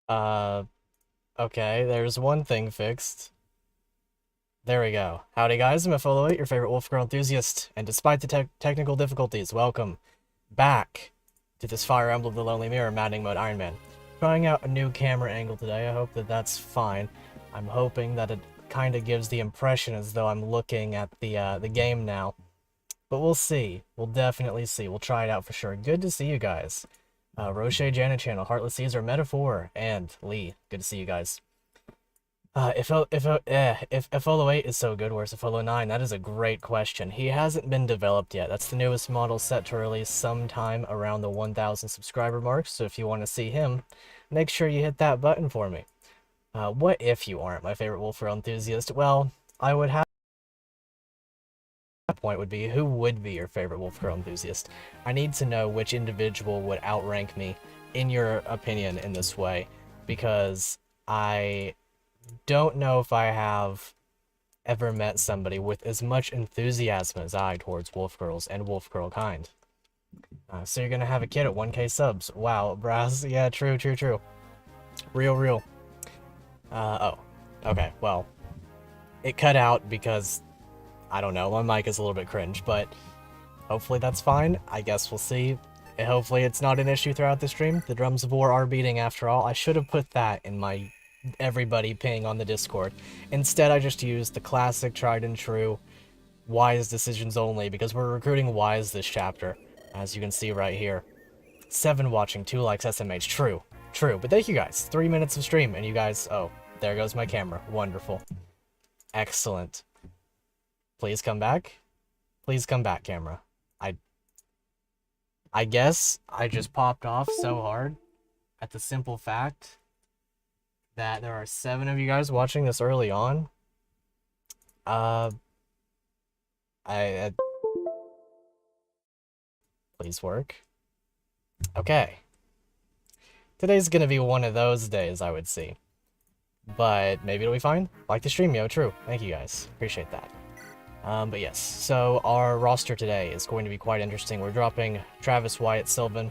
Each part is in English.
Uh, okay, there's one thing fixed. There we go. Howdy guys, I'm F8, your favorite Wolf Girl enthusiast, and despite the technical difficulties, welcome back to this Fire Emblem The Lonely Mirror Maddening Mode Ironman. Trying out a new camera angle today, I hope that that's fine. I'm hoping that it kind of gives the impression as though I'm looking at the game now. But we'll see. We'll definitely see. We'll try it out for sure. Good to see you guys. Roche Janet Channel, Heartless Caesar, Metaphor, and Lee. Good to see you guys. If F08 is so good, where's F09? That is a great question. He hasn't been developed yet. That's the newest model set to release sometime around the 1,000 subscriber mark, so if you want to see him, make sure you hit that button for me. What if you aren't my favorite Wolf Girl enthusiast? Well, I would have point would be, who would be your favorite Wolf Girl enthusiast? I need to know which individual would outrank me, in your opinion, in this way, because I don't know if I have ever met somebody with as much enthusiasm as I towards Wolf Girls and Wolf Girl kind. So you're gonna have a kid at 1K subs. Wow, Brass. Yeah, true. Real. Oh. Okay, well. It cut out because, I don't know, my mic is a little bit cringe, but hopefully that's fine. I guess we'll see. Hopefully it's not an issue throughout the stream. The drums of war are beating after all. I should have put that in my everybody ping on the Discord. Instead, I just used the classic, tried and true, wise decisions only, because we're recruiting wise this chapter, as you can see right here. 7 watching, 2 likes, SMH. True. But thank you guys. 3 minutes of stream, and you guys... Oh, there goes my camera. Wonderful. Excellent. Please come back. Please come back, camera. I guess I just popped off so hard at the simple fact that there are 7 of you guys watching this early on. Please work. Okay. Today's gonna be one of those days, I would see. But maybe it'll be fine. Like the stream, yo, true. Thank you guys. Appreciate that. But yes, so our roster today is going to be quite interesting. We're dropping Travis, Wyatt, Sylvan,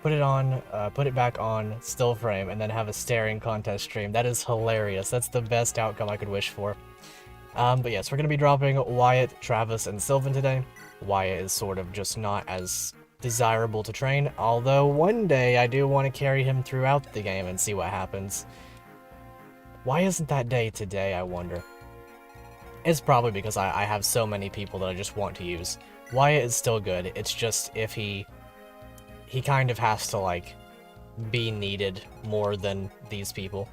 put it back on still frame, and then have a staring contest stream. That is hilarious. That's the best outcome I could wish for. But yes, we're going to be dropping Wyatt, Travis, and Sylvan today. Wyatt is sort of just not as desirable to train, although one day I do want to carry him throughout the game and see what happens. Why isn't that day today, I wonder? It's probably because I have so many people that I just want to use. Wyatt is still good, it's just if he kind of has to, like, be needed more than these people.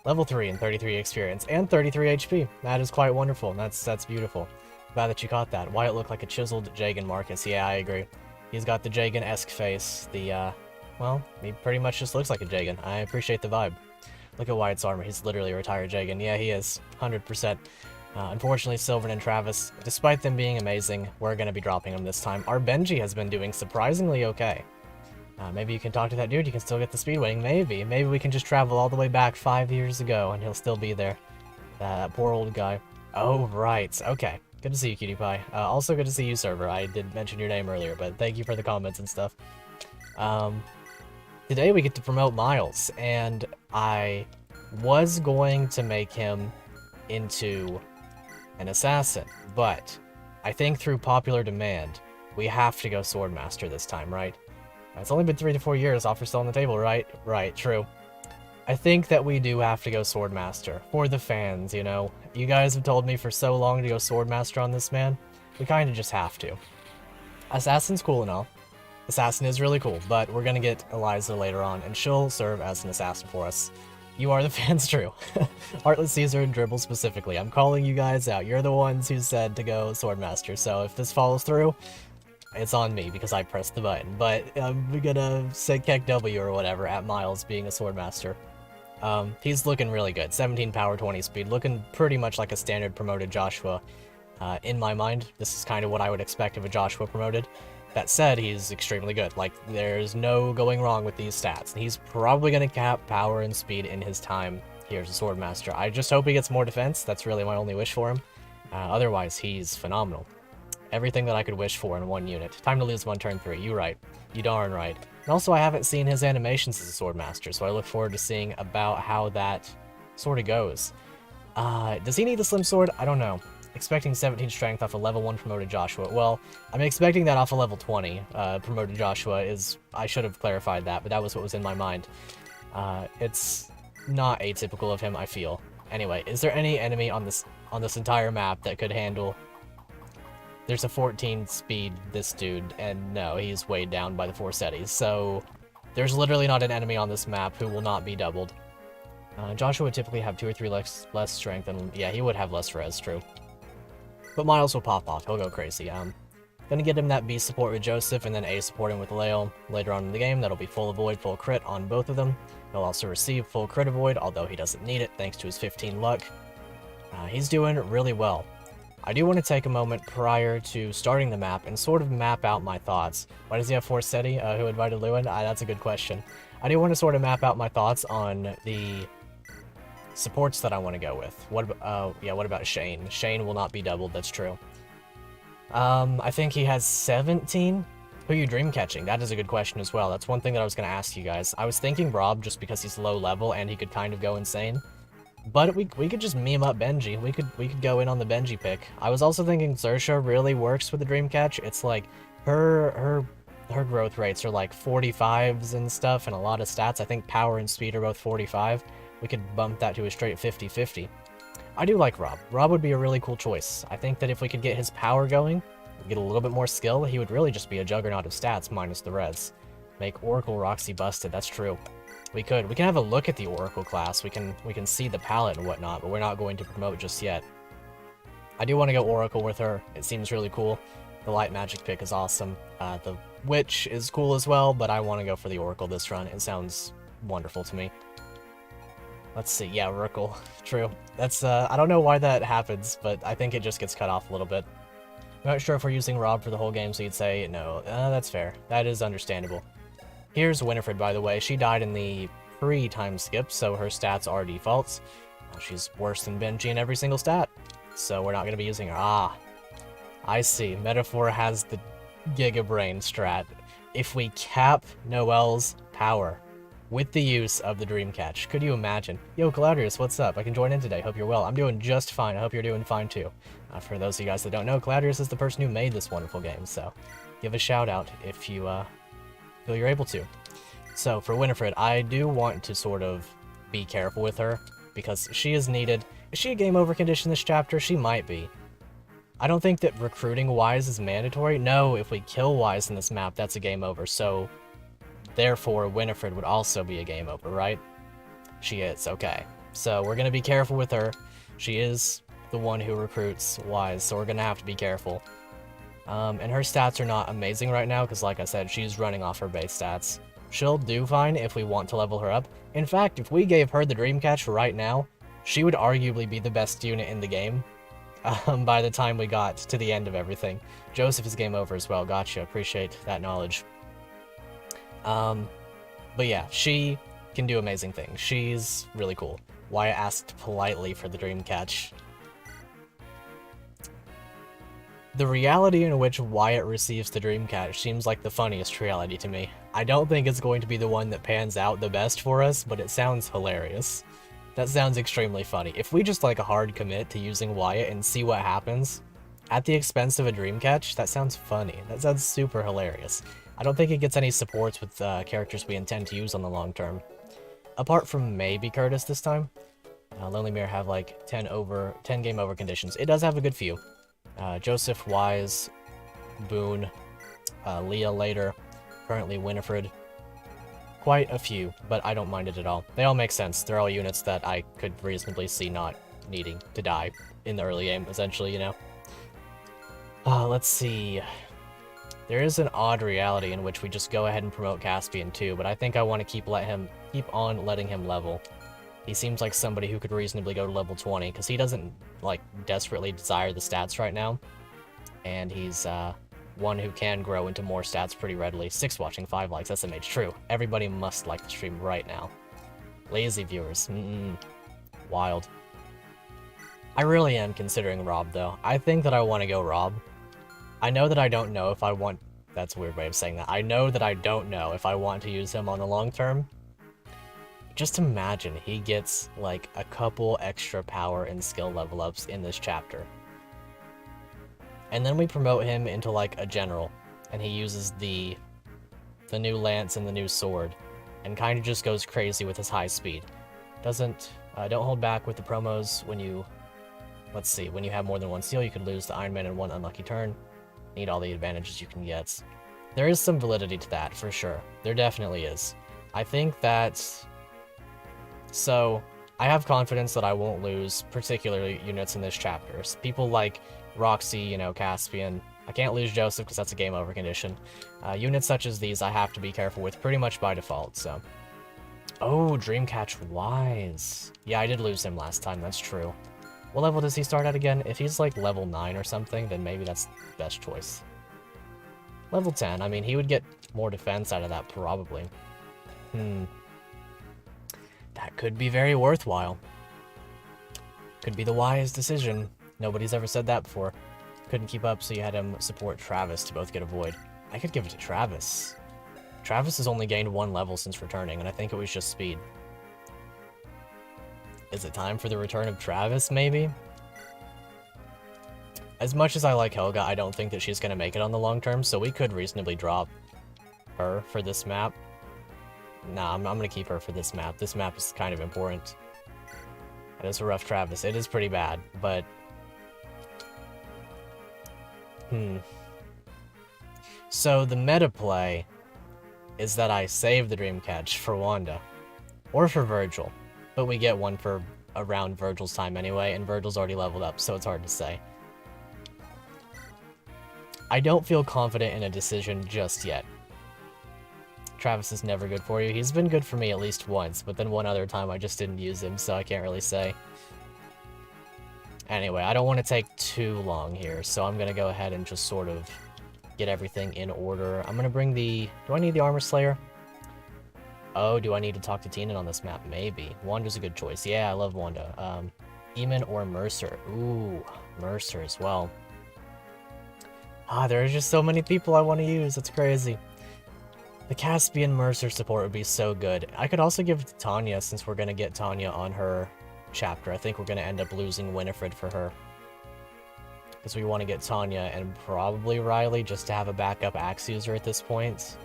Level 3 and 33 experience, and 33 HP. That is quite wonderful, that's beautiful. Glad that you caught that. Wyatt looked like a chiseled Jagan Marcus. Yeah, I agree. He's got the Jagan-esque face. Well, he pretty much just looks like a Jagan. I appreciate the vibe. Look at Wyatt's armor. He's literally a retired Jagan. Yeah, he is. 100%. Unfortunately, Sylvan and Travis, despite them being amazing, we're going to be dropping them this time. Our Benji has been doing surprisingly okay. Maybe you can talk to that dude, you can still get the speed waiting. Maybe we can just travel all the way back 5 years ago and he'll still be there. That poor old guy. Oh, right. Okay. Good to see you, Cutie Pie. Also good to see you, server. I did mention your name earlier, but thank you for the comments and stuff. Today we get to promote Miles, and I was going to make him into an assassin, but I think through popular demand, we have to go Swordmaster this time, right? It's only been 3 to 4 years, offer still on the table, right? Right, true. I think that we do have to go Swordmaster, for the fans, you know? You guys have told me for so long to go Swordmaster on this man, we kinda just have to. Assassin's cool and all. Assassin is really cool, but we're gonna get Eliza later on, and she'll serve as an assassin for us. You are the fans, true. Heartless Caesar and Dribble specifically. I'm calling you guys out. You're the ones who said to go Swordmaster, so if this follows through, it's on me because I pressed the button. But I'm gonna say Keck W or whatever at Miles being a Swordmaster. He's looking really good. 17 power, 20 speed. Looking pretty much like a standard promoted Joshua. In my mind, this is kind of what I would expect of a Joshua promoted. That said, he's extremely good. Like, there's no going wrong with these stats. He's probably going to cap power and speed in his time here as a Swordmaster. I just hope he gets more defense. That's really my only wish for him. Otherwise, he's phenomenal. Everything that I could wish for in one unit. Time to lose one turn 3. You right. You darn right. And also, I haven't seen his animations as a Swordmaster, so I look forward to seeing about how that sort of goes. Does he need the Slim Sword? I don't know. Expecting 17 strength off a level 1 promoted Joshua. Well, I'm expecting that off a level 20 promoted Joshua is... I should have clarified that, but that was what was in my mind. It's not atypical of him, I feel. Anyway, is there any enemy on this entire map that could handle... There's a 14 speed, this dude, and no, he's weighed down by the 4 Cetis, so there's literally not an enemy on this map who will not be doubled. Joshua would typically have 2 or 3 less strength, and yeah, he would have less res, true. But Miles will pop off, he'll go crazy. Gonna get him that B support with Joseph, and then A supporting with Leo later on in the game. That'll be full avoid, full crit on both of them. He'll also receive full crit avoid, although he doesn't need it thanks to his 15 luck. He's doing really well. I do want to take a moment prior to starting the map and sort of map out my thoughts. Why does he have 4 Seti? Who invited Lewin? That's a good question. I do want to sort of map out my thoughts on the supports that I want to go with. What about Shane? Shane will not be doubled, that's true. I think he has 17. Who are you dream catching? That is a good question as well. That's one thing that I was going to ask you guys. I was thinking Rob just because he's low level and he could kind of go insane. But we could just meme up Benji. We could go in on the Benji pick. I was also thinking Zersha really works with the dream catch. It's like her growth rates are like 45s and stuff and a lot of stats. I think power and speed are both 45. We could bump that to a straight 50-50. I do like Rob. Rob would be a really cool choice. I think that if we could get his power going, get a little bit more skill, he would really just be a juggernaut of stats minus the res. Make Oracle Roxy busted, that's true. We can have a look at the Oracle class, we can see the palette and whatnot, but we're not going to promote just yet. I do want to go Oracle with her, it seems really cool. The light magic pick is awesome. The Witch is cool as well, but I want to go for the Oracle this run, it sounds wonderful to me. Let's see, yeah, Oracle, true. That's, I don't know why that happens, but I think it just gets cut off a little bit. I'm not sure if we're using Rob for the whole game, so you'd say, no, that's fair. That is understandable. Here's Winifred, by the way. She died in the pre-time skip, so her stats are defaults. She's worse than Benji in every single stat, so we're not going to be using her. Ah, I see. Metaphor has the Giga Brain strat. If we cap Noelle's power with the use of the Dream Catch, could you imagine? Yo, Caladrius, what's up? I can join in today. Hope you're well. I'm doing just fine. I hope you're doing fine, too. For those of you guys that don't know, Caladrius is the person who made this wonderful game, so give a shout out if you feel you're able to. So for Winifred, I do want to sort of be careful with her because she is needed. Is she a game over condition this chapter? She might be. I don't think that recruiting Wise is mandatory. No, if we kill Wise in this map, that's a game over. So therefore, Winifred would also be a game over, right? She is, okay. So we're gonna be careful with her. She is the one who recruits Wise, so we're gonna have to be careful. And her stats are not amazing right now, because like I said, she's running off her base stats. She'll do fine if we want to level her up. In fact, if we gave her the Dream Catch right now, she would arguably be the best unit in the game by the time we got to the end of everything. Joseph is game over as well, gotcha, appreciate that knowledge. But yeah, she can do amazing things. She's really cool. Wyatt asked politely for the Dream Catch. The reality in which Wyatt receives the Dream Catch seems like the funniest reality to me. I don't think it's going to be the one that pans out the best for us, but it sounds hilarious. That sounds extremely funny. If we just like a hard commit to using Wyatt and see what happens, at the expense of a Dream Catch, that sounds funny. That sounds super hilarious. I don't think it gets any supports with characters we intend to use on the long term. Apart from maybe Curtis this time. Lonely Mirror have like 10 game over conditions. It does have a good few. Joseph, Wise, Boone, Leah later, currently Winifred. Quite a few, but I don't mind it at all. They all make sense. They're all units that I could reasonably see not needing to die in the early game, essentially, you know. Let's see. There is an odd reality in which we just go ahead and promote Caspian too, but I think I want to keep on letting him level. He seems like somebody who could reasonably go to level 20, because he doesn't, like, desperately desire the stats right now. And he's, one who can grow into more stats pretty readily. 6 watching, 5 likes, SMH, true. Everybody must like the stream right now. Lazy viewers, wild. I really am considering Rob, though. I think that I want to go Rob. I know that I don't know if I want That's a weird way of saying that. I know that I don't know if I want to use him on the long term. Just imagine he gets, like, a couple extra power and skill level ups in this chapter. And then we promote him into, like, a general. And he uses the new lance and the new sword. And kind of just goes crazy with his high speed. Don't hold back with the promos when you... Let's see, when you have more than one seal, you could lose the Iron Man in one unlucky turn. Need all the advantages you can get. There is some validity to that, for sure. There definitely is. I think that... So, I have confidence that I won't lose particularly units in this chapter. People like Roxy, you know, Caspian. I can't lose Joseph because that's a game over condition. Units such as these I have to be careful with pretty much by default, so... Oh, Dreamcatch Wise. Yeah, I did lose him last time, that's true. What level does he start at again? If he's like level 9 or something, then maybe that's the best choice. Level 10, I mean, he would get more defense out of that, probably. That could be very worthwhile. Could be the wise decision. Nobody's ever said that before. Couldn't keep up, so you had him support Travis to both get a void. I could give it to Travis. Travis has only gained 1 level since returning, and I think it was just speed. Is it time for the return of Travis, maybe? As much as I like Helga, I don't think that she's going to make it on the long term, so we could reasonably drop her for this map. Nah, I'm going to keep her for this map. This map is kind of important. It is a rough Travis. It is pretty bad, but... So the meta play is that I save the Dreamcatch for Wanda. Or for Virgil. But we get one for around Virgil's time anyway, and Virgil's already leveled up, so it's hard to say. I don't feel confident in a decision just yet. Travis is never good for you. He's been good for me at least once, but then one other time I just didn't use him, so I can't really say. Anyway, I don't want to take too long here, so I'm going to go ahead and just sort of get everything in order. I'm going to bring the... Do I need the Armor Slayer? Oh, do I need to talk to Teenan on this map? Maybe. Wanda's a good choice. Yeah, I love Wanda. Eamon or Mercer? Ooh, Mercer as well. There are just so many people I want to use. It's crazy. The Caspian Mercer support would be so good. I could also give it to Tanya, since we're going to get Tanya on her chapter. I think we're going to end up losing Winifred for her. Because we want to get Tanya and probably Riley just to have a backup axe user at this point.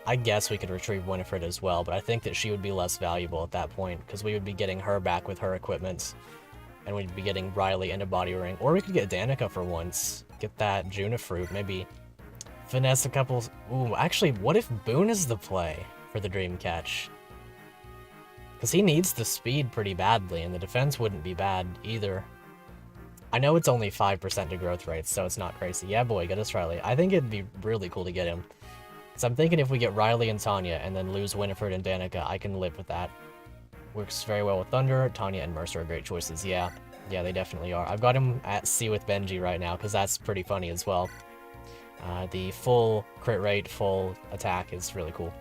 I guess we could retrieve Winifred as well, but I think that she would be less valuable at that point, because we would be getting her back with her equipment, and we'd be getting Riley and a body ring. Or we could get Danica for once. Get that Junifruit, maybe finesse a couple... Ooh, actually, what if Boone is the play for the Dreamcatch? Because he needs the speed pretty badly, and the defense wouldn't be bad either. I know it's only 5% to growth rate, so it's not crazy. Yeah, boy, get us Riley. I think it'd be really cool to get him. So I'm thinking if we get Riley and Tanya, and then lose Winifred and Danica, I can live with that. Works very well with Thunder. Tanya and Mercer are great choices, yeah. Yeah, they definitely are. I've got him at C with Benji right now, because that's pretty funny as well. The full crit rate, full attack is really cool.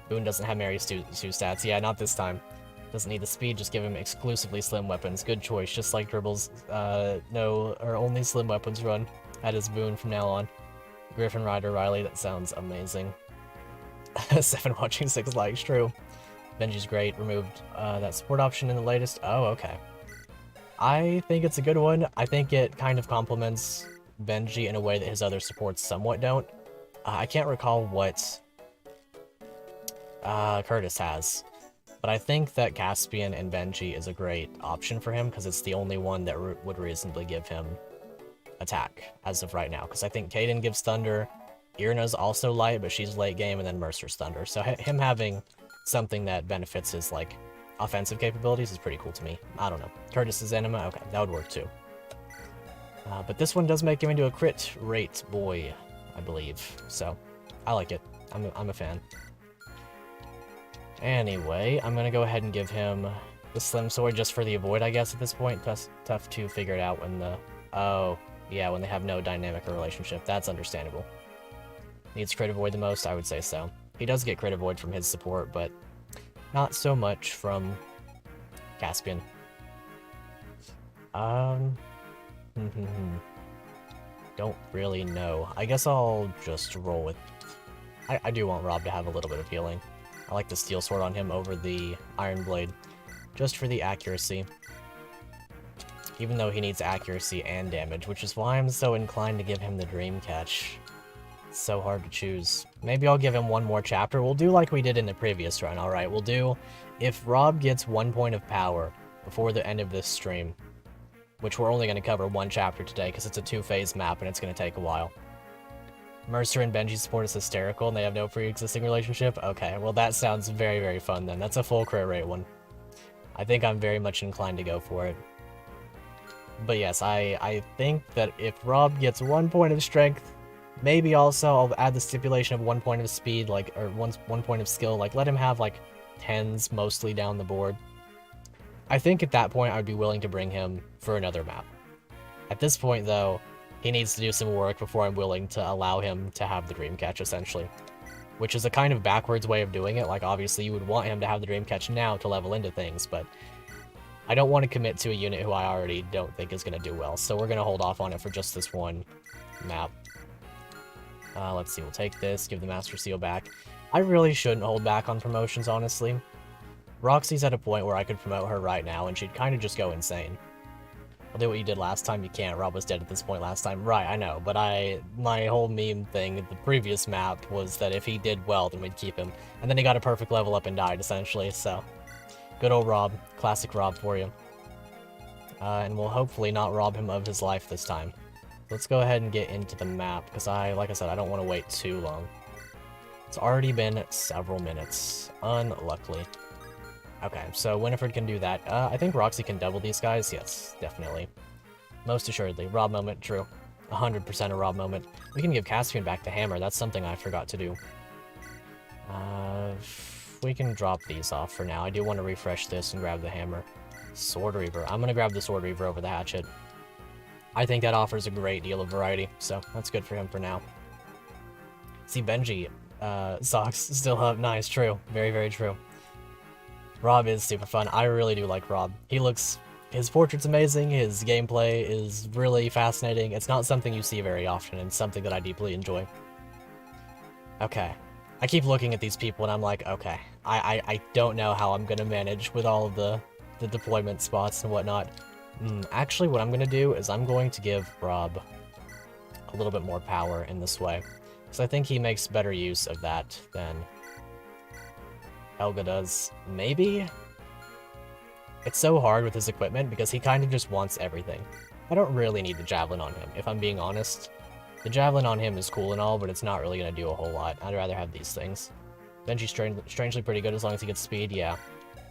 Boone doesn't have Mary Sue stats. Yeah, not this time. Doesn't need the speed, just give him exclusively slim weapons. Good choice, just like Dribble's only slim weapons run at his Boone from now on. Griffin Rider Riley, that sounds amazing. 7 watching, 6 likes, true. Benji's great, removed that support option in the latest. Oh, okay. I think it's a good one. I think it kind of complements Benji in a way that his other supports somewhat don't. I can't recall what Curtis has, but I think that Caspian and Benji is a great option for him, because it's the only one that would reasonably give him attack as of right now, because I think Kaden gives Thunder, Irna's also light, but she's late game, and then Mercer's Thunder. So him having something that benefits his, like, offensive capabilities is pretty cool to me. I don't know. Curtis's Anima? Okay, that would work too. But this one does make him into a crit rate boy, I believe. So, I like it. I'm a fan. Anyway, I'm gonna go ahead and give him the Slim Sword just for the avoid, I guess, at this point. Tough to figure it out when the... Oh, yeah, when they have no dynamic or relationship. That's understandable. Needs crit avoid the most? I would say so. He does get crit avoid from his support, but not so much from Caspian. Don't really know. I guess I'll just roll with... I do want Rob to have a little bit of healing. I like the steel sword on him over the iron blade, just for the accuracy. Even though he needs accuracy and damage, which is why I'm so inclined to give him the dream catch. It's so hard to choose. Maybe I'll give him one more chapter. We'll do like we did in the previous run, alright? We'll do, if Rob gets 1 point of power before the end of this stream, which we're only going to cover 1 chapter today because it's a 2-phase map and it's going to take a while. Mercer and Benji support is hysterical and they have no pre-existing relationship? Okay, well that sounds very, very fun then. That's a full crit rate one. I think I'm very much inclined to go for it. But yes, I think that if Rob gets 1 point of strength, maybe also I'll add the stipulation of 1 point of speed, like, or one point of skill, like let him have like 10s mostly down the board. I think at that point I'd be willing to bring him for another map. At this point though, he needs to do some work before I'm willing to allow him to have the dream catch essentially. Which is a kind of backwards way of doing it, like obviously you would want him to have the dream catch now to level into things, but I don't want to commit to a unit who I already don't think is going to do well, so we're going to hold off on it for just this one map. Let's see, we'll take this, give the Master Seal back. I really shouldn't hold back on promotions, honestly. Roxy's at a point where I could promote her right now, and she'd kind of just go insane. I'll do what you did last time, you can't, Rob was dead at this point last time. Right, I know, but my whole meme thing, the previous map, was that if he did well, then we'd keep him. And then he got a perfect level up and died, essentially, so... Good old Rob. Classic Rob for you. And we'll hopefully not rob him of his life this time. Let's go ahead and get into the map, because like I said, I don't want to wait too long. It's already been several minutes. Unluckily. Okay, so Winifred can do that. I think Roxy can double these guys. Yes, definitely. Most assuredly. Rob moment, true. 100% a Rob moment. We can give Caspian back to Hammer. That's something I forgot to do. We can drop these off for now. I do want to refresh this and grab the hammer. Sword Reaver. I'm going to grab the Sword Reaver over the hatchet. I think that offers a great deal of variety, so that's good for him for now. See, Benji, socks still up. Nice, true. Very, very true. Rob is super fun. I really do like Rob. His portrait's amazing, his gameplay is really fascinating. It's not something you see very often, and something that I deeply enjoy. Okay. I keep looking at these people and I'm like, okay, I don't know how I'm gonna manage with all of the deployment spots and whatnot. Actually, what I'm gonna do is I'm going to give Rob a little bit more power in this way. Because I think he makes better use of that than Helga does. Maybe? It's so hard with his equipment because he kind of just wants everything. I don't really need the Javelin on him, if I'm being honest. The Javelin on him is cool and all, but it's not really going to do a whole lot. I'd rather have these things. Benji's strangely pretty good as long as he gets speed, yeah.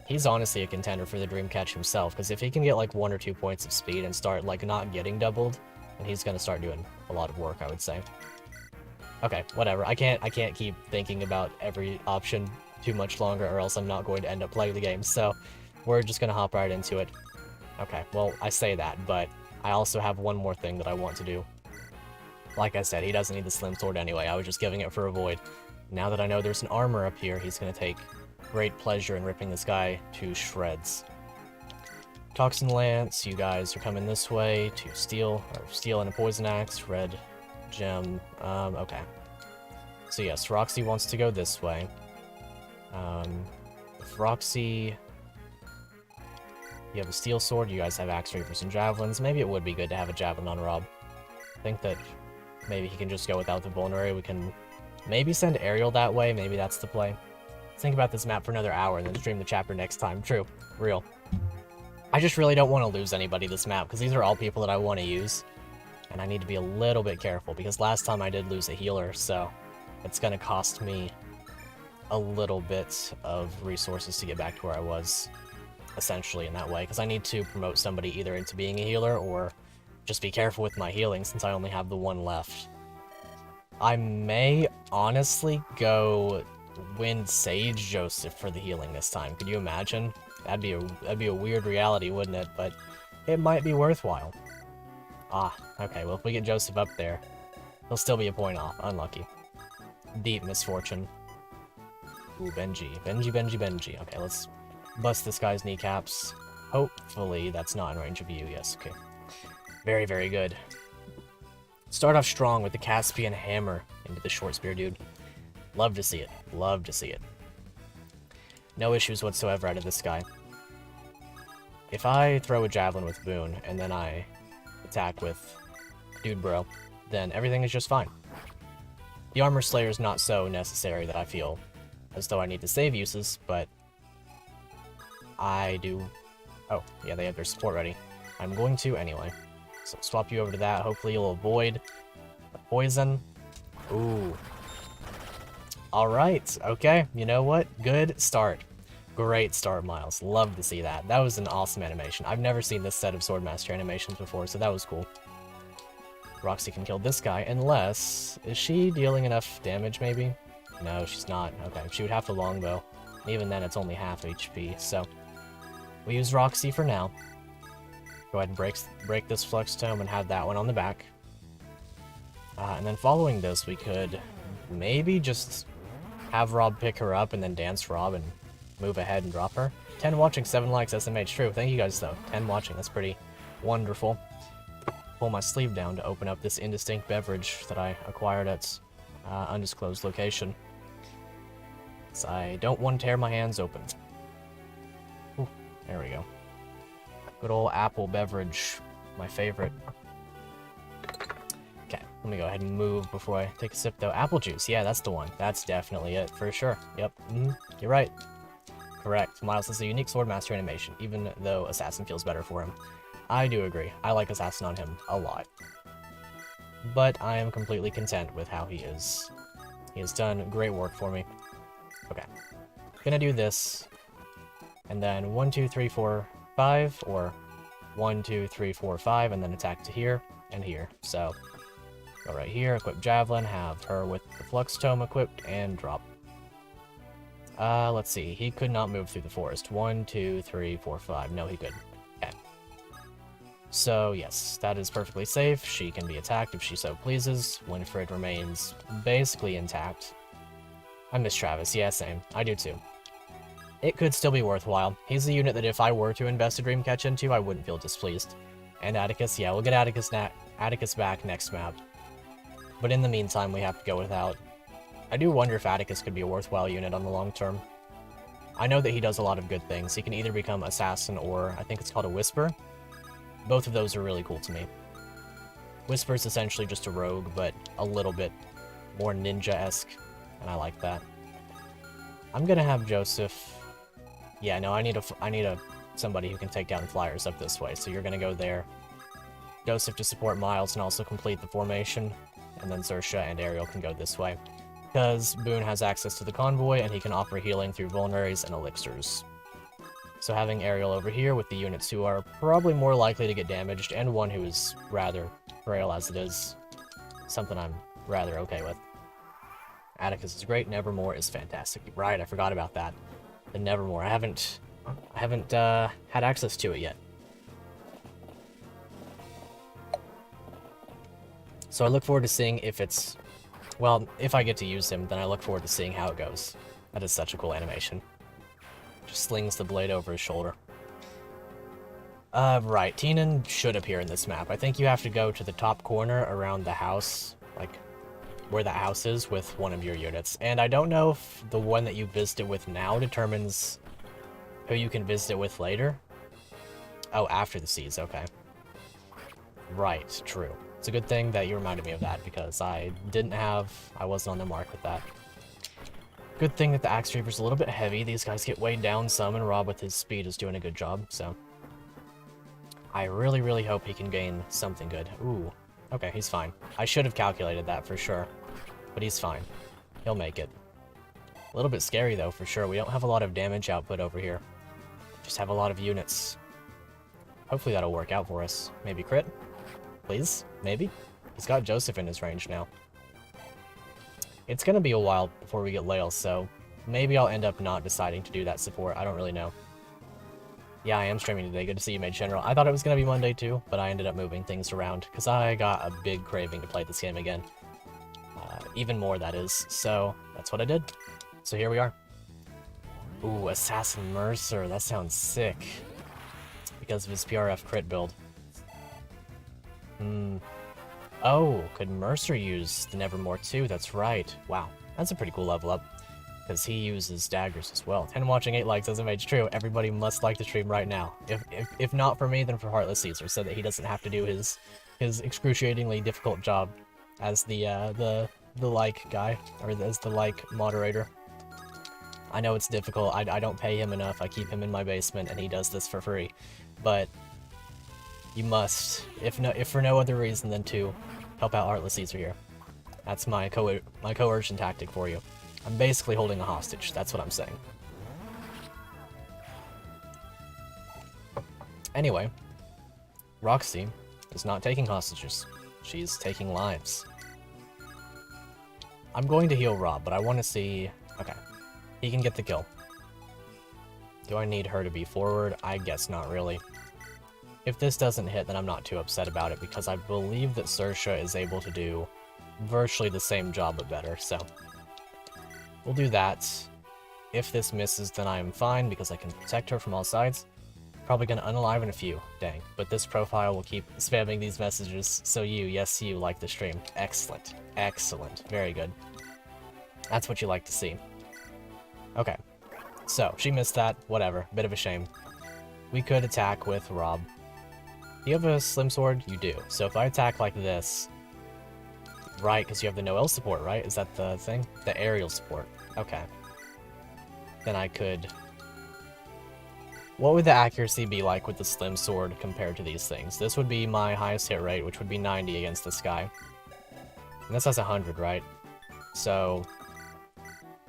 He's honestly a contender for the Dream Catch himself, because if he can get like 1 or 2 points of speed and start like not getting doubled, then he's going to start doing a lot of work, I would say. Okay, whatever. I can't keep thinking about every option too much longer, or else I'm not going to end up playing the game, so we're just going to hop right into it. Okay, well, I say that, but I also have one more thing that I want to do. Like I said, he doesn't need the Slim Sword anyway, I was just giving it for a void. Now that I know there's an armor up here, he's going to take great pleasure in ripping this guy to shreds. Toxin Lance, you guys are coming this way to steel and a Poison Axe, red gem, okay. So yes, Roxy wants to go this way. If Roxy... You have a Steel Sword, you guys have Axe Reapers and Javelins, maybe it would be good to have a Javelin on Rob. I think that maybe he can just go without the Vulnerary, we can maybe send Ariel that way, maybe that's the play. Think about this map for another hour and then stream the chapter next time, true, real. I just really don't want to lose anybody this map, because these are all people that I want to use. And I need to be a little bit careful, because last time I did lose a healer, so it's going to cost me a little bit of resources to get back to where I was, essentially, in that way, because I need to promote somebody either into being a healer, or just be careful with my healing, since I only have the one left. I may honestly go win Sage Joseph for the healing this time. Could you imagine? That'd be a weird reality, wouldn't it? But it might be worthwhile. Ah, okay, well if we get Joseph up there, he'll still be a point off. Unlucky. Deep misfortune. Ooh, Benji. Okay, let's bust this guy's kneecaps. Hopefully that's not in range of you. Yes, okay. Very, very good. Start off strong with the Caspian hammer into the short spear dude. Love to see it. Love to see it. No issues whatsoever out of this guy. If I throw a javelin with Boone, and then I attack with Dude Bro, then everything is just fine. The Armor Slayer is not so necessary that I feel as though I need to save uses, but I do... Oh, yeah, they have their support ready. I'm going to anyway. So swap you over to that. Hopefully you'll avoid the poison. Ooh. Alright, okay. You know what? Good start. Great start, Miles. Love to see that. That was an awesome animation. I've never seen this set of Swordmaster animations before, so that was cool. Roxy can kill this guy, unless... Is she dealing enough damage, maybe? No, she's not. Okay, she would have to longbow. Even then, it's only half HP, so... We use Roxy for now. Go ahead and break this Flux Tome and have that one on the back. And then following this, we could maybe just have Rob pick her up and then dance Rob and move ahead and drop her. 10 watching, 7 likes, SMH. True. Thank you guys, though. 10 watching. That's pretty wonderful. Pull my sleeve down to open up this indistinct beverage that I acquired at undisclosed location. So I don't want to tear my hands open. Ooh, there we go. Good old apple beverage. My favorite. Okay, let me go ahead and move before I take a sip, though. Apple juice. Yeah, that's the one. That's definitely it, for sure. Yep. You're right. Correct. Miles is a unique Swordmaster animation, even though Assassin feels better for him. I do agree. I like Assassin on him a lot. But I am completely content with how he is. He has done great work for me. Okay. Gonna do this. And then 1, 2, 3, 4, 5, or 1, 2, 3, 4, 5, and then attack to here and here. So, go right here, equip Javelin, have her with the Flux Tome equipped, and drop. Let's see. He could not move through the forest. 1, 2, 3, 4, 5. No, he could. Okay. So, yes, that is perfectly safe. She can be attacked if she so pleases. Winifred remains basically intact. I miss Travis. Yeah, same. I do too. It could still be worthwhile. He's a unit that if I were to invest a Dream Catch into, I wouldn't feel displeased. And Atticus, yeah, we'll get Atticus back next map. But in the meantime, we have to go without. I do wonder if Atticus could be a worthwhile unit on the long term. I know that he does a lot of good things. He can either become Assassin or, I think it's called a Whisper. Both of those are really cool to me. Whisper is essentially just a rogue, but a little bit more ninja-esque, and I like that. I'm gonna have Joseph... Yeah, no, I need somebody who can take down flyers up this way, so you're gonna go there. Joseph to support Miles and also complete the formation, and then Zersha and Ariel can go this way. Because Boone has access to the convoy, and he can offer healing through vulneraries and elixirs. So having Ariel over here with the units who are probably more likely to get damaged, and one who is rather frail as it is, something I'm rather okay with. Atticus is great, Nevermore is fantastic. Right, I forgot about that. The Nevermore. I haven't had access to it yet. So I look forward to seeing if it's... Well, if I get to use him, then I look forward to seeing how it goes. That is such a cool animation. Just slings the blade over his shoulder. Right. Tienan should appear in this map. I think you have to go to the top corner around the house, like where that house is, with one of your units. And I don't know if the one that you visit with now determines who you can visit with later. Oh, after the siege, okay. Right, true. It's a good thing that you reminded me of that, because I wasn't on the mark with that. Good thing that the Axe Reaper's a little bit heavy. These guys get weighed down some, and Rob with his speed is doing a good job, so... I really, really hope he can gain something good. Ooh. Okay, he's fine. I should have calculated that for sure. But he's fine. He'll make it. A little bit scary, though, for sure. We don't have a lot of damage output over here. Just have a lot of units. Hopefully that'll work out for us. Maybe crit? Please? Maybe? He's got Joseph in his range now. It's gonna be a while before we get Lael, so maybe I'll end up not deciding to do that support. I don't really know. Yeah, I am streaming today. Good to see you, Mage General. I thought it was gonna be Monday too, but I ended up moving things around because I got a big craving to play this game again. Even more, that is. So that's what I did. So here we are. Ooh, Assassin Mercer. That sounds sick. Because of his PRF crit build. Oh, could Mercer use the Nevermore too? That's right. Wow, that's a pretty cool level up. Because he uses daggers as well. 10 watching, 8 likes, doesn't make true. Everybody must like the stream right now. If not for me, then for Heartless Caesar, so that he doesn't have to do his excruciatingly difficult job as the like guy, or as the like moderator. I know it's difficult. I don't pay him enough. I keep him in my basement, and he does this for free. But you must, if for no other reason than to help out Heartless Caesar here. That's my coercion tactic for you. I'm basically holding a hostage. That's what I'm saying. Anyway, Roxy is not taking hostages. She's taking lives. I'm going to heal Rob, but I want to see... Okay. He can get the kill. Do I need her to be forward? I guess not really. If this doesn't hit, then I'm not too upset about it, because I believe that Saoirse is able to do virtually the same job, but better, so... We'll do that. If this misses, then I am fine, because I can protect her from all sides. Probably gonna unalive in a few, dang. But this profile will keep spamming these messages, so you, yes you, like the stream. Excellent. Excellent. Very good. That's what you like to see. Okay. So, she missed that. Whatever. Bit of a shame. We could attack with Rob. Do you have a slim sword? You do. So if I attack like this... Right, because you have the Noel support, right? Is that the thing? The aerial support. Okay. Then I could... What would the accuracy be like with the slim sword compared to these things? This would be my highest hit rate, which would be 90 against this guy. And this has 100, right? So...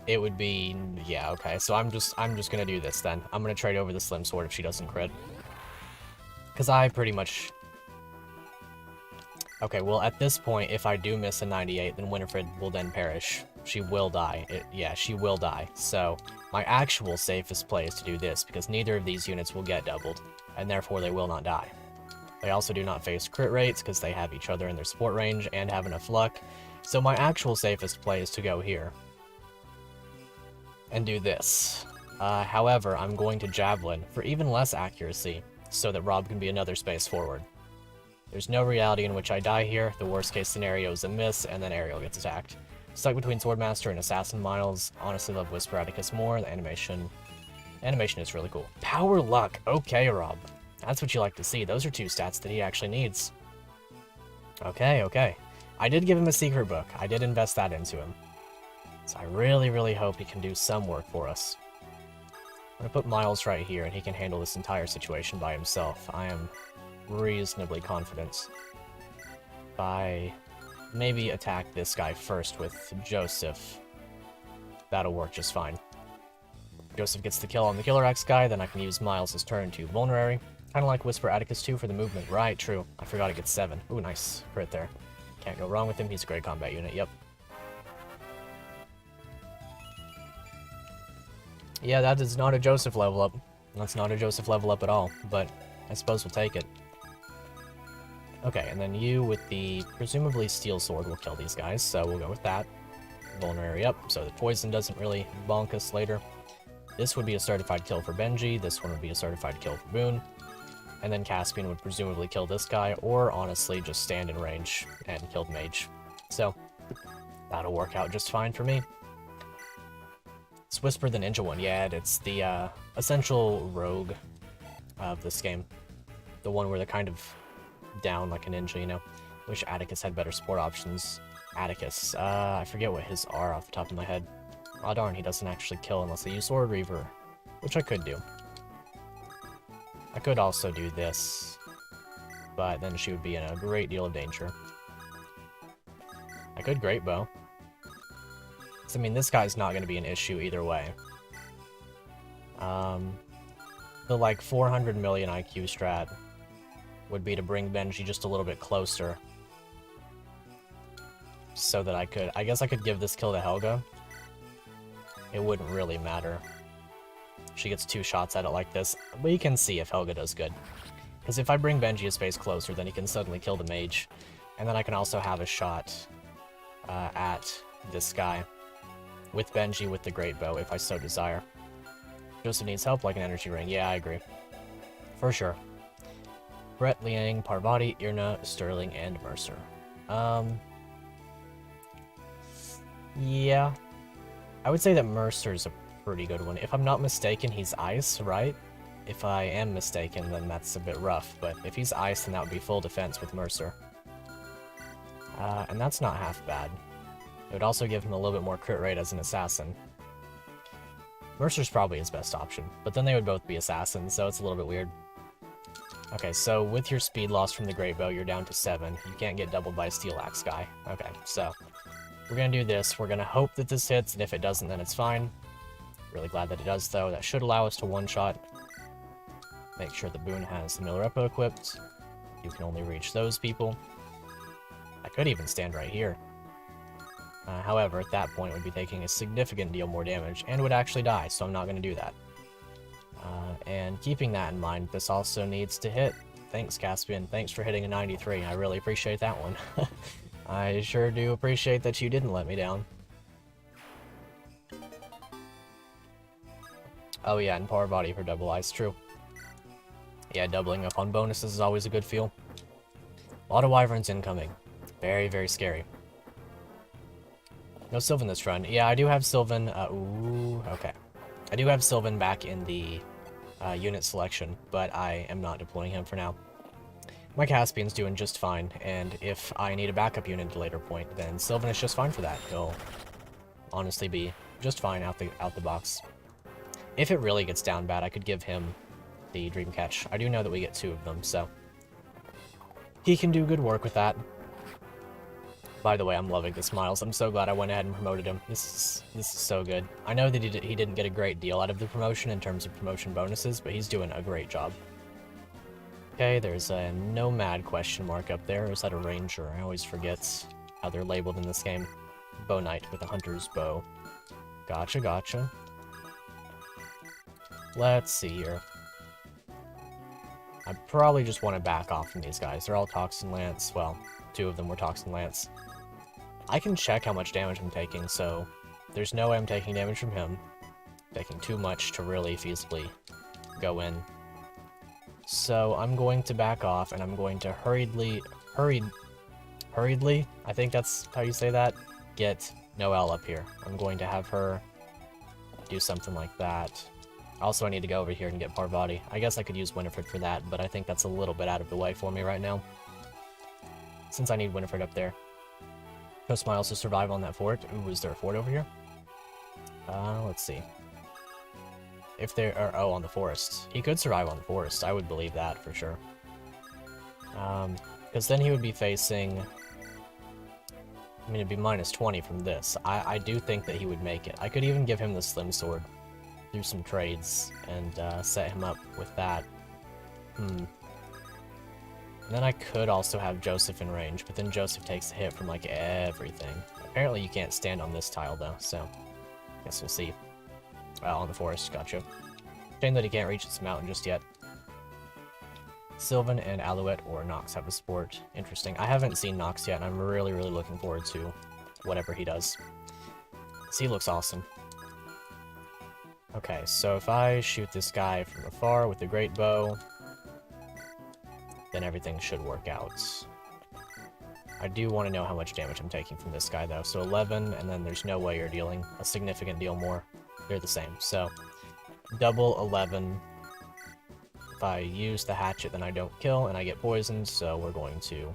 It would be... Yeah, okay. So I'm just gonna do this then. I'm gonna trade over the slim sword if she doesn't crit. Because I pretty much... Okay, well, at this point, if I do miss a 98, then Winifred will then perish. She will die. Yeah, she will die. So, my actual safest play is to do this, because neither of these units will get doubled, and therefore they will not die. They also do not face crit rates, because they have each other in their support range, and have enough luck. So my actual safest play is to go here. And do this. However, I'm going to Javelin for even less accuracy, so that Rob can be another space forward. There's no reality in which I die here. The worst case scenario is a miss, and then Ariel gets attacked. Stuck between Swordmaster and Assassin Miles. Honestly love Whisper Atticus more. The animation is really cool. Power Luck. Okay, Rob. That's what you like to see. Those are two stats that he actually needs. Okay, okay. I did give him a secret book. I did invest that into him. So I really, really hope he can do some work for us. I'm gonna put Miles right here, and he can handle this entire situation by himself. I am reasonably confident. If I maybe attack this guy first with Joseph, that'll work just fine. Joseph gets the kill on the Killer X guy, then I can use Miles' turn to Vulnerary. Kind of like Whisper Atticus 2 for the movement. Right, true. I forgot it gets 7. Ooh, nice. Crit there. Can't go wrong with him. He's a great combat unit. Yep. Yeah, that is not a Joseph level up. That's not a Joseph level up at all, but I suppose we'll take it. Okay, and then you with the presumably steel sword will kill these guys, so we'll go with that. Vulnerary up, so the poison doesn't really bonk us later. This would be a certified kill for Benji, this one would be a certified kill for Boone. And then Caspian would presumably kill this guy, or honestly just stand in range and kill the mage. So, that'll work out just fine for me. It's Whisper the Ninja one, yeah, it's the essential rogue of this game. The one where they're kind of down like a ninja, you know? Wish Atticus had better support options. Atticus, I forget what his are off the top of my head. Aw darn, he doesn't actually kill unless I use Sword Reaver, which I could do. I could also do this, but then she would be in a great deal of danger. I could Great Bow. I mean, this guy's not going to be an issue either way. The like 400 million IQ strat would be to bring Benji just a little bit closer. So that I guess I could give this kill to Helga. It wouldn't really matter. She gets 2 shots at it like this. We can see if Helga does good. Because if I bring Benji a space closer, then he can suddenly kill the mage. And then I can also have a shot at this guy. With Benji with the Great Bow, if I so desire. Joseph needs help like an energy ring. Yeah, I agree. For sure. Brett, Liang, Parvati, Irna, Sterling, and Mercer. Yeah. I would say that Mercer's a pretty good one. If I'm not mistaken, he's ice, right? If I am mistaken, then that's a bit rough, but if he's ice, then that would be full defense with Mercer. And that's not half bad. It would also give him a little bit more crit rate as an assassin. Mercer's probably his best option, but then they would both be assassins, so it's a little bit weird. Okay, so with your speed loss from the Great Bow, you're down to 7. You can't get doubled by a Steel Axe guy. Okay, so we're gonna do this. We're gonna hope that this hits, and if it doesn't, then it's fine. Really glad that it does, though. That should allow us to one-shot. Make sure that Boone has the Miller Repo equipped. You can only reach those people. I could even stand right here. However, at that point, we'd be taking a significant deal more damage, and would actually die, so I'm not going to do that. And keeping that in mind, this also needs to hit. Thanks, Caspian. Thanks for hitting a 93. I really appreciate that one. I sure do appreciate that you didn't let me down. Oh yeah, and power body for double ice, true. Yeah, doubling up on bonuses is always a good feel. A lot of wyverns incoming. Very, very scary. No Sylvan this run. Yeah, I do have Sylvan. Ooh, okay. I do have Sylvan back in the unit selection, but I am not deploying him for now. My Caspian's doing just fine, and if I need a backup unit at a later point, then Sylvan is just fine for that. He'll honestly be just fine out the box. If it really gets down bad, I could give him the Dream Catch. I do know that we get 2 of them, so he can do good work with that. By the way, I'm loving the smiles. I'm so glad I went ahead and promoted him. This is so good. I know that he didn't get a great deal out of the promotion in terms of promotion bonuses, but he's doing a great job. Okay, there's a Nomad question mark up there. Or is that a Ranger? I always forget how they're labeled in this game. Bow Knight with a Hunter's Bow. Gotcha, gotcha. Let's see here. I probably just want to back off from these guys. They're all Toxin Lance. Well, 2 of them were Toxin Lance. I can check how much damage I'm taking, so there's no way I'm taking damage from him. Taking too much to really feasibly go in. So I'm going to back off, and I'm going to hurriedly, I think that's how you say that, get Noelle up here. I'm going to have her do something like that. Also, I need to go over here and get Parvati. I guess I could use Winifred for that, but I think that's a little bit out of the way for me right now, since I need Winifred up there. Trust Miles to survive on that fort. Ooh, is there a fort over here? Let's see. If there are... Oh, on the forest. He could survive on the forest. I would believe that for sure. Because then he would be facing... I mean, it'd be minus 20 from this. I do think that he would make it. I could even give him the Slim Sword through some trades and set him up with that. And then I could also have Joseph in range, but then Joseph takes a hit from, like, everything. Apparently you can't stand on this tile, though, so guess we'll see. Well, on the forest, gotcha. Shame that he can't reach this mountain just yet. Sylvan and Alouette or Nox have a sport. Interesting. I haven't seen Nox yet, and I'm really, really looking forward to whatever he does. He looks awesome. Okay, so if I shoot this guy from afar with the Great Bow, then everything should work out. I do want to know how much damage I'm taking from this guy, though. So 11, and then there's no way you're dealing a significant deal more. They're the same. So, double 11. If I use the hatchet, then I don't kill, and I get poisoned, so we're going to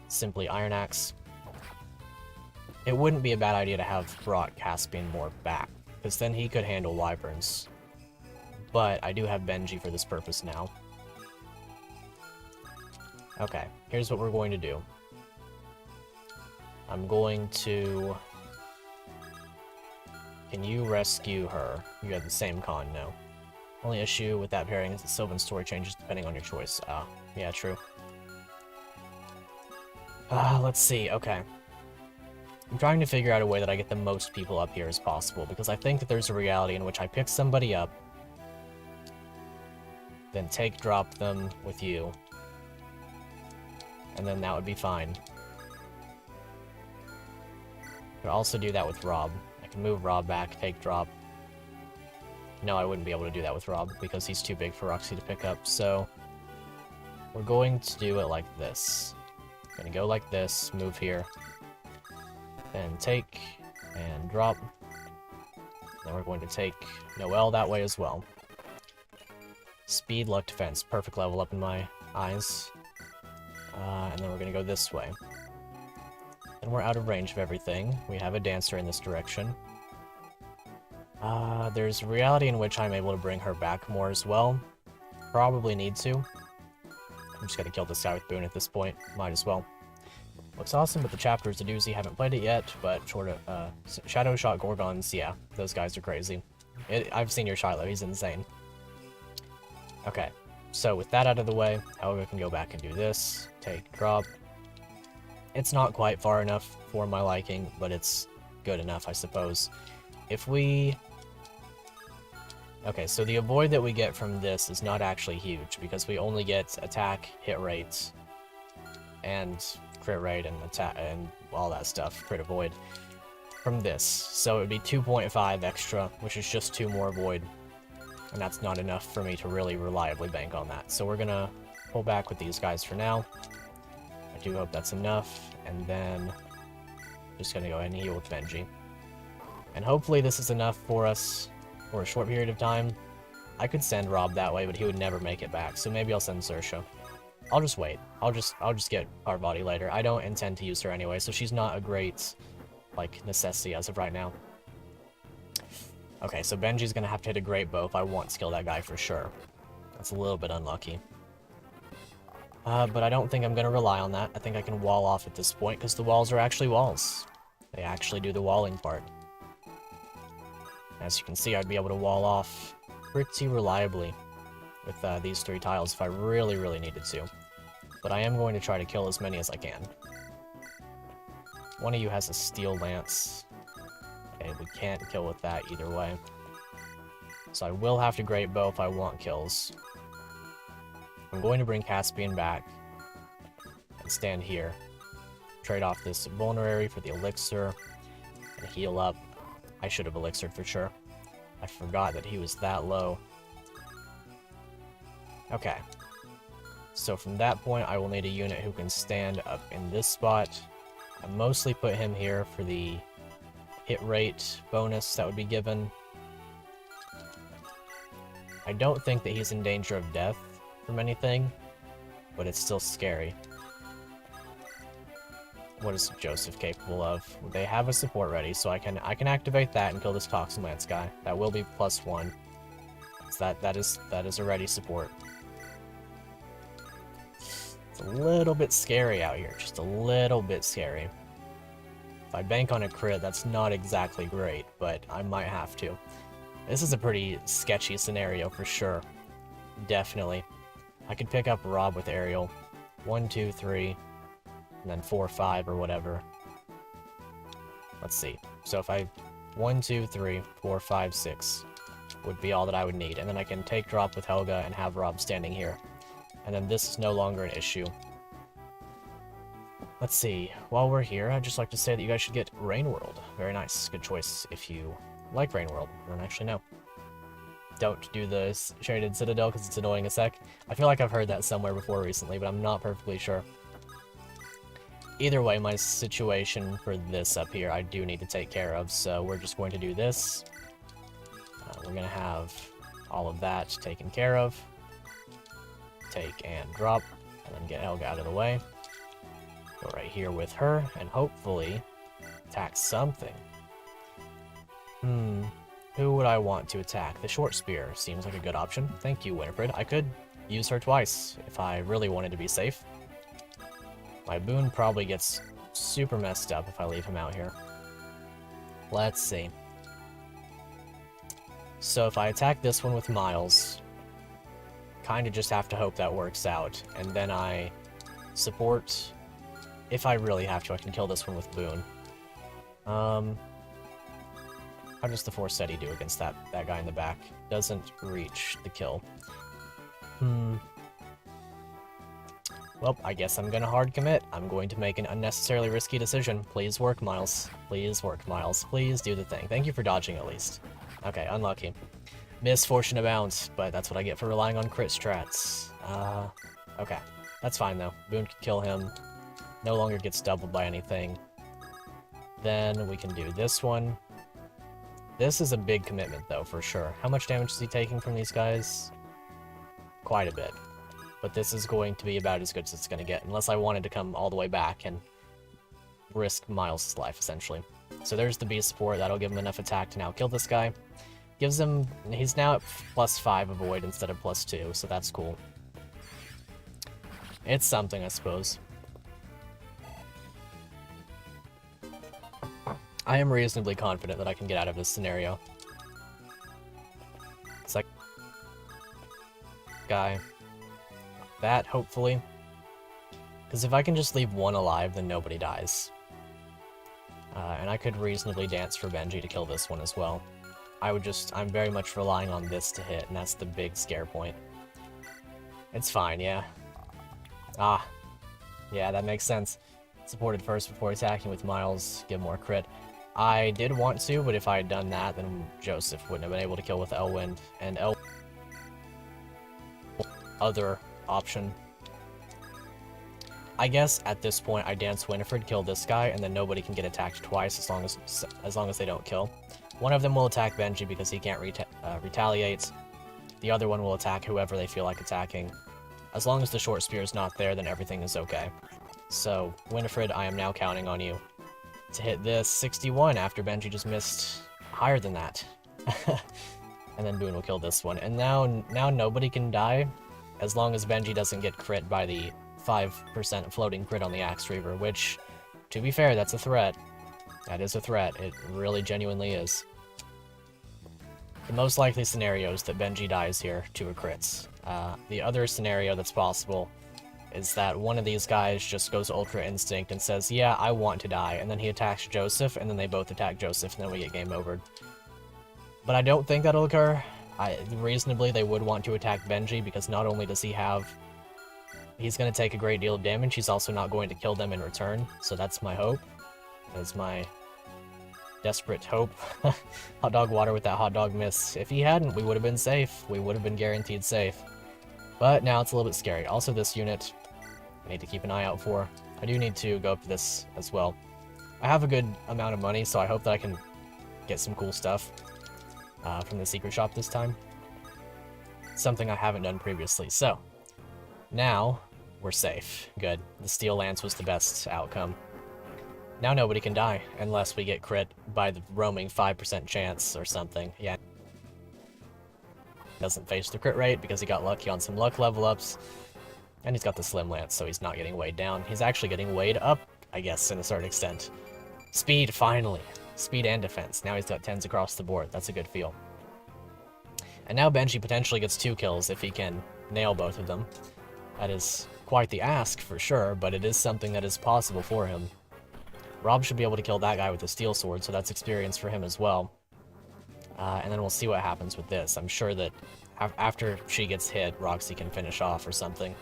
simply Iron Axe. It wouldn't be a bad idea to have brought Caspian more back, because then he could handle wyverns. But I do have Benji for this purpose now. Okay, here's what we're going to do. I'm going to... Can you rescue her? You have the same con, no. Only issue with that pairing is that Sylvan's story changes depending on your choice. Yeah, true. Let's see, okay. I'm trying to figure out a way that I get the most people up here as possible, because I think that there's a reality in which I pick somebody up, then drop them with you, and then that would be fine. I could also do that with Rob. I can move Rob back, take drop. No, I wouldn't be able to do that with Rob, because he's too big for Roxy to pick up, so... We're going to do it like this. Gonna go like this, move here, then take and drop. Then we're going to take Noelle that way as well. Speed, luck, defense. Perfect level up in my eyes. And then we're gonna go this way. And we're out of range of everything. We have a dancer in this direction. There's a reality in which I'm able to bring her back more as well. Probably need to. I'm just gonna kill this guy with Boone at this point. Might as well. Looks awesome, but the chapter is a doozy. Haven't played it yet, but Shadow Shot Gorgons, yeah, those guys are crazy. I've seen your Shiloh, he's insane. Okay, so with that out of the way, Helga can go back and do this. Take, drop. It's not quite far enough for my liking, but it's good enough, I suppose. If we... Okay, so the avoid that we get from this is not actually huge, because we only get attack, hit rates, and crit rate, and attack, and all that stuff, crit avoid, from this. So it would be 2.5 extra, which is just 2 more avoid, and that's not enough for me to really reliably bank on that. So we're gonna pull back with these guys for now. I do hope that's enough, and then just gonna go ahead and heal with Benji. And hopefully this is enough for us for a short period of time. I could send Rob that way, but he would never make it back, so maybe I'll send Saoirse. I'll just wait. I'll just get our body later. I don't intend to use her anyway, so she's not a great, like, necessity as of right now. Okay, so Benji's gonna have to hit a great bow if I want to kill that guy for sure. That's a little bit unlucky. But I don't think I'm gonna rely on that. I think I can wall off at this point, because the walls are actually walls. They actually do the walling part. As you can see, I'd be able to wall off pretty reliably with these 3 tiles if I really, really needed to. But I am going to try to kill as many as I can. One of you has a steel lance. Okay, we can't kill with that either way. So I will have to great bow if I want kills. I'm going to bring Caspian back and stand here. Trade off this vulnerary for the elixir and heal up. I should have elixired for sure. I forgot that he was that low. Okay. So from that point, I will need a unit who can stand up in this spot. I mostly put him here for the hit rate bonus that would be given. I don't think that he's in danger of death from anything, but it's still scary. What is Joseph capable of? They have a support ready, so I can activate that and kill this Toxin Lance guy. That will be +1. So that is a ready support. It's a little bit scary out here, just a little bit scary. If I bank on a crit, that's not exactly great, but I might have to. This is a pretty sketchy scenario for sure. Definitely. I could pick up Rob with Aerial. 1, 2, 3. And then 4, 5, or whatever. Let's see. So if I... 1, 2, 3, 4, 5, 6 would be all that I would need. And then I can take drop with Helga and have Rob standing here. And then this is no longer an issue. Let's see. While we're here, I'd just like to say that you guys should get Rain World. Very nice. Good choice if you like Rain World. I don't actually know. Don't do the Shaded Citadel because it's annoying as heck. I feel like I've heard that somewhere before recently, but I'm not perfectly sure. Either way, my situation for this up here, I do need to take care of, so we're just going to do this. We're going to have all of that taken care of. Take and drop, and then get Helga out of the way. Go right here with her, and hopefully attack something. Who would I want to attack? The short spear seems like a good option. Thank you, Winifred. I could use her twice if I really wanted to be safe. My Boone probably gets super messed up if I leave him out here. Let's see. So if I attack this one with Miles, kind of just have to hope that works out. And then I support, if I really have to, I can kill this one with Boone. How does the Force Steady do against that guy in the back? Doesn't reach the kill. Well, I guess I'm gonna hard commit. I'm going to make an unnecessarily risky decision. Please work, Miles. Please work, Miles. Please do the thing. Thank you for dodging, at least. Okay, unlucky. Misfortune abounds, but that's what I get for relying on crit strats. Okay. That's fine, though. Boone could kill him. no longer gets doubled by anything. Then we can do this one. This is a big commitment, though, for sure. How much damage is he taking from these guys? Quite a bit. But this is going to be about as good as it's going to get, unless I wanted to come all the way back and risk Miles' life, essentially. So there's the beast support. That'll give him enough attack to now kill this guy. Gives him... He's now at +5 avoid instead of +2, so that's cool. It's something, I suppose. I am reasonably confident that I can get out of this scenario. It's like... Guy. That, hopefully. Because if I can just leave one alive, then nobody dies. And I could reasonably dance for Benji to kill this one as well. I'm very much relying on this to hit, and that's the big scare point. It's fine, yeah. Ah. Yeah, that makes sense. Supported first before attacking with Miles, give more crit. I did want to, but if I had done that, then Joseph wouldn't have been able to kill with Elwind, and other option. I guess at this point I dance Winifred, kill this guy, and then nobody can get attacked twice as long as they don't kill. One of them will attack Benji because he can't retaliate. The other one will attack whoever they feel like attacking. As long as the short spear is not there, then everything is okay. So, Winifred, I am now counting on you to hit this 61 after Benji just missed higher than that. And then Boone will kill this one. And now nobody can die as long as Benji doesn't get crit by the 5% floating crit on the Axe Reaver, which, to be fair, that's a threat. That is a threat. It really genuinely is. The most likely scenario is that Benji dies here to a crits. The other scenario that's possible is that one of these guys just goes Ultra Instinct and says, yeah, I want to die, and then he attacks Joseph, and then they both attack Joseph, and then we get game over. But I don't think that'll occur. Reasonably, they would want to attack Benji, because not only does he have... He's going to take a great deal of damage, he's also not going to kill them in return, so that's my hope. That's my desperate hope. Hot dog water with that hot dog miss. If he hadn't, we would have been safe. We would have been guaranteed safe. But now it's a little bit scary. Also, this unit, I need to keep an eye out for. I do need to go up to this as well. I have a good amount of money, so I hope that I can get some cool stuff from the secret shop this time. Something I haven't done previously. So, now we're safe. Good. The Steel Lance was the best outcome. Now nobody can die, unless we get crit by the roaming 5% chance or something. Yeah. Doesn't face the crit rate because he got lucky on some luck level ups. And he's got the Slim Lance, so he's not getting weighed down. He's actually getting weighed up, I guess, in a certain extent. Speed, finally. Speed and defense. Now he's got 10s across the board. That's a good feel. And now Benji potentially gets 2 kills if he can nail both of them. That is quite the ask, for sure, but it is something that is possible for him. Rob should be able to kill that guy with a steel sword, so that's experience for him as well. And then we'll see what happens with this. I'm sure that after she gets hit, Roxy can finish off or something.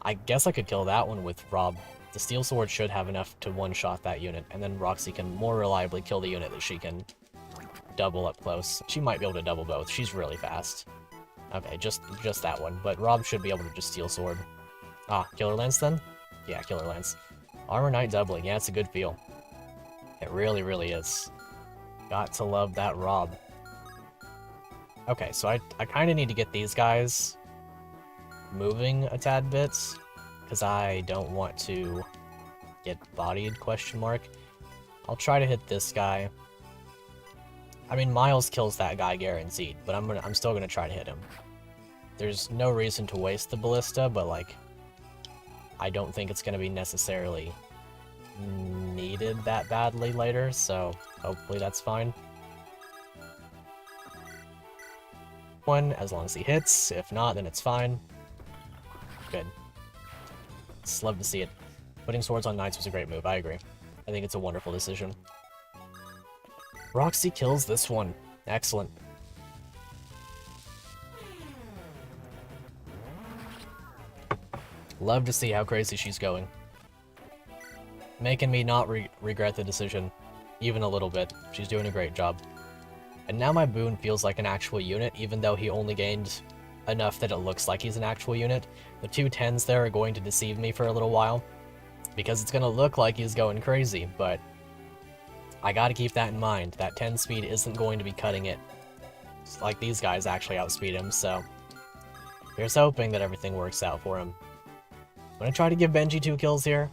I guess I could kill that one with Rob. The steel sword should have enough to one-shot that unit, and then Roxy can more reliably kill the unit that she can double up close. She might be able to double both. She's really fast. Okay, just that one, but Rob should be able to just steel sword. Ah, Killer Lance then? Yeah, Killer Lance. Armor Knight doubling. Yeah, it's a good feel. It really, really is. Got to love that Rob. Okay, so I kind of need to get these guys moving a tad bit, because I don't want to get bodied, question mark. I'll try to hit this guy. I mean, Miles kills that guy guaranteed, but I'm still gonna try to hit him. There's no reason to waste the ballista, but like, I don't think it's gonna be necessarily needed that badly later, so hopefully that's fine. One, as long as he hits. If not, then it's fine. Good. Just love to see it. Putting swords on knights was a great move, I agree. I think it's a wonderful decision. Roxy kills this one. Excellent. Love to see how crazy she's going. Making me not regret the decision, even a little bit. She's doing a great job. And now my Boone feels like an actual unit, even though he only gained enough that it looks like he's an actual unit. The 2 10s there are going to deceive me for a little while. because it's gonna look like he's going crazy, but I gotta keep that in mind. That 10 speed isn't going to be cutting it. It's like these guys actually outspeed him, so here's hoping that everything works out for him. I'm gonna try to give Benji 2 kills here.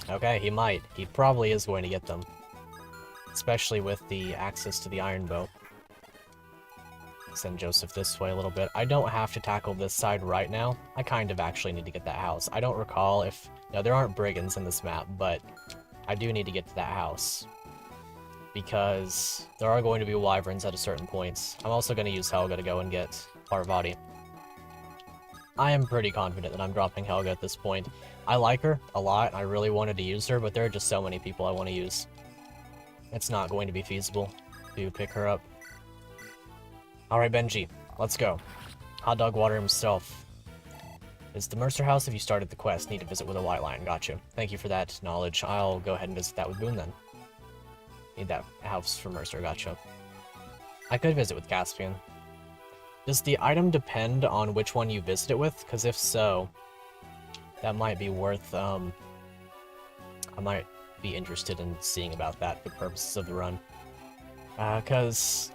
Okay, he might. He probably is going to get them. Especially with the access to the iron bow. Send Joseph this way a little bit. I don't have to tackle this side right now. I kind of actually need to get that house. I don't recall if... No, there aren't brigands in this map, but I do need to get to that house. Because there are going to be wyverns at a certain point. I'm also going to use Helga to go and get Parvati. I am pretty confident that I'm dropping Helga at this point. I like her a lot. I really wanted to use her, but there are just so many people I want to use. It's not going to be feasible to pick her up. Alright, Benji, let's go. Hot Dog Water himself. Is the Mercer house if you started the quest? Need to visit with a white lion. Gotcha. Thank you for that knowledge. I'll go ahead and visit that with Boone then. Need that house for Mercer. Gotcha. I could visit with Caspian. Does the item depend on which one you visit it with? Because if so, that might be worth, I might be interested in seeing about that for purposes of the run. Because...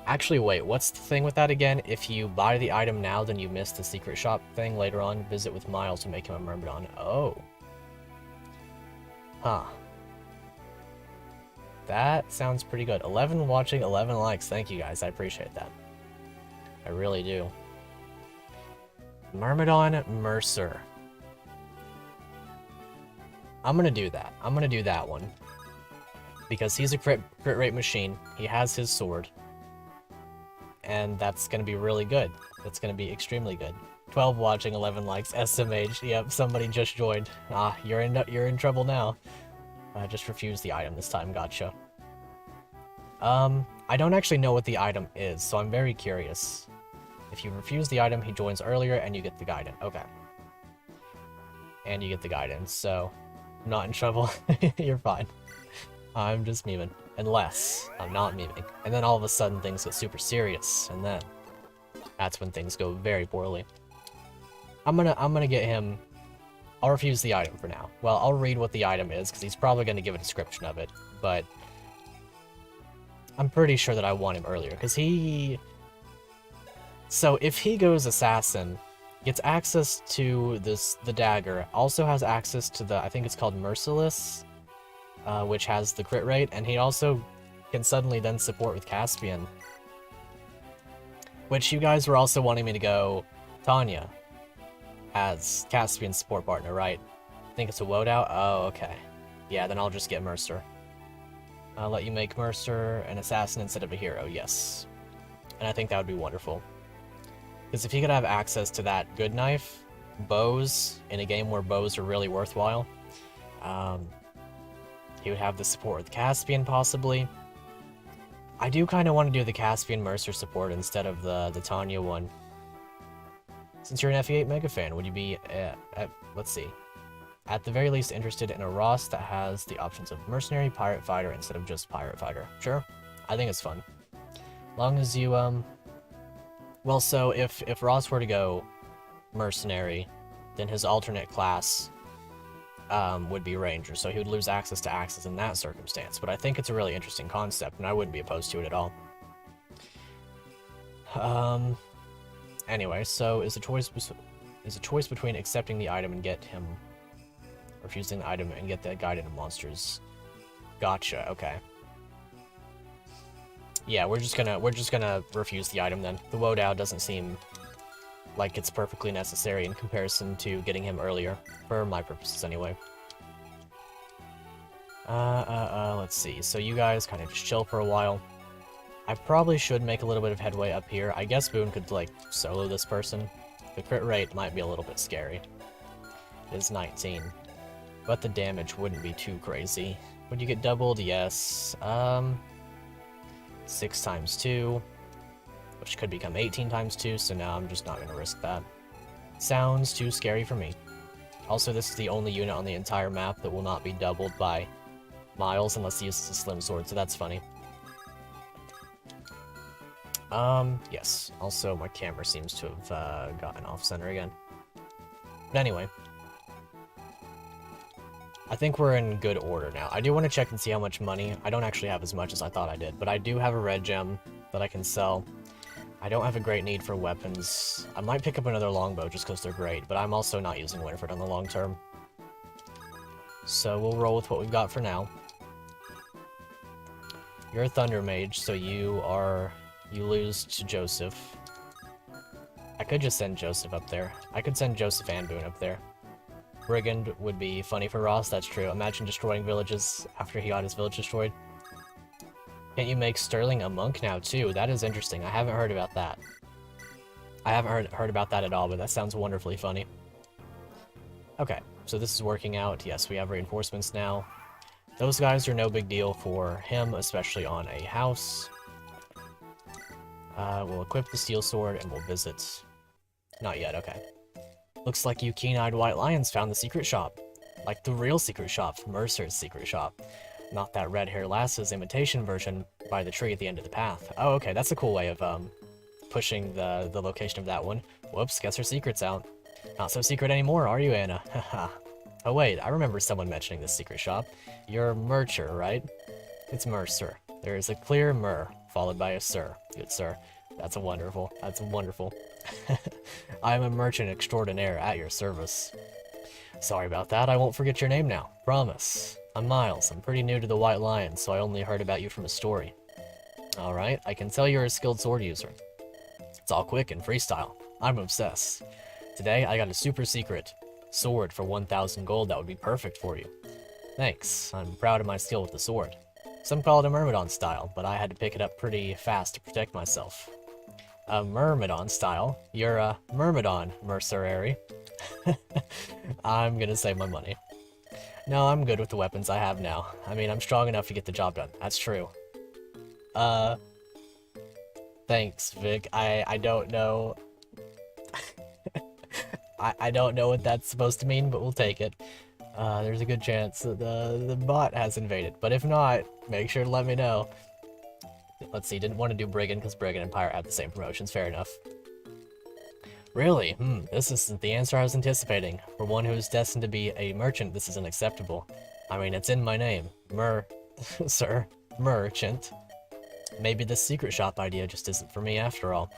Actually, wait, what's the thing with that again? If you buy the item now, then you miss the secret shop thing later on. Visit with Miles to make him a Myrmidon. Oh. Huh. That sounds pretty good. 11 watching, 11 likes. Thank you guys, I appreciate that. I really do. Myrmidon Mercer. I'm gonna do that. I'm gonna do that one. Because he's a crit rate machine. He has his sword. And that's gonna be really good. That's gonna be extremely good. 12 watching, 11 likes. SMH. Yep, somebody just joined. Ah, you're in trouble now. Just refuse the item this time. Gotcha. I don't actually know what the item is, so I'm very curious. If you refuse the item, he joins earlier, and you get the guidance. Okay. And you get the guidance, so... I'm not in trouble. You're fine. I'm just memeing. Unless I'm not memeing. And then all of a sudden things get super serious, and then... That's when things go very poorly. I'm gonna get him... I'll refuse the item for now. Well, I'll read what the item is, because he's probably gonna give a description of it, but... I'm pretty sure that I want him earlier, because he... So, if he goes Assassin, gets access to the dagger, also has access to the, I think it's called Merciless, which has the crit rate, and he also can suddenly then support with Caspian. Which you guys were also wanting me to go Tanya as Caspian's support partner, right? I think it's a loadout? Oh, okay. Yeah, then I'll just get Mercer. I'll let you make Mercer an assassin instead of a hero, yes. And I think that would be wonderful. Because if he could have access to that good knife, bows, in a game where bows are really worthwhile, he would have the support with Caspian, possibly. I do kind of want to do the Caspian Mercer support instead of the Tanya one. Since you're an FE8 mega fan, would you be, let's see, at the very least interested in a Ross that has the options of Mercenary, Pirate Fighter, instead of just Pirate Fighter? Sure, I think it's fun. Long as you, well, so if Ross were to go Mercenary, then his alternate class would be Ranger, so he would lose access to axes in that circumstance. But I think it's a really interesting concept, and I wouldn't be opposed to it at all. Anyway, so is a choice between accepting the item and get him, refusing the item and get the guide into monsters. Gotcha. Okay. Yeah, we're just gonna refuse the item then. The Wodao doesn't seem like it's perfectly necessary in comparison to getting him earlier, for my purposes anyway. Let's see. So you guys kind of just chill for a while. I probably should make a little bit of headway up here. I guess Boone could, like, solo this person. The crit rate might be a little bit scary. It is 19. But the damage wouldn't be too crazy. Would you get doubled? Yes. 6 times 2. Which could become 18 times 2, so now I'm just not going to risk that. Sounds too scary for me. Also, this is the only unit on the entire map that will not be doubled by Miles unless he uses a slim sword, so that's funny. Yes. Also, my camera seems to have gotten off-center again. But anyway. I think we're in good order now. I do want to check and see how much money. I don't actually have as much as I thought I did, but I do have a red gem that I can sell. I don't have a great need for weapons. I might pick up another longbow just because they're great, but I'm also not using Winifred on the long term. So we'll roll with what we've got for now. You're a Thunder Mage, so you lose to Joseph. I could just send Joseph up there. I could send Joseph and Boone up there. Brigand would be funny for Ross, that's true. Imagine destroying villages after he got his village destroyed. Can't you make Sterling a monk now, too? That is interesting. I haven't heard about that. I haven't heard about that at all, but that sounds wonderfully funny. Okay, so this is working out. Yes, we have reinforcements now. Those guys are no big deal for him, especially on a house. We'll equip the steel sword and we'll visit. Not yet, okay. Looks like you keen-eyed white lions found the secret shop. Like the real secret shop, Mercer's secret shop. Not that red-haired lass's imitation version by the tree at the end of the path. Oh, okay, that's a cool way of, pushing the location of that one. Whoops, guess her secret's out. Not so secret anymore, are you, Anna? Haha. Oh wait, I remember someone mentioning this secret shop. You're Mercer, right? It's Mercer. There is a clear Mer, followed by a Sir. Good sir. That's wonderful. That's wonderful. I am a merchant extraordinaire at your service. Sorry about that, I won't forget your name now. Promise. I'm Miles. I'm pretty new to the White Lion, so I only heard about you from a story. Alright, I can tell you're a skilled sword user. It's all quick and freestyle. I'm obsessed. Today, I got a super secret sword for 1,000 gold that would be perfect for you. Thanks. I'm proud of my skill with the sword. Some call it a Myrmidon style, but I had to pick it up pretty fast to protect myself. A Myrmidon style? You're a Myrmidon mercenary. I'm gonna save my money. No, I'm good with the weapons I have now. I mean, I'm strong enough to get the job done. That's true. Thanks, Vic. I don't know. I don't know what that's supposed to mean, but we'll take it. There's a good chance that the bot has invaded, but if not, make sure to let me know. Let's see, didn't want to do Brigand because Brigand and Pirate have the same promotions, fair enough. Really? This isn't the answer I was anticipating. For one who is destined to be a merchant, this isn't acceptable. I mean, it's in my name. Sir. Merchant. Maybe this secret shop idea just isn't for me after all.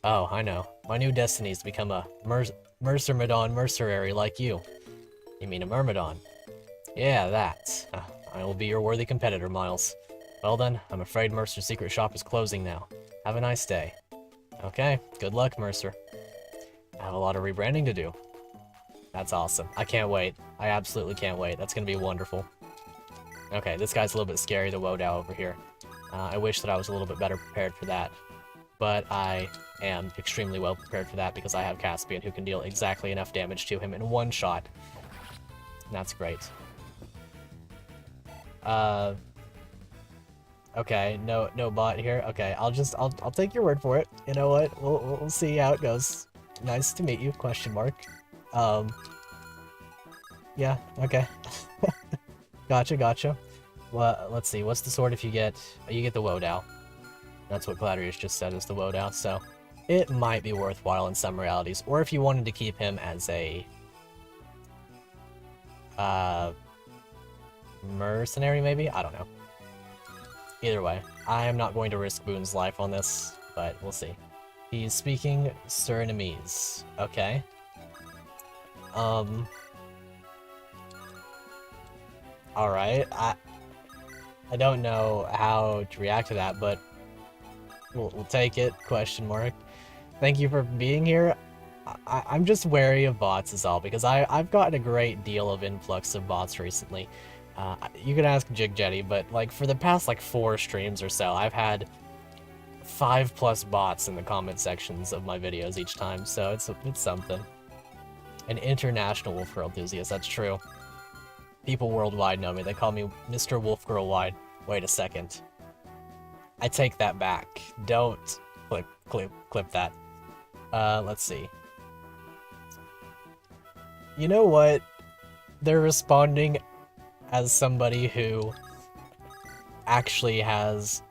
Oh, I know. My new destiny is to become a Mercermidon mercenary like you. You mean a Myrmidon? Yeah, that. I will be your worthy competitor, Miles. Well then, I'm afraid Mercer's secret shop is closing now. Have a nice day. Okay, good luck, Mercer. I have a lot of rebranding to do. That's awesome. I can't wait. I absolutely can't wait. That's gonna be wonderful. Okay, this guy's a little bit scary, the Wodow over here. I wish that I was a little bit better prepared for that. But I am extremely well prepared for that because I have Caspian who can deal exactly enough damage to him in one shot. And that's great. Okay, no bot here. Okay, I'll take your word for it. You know what? We'll see how it goes. Nice to meet you, question mark. Yeah, okay. Gotcha. Well, let's see, what's the sword if you get the Wodow? That's what Caladrius just said is the Wodow, so it might be worthwhile in some realities. Or if you wanted to keep him as a mercenary, maybe? I don't know. Either way, I am not going to risk Boone's life on this, but we'll see. He's speaking Surinamese. Okay. Alright, I don't know how to react to that, but we'll take it, question mark. Thank you for being here. I'm just wary of bots is all, because I've gotten a great deal of influx of bots recently. You can ask Jig Jetty, but like for the past like 4 streams or so, I've had 5+ bots in the comment sections of my videos each time, so it's something. An international Wolf Girl enthusiast, that's true. People worldwide know me, they call me Mr. Wolf Girl Wide. Wait a second. I take that back. Don't clip that. Let's see. You know what? They're responding as somebody who actually has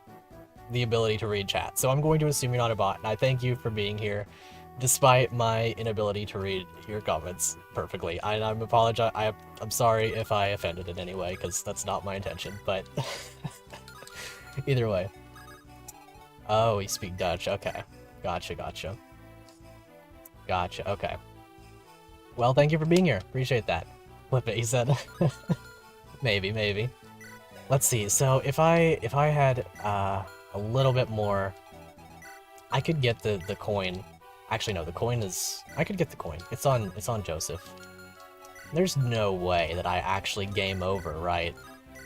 the ability to read chat. So I'm going to assume you're not a bot, and I thank you for being here. Despite my inability to read your comments perfectly. I'm apologize. I'm sorry if I offended in any way, because that's not my intention, but either way. Oh, you speak Dutch. Okay. Gotcha, gotcha. Gotcha, okay. Well, thank you for being here. Appreciate that. Flip it, he said. Maybe, maybe. Let's see, so if I had a little bit more, I could get the coin. Actually, no, the coin is... I could get the coin. It's on Joseph. There's no way that I actually game over, right?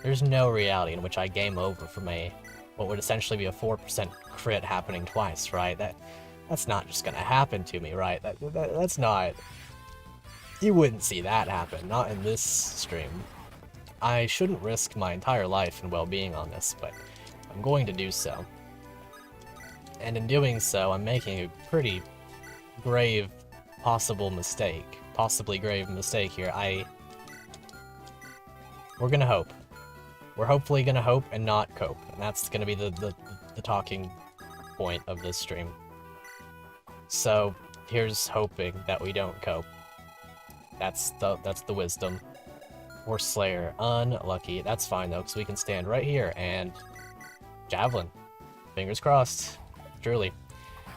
There's no reality in which I game over from what would essentially be a 4% crit happening twice, right? That's not just gonna happen to me, right? That's not... You wouldn't see that happen, not in this stream. I shouldn't risk my entire life and well-being on this, but I'm going to do so. And in doing so, I'm making a pretty grave possibly grave mistake here. We're gonna hope. We're hopefully gonna hope and not cope, and that's gonna be the talking point of this stream. So here's hoping that we don't cope. That's the wisdom. Horse Slayer, unlucky. That's fine though, because we can stand right here and javelin. Fingers crossed. Truly.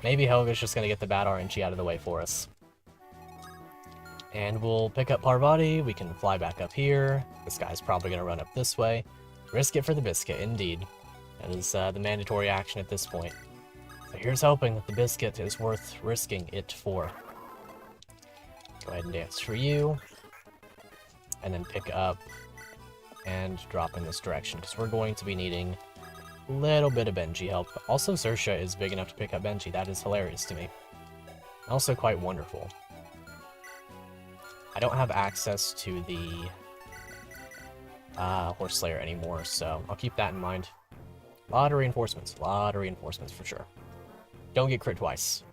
Maybe Helga's just gonna get the bad RNG out of the way for us. And we'll pick up Parvati. We can fly back up here. This guy's probably gonna run up this way. Risk it for the biscuit, indeed. That is the mandatory action at this point. So here's hoping that the biscuit is worth risking it for. Go ahead and dance for you. And then pick up and drop in this direction, because we're going to be needing a little bit of Benji help. Also, Sersha is big enough to pick up Benji. That is hilarious to me. Also quite wonderful. I don't have access to the Horse Slayer anymore, so I'll keep that in mind. A lot of reinforcements for sure. Don't get crit twice.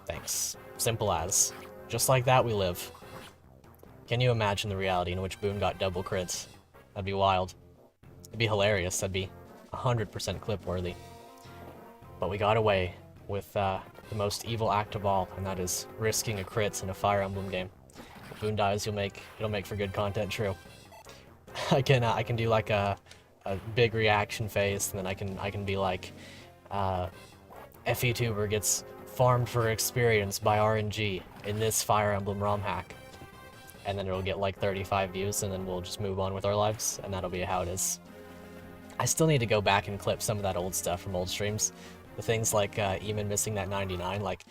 Thanks. Simple as. Just like that, we live. Can you imagine the reality in which Boone got double crits? That'd be wild. It'd be hilarious. That'd be 100% clip-worthy. But we got away with the most evil act of all, and that is risking a crit in a Fire Emblem game. If Boone dies, it'll make for good content, true. I can do like a big reaction phase, and then I can be like, FEtuber gets farmed for experience by RNG in this Fire Emblem ROM hack. And then it'll get like 35 views, and then we'll just move on with our lives, and that'll be how it is. I still need to go back and clip some of that old stuff from old streams. The things like Eamon missing that 99, like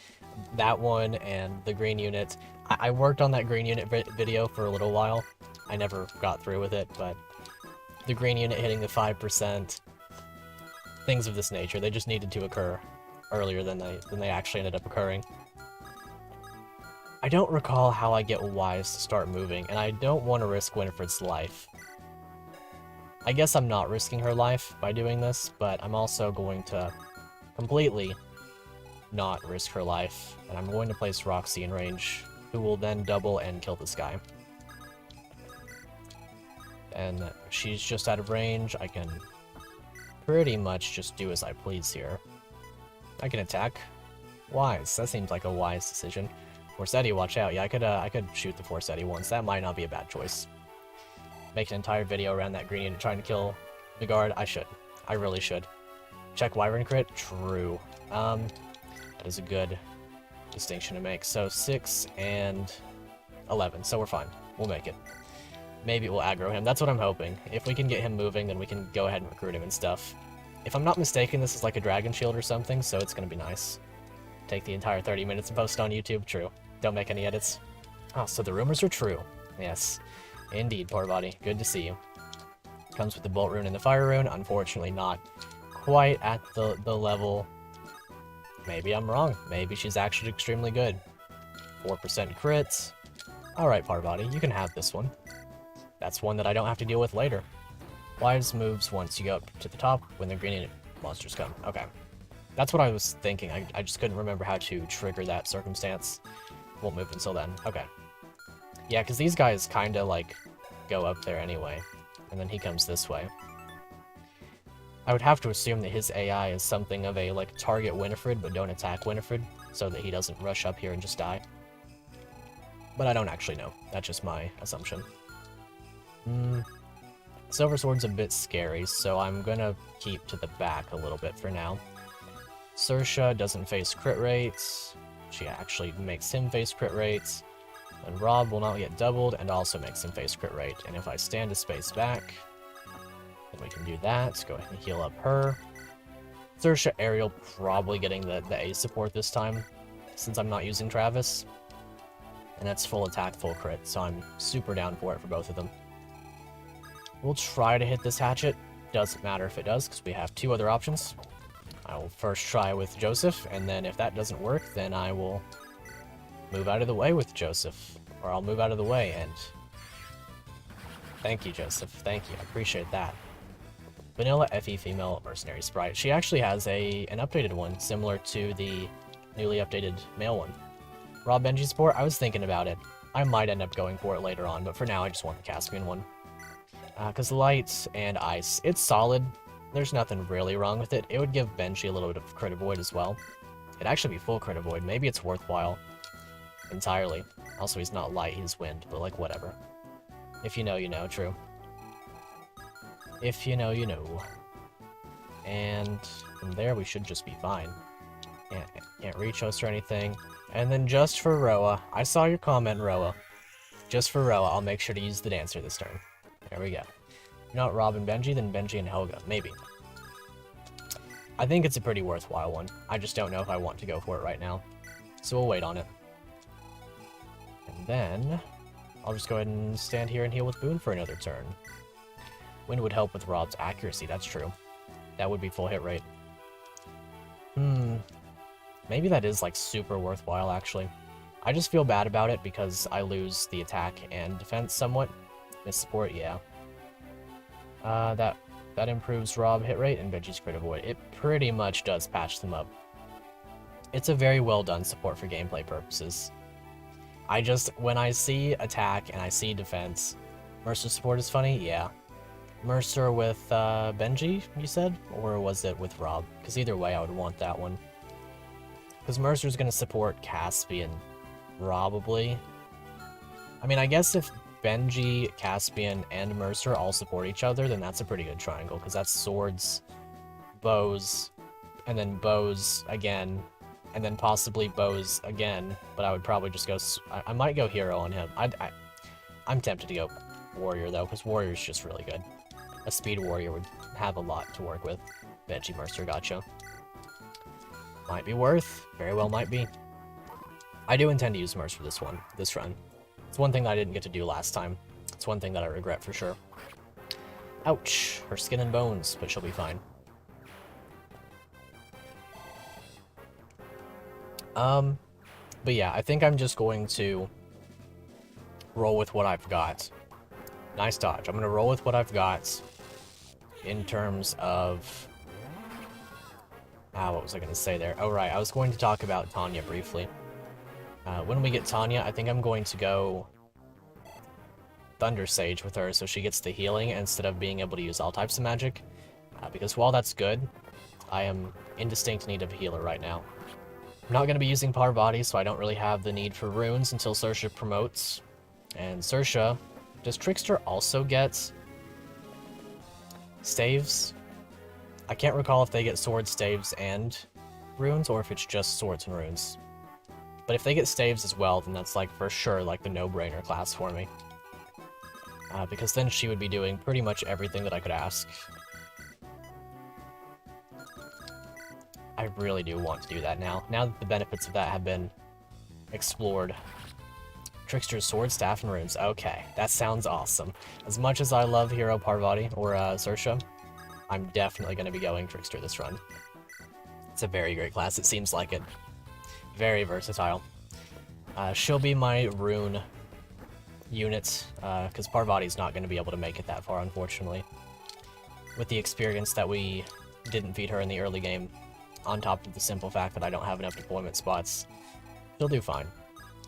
that one and the green unit. I worked on that green unit video for a little while. I never got through with it, but the green unit hitting the 5%, things of this nature, they just needed to occur earlier than they actually ended up occurring. I don't recall how I get Wise to start moving, and I don't want to risk Winifred's life. I guess I'm not risking her life by doing this, but I'm also going to completely not risk her life, and I'm going to place Roxy in range, who will then double and kill this guy. And she's just out of range. I can pretty much just do as I please here. I can attack Wise. That seems like a wise decision. Forsetti, watch out. Yeah, I could shoot the Forsetti once. That might not be a bad choice. Make an entire video around that green unit trying to kill the guard. I should. I really should. Check Wyvern crit? True. That is a good distinction to make. So 6 and 11. So we're fine. We'll make it. Maybe we'll aggro him. That's what I'm hoping. If we can get him moving, then we can go ahead and recruit him and stuff. If I'm not mistaken, this is like a dragon shield or something, so it's gonna be nice. Take the entire 30 minutes and post on YouTube? True. Don't make any edits. Oh, so the rumors are true. Yes. Indeed, Parvati. Good to see you. Comes with the Bolt Rune and the Fire Rune. Unfortunately not quite at the level. Maybe I'm wrong. Maybe she's actually extremely good. 4% crits. Alright, Parvati, you can have this one. That's one that I don't have to deal with later. Wise moves once you go up to the top when the green monsters come. Okay. That's what I was thinking. I just couldn't remember how to trigger that circumstance. Won't move until then. Okay. Yeah, because these guys kind of, like, go up there anyway. And then he comes this way. I would have to assume that his AI is something of a, like, target Winifred, but don't attack Winifred. so that he doesn't rush up here and just die. But I don't actually know. That's just my assumption. Silver Sword's a bit scary, so I'm gonna keep to the back a little bit for now. Saoirse doesn't face crit rates. She actually makes him face crit rates. And Rob will not get doubled and also makes him face crit rate. And if I stand a space back, then we can do that. Go ahead and heal up her. Saoirse Ariel probably getting the A support this time, since I'm not using Travis. And that's full attack, full crit, so I'm super down for it for both of them. We'll try to hit this hatchet. Doesn't matter if it does, because we have two other options. I will first try with Joseph, and then if that doesn't work, then I will move out of the way with Joseph. Or I'll move out of the way, and... Thank you, Joseph. Thank you. I appreciate that. Vanilla FE female mercenary sprite. She actually has an updated one, similar to the newly updated male one. Rob Benji support? I was thinking about it. I might end up going for it later on, but for now I just want the Caspian one. Because light and ice, it's solid. There's nothing really wrong with it. It would give Benji a little bit of crit avoid as well. It'd actually be full crit avoid. Maybe it's worthwhile entirely. Also, he's not light, he's wind, but like, whatever. If you know, you know, true. If you know, you know. And from there, we should just be fine. Can't reach us or anything. And then just for Roa, I saw your comment, Roa. Just for Roa, I'll make sure to use the dancer this turn. There we go. Not Rob and Benji, then Benji and Helga. Maybe. I think it's a pretty worthwhile one. I just don't know if I want to go for it right now. So we'll wait on it. And then I'll just go ahead and stand here and heal with Boone for another turn. Wind would help with Rob's accuracy, that's true. That would be full hit rate. Maybe that is like super worthwhile actually. I just feel bad about it because I lose the attack and defense somewhat. Miss support, yeah. That improves Rob hit rate and Benji's crit avoid. It pretty much does patch them up. It's a very well done support for gameplay purposes. When I see attack and I see defense, Mercer support is funny, yeah. Mercer with Benji, you said? Or was it with Rob? Because either way, I would want that one. Because Mercer's going to support Caspian, probably. I mean, I guess if Benji, Caspian, and Mercer all support each other, then that's a pretty good triangle, because that's swords, bows, and then bows again, and then possibly bows again, but I would probably just go... I might go hero on him. I'm tempted to go warrior, though, because warrior's just really good. A speed warrior would have a lot to work with. Benji, Mercer, gotcha. Might be worth. Very well might be. I do intend to use Mercer for this run. It's one thing that I didn't get to do last time. It's one thing that I regret for sure. Ouch. Her skin and bones, but she'll be fine. But yeah, I think I'm just going to roll with what I've got. Nice dodge. I'm going to roll with what I've got in terms of... what was I going to say there? Oh, right. I was going to talk about Tanya briefly. When we get Tanya, I think I'm going to go Thunder Sage with her so she gets the healing instead of being able to use all types of magic. Because while that's good, I am in distinct need of a healer right now. I'm not going to be using Parvati, so I don't really have the need for runes until Saoirse promotes. And Saoirse, does Trickster also get staves? I can't recall if they get swords, staves, and runes, or if it's just swords and runes. But if they get staves as well, then that's like for sure like the no-brainer class for me. Because then she would be doing pretty much everything that I could ask. I really do want to do that now. Now that the benefits of that have been explored. Trickster's sword, staff, and runes. Okay, that sounds awesome. As much as I love Hero Parvati or Saoirse, I'm definitely going to be going Trickster this run. It's a very great class, it seems like it. Very versatile. She'll be my rune unit, because Parvati's not going to be able to make it that far, unfortunately. With the experience that we didn't feed her in the early game, on top of the simple fact that I don't have enough deployment spots, she'll do fine.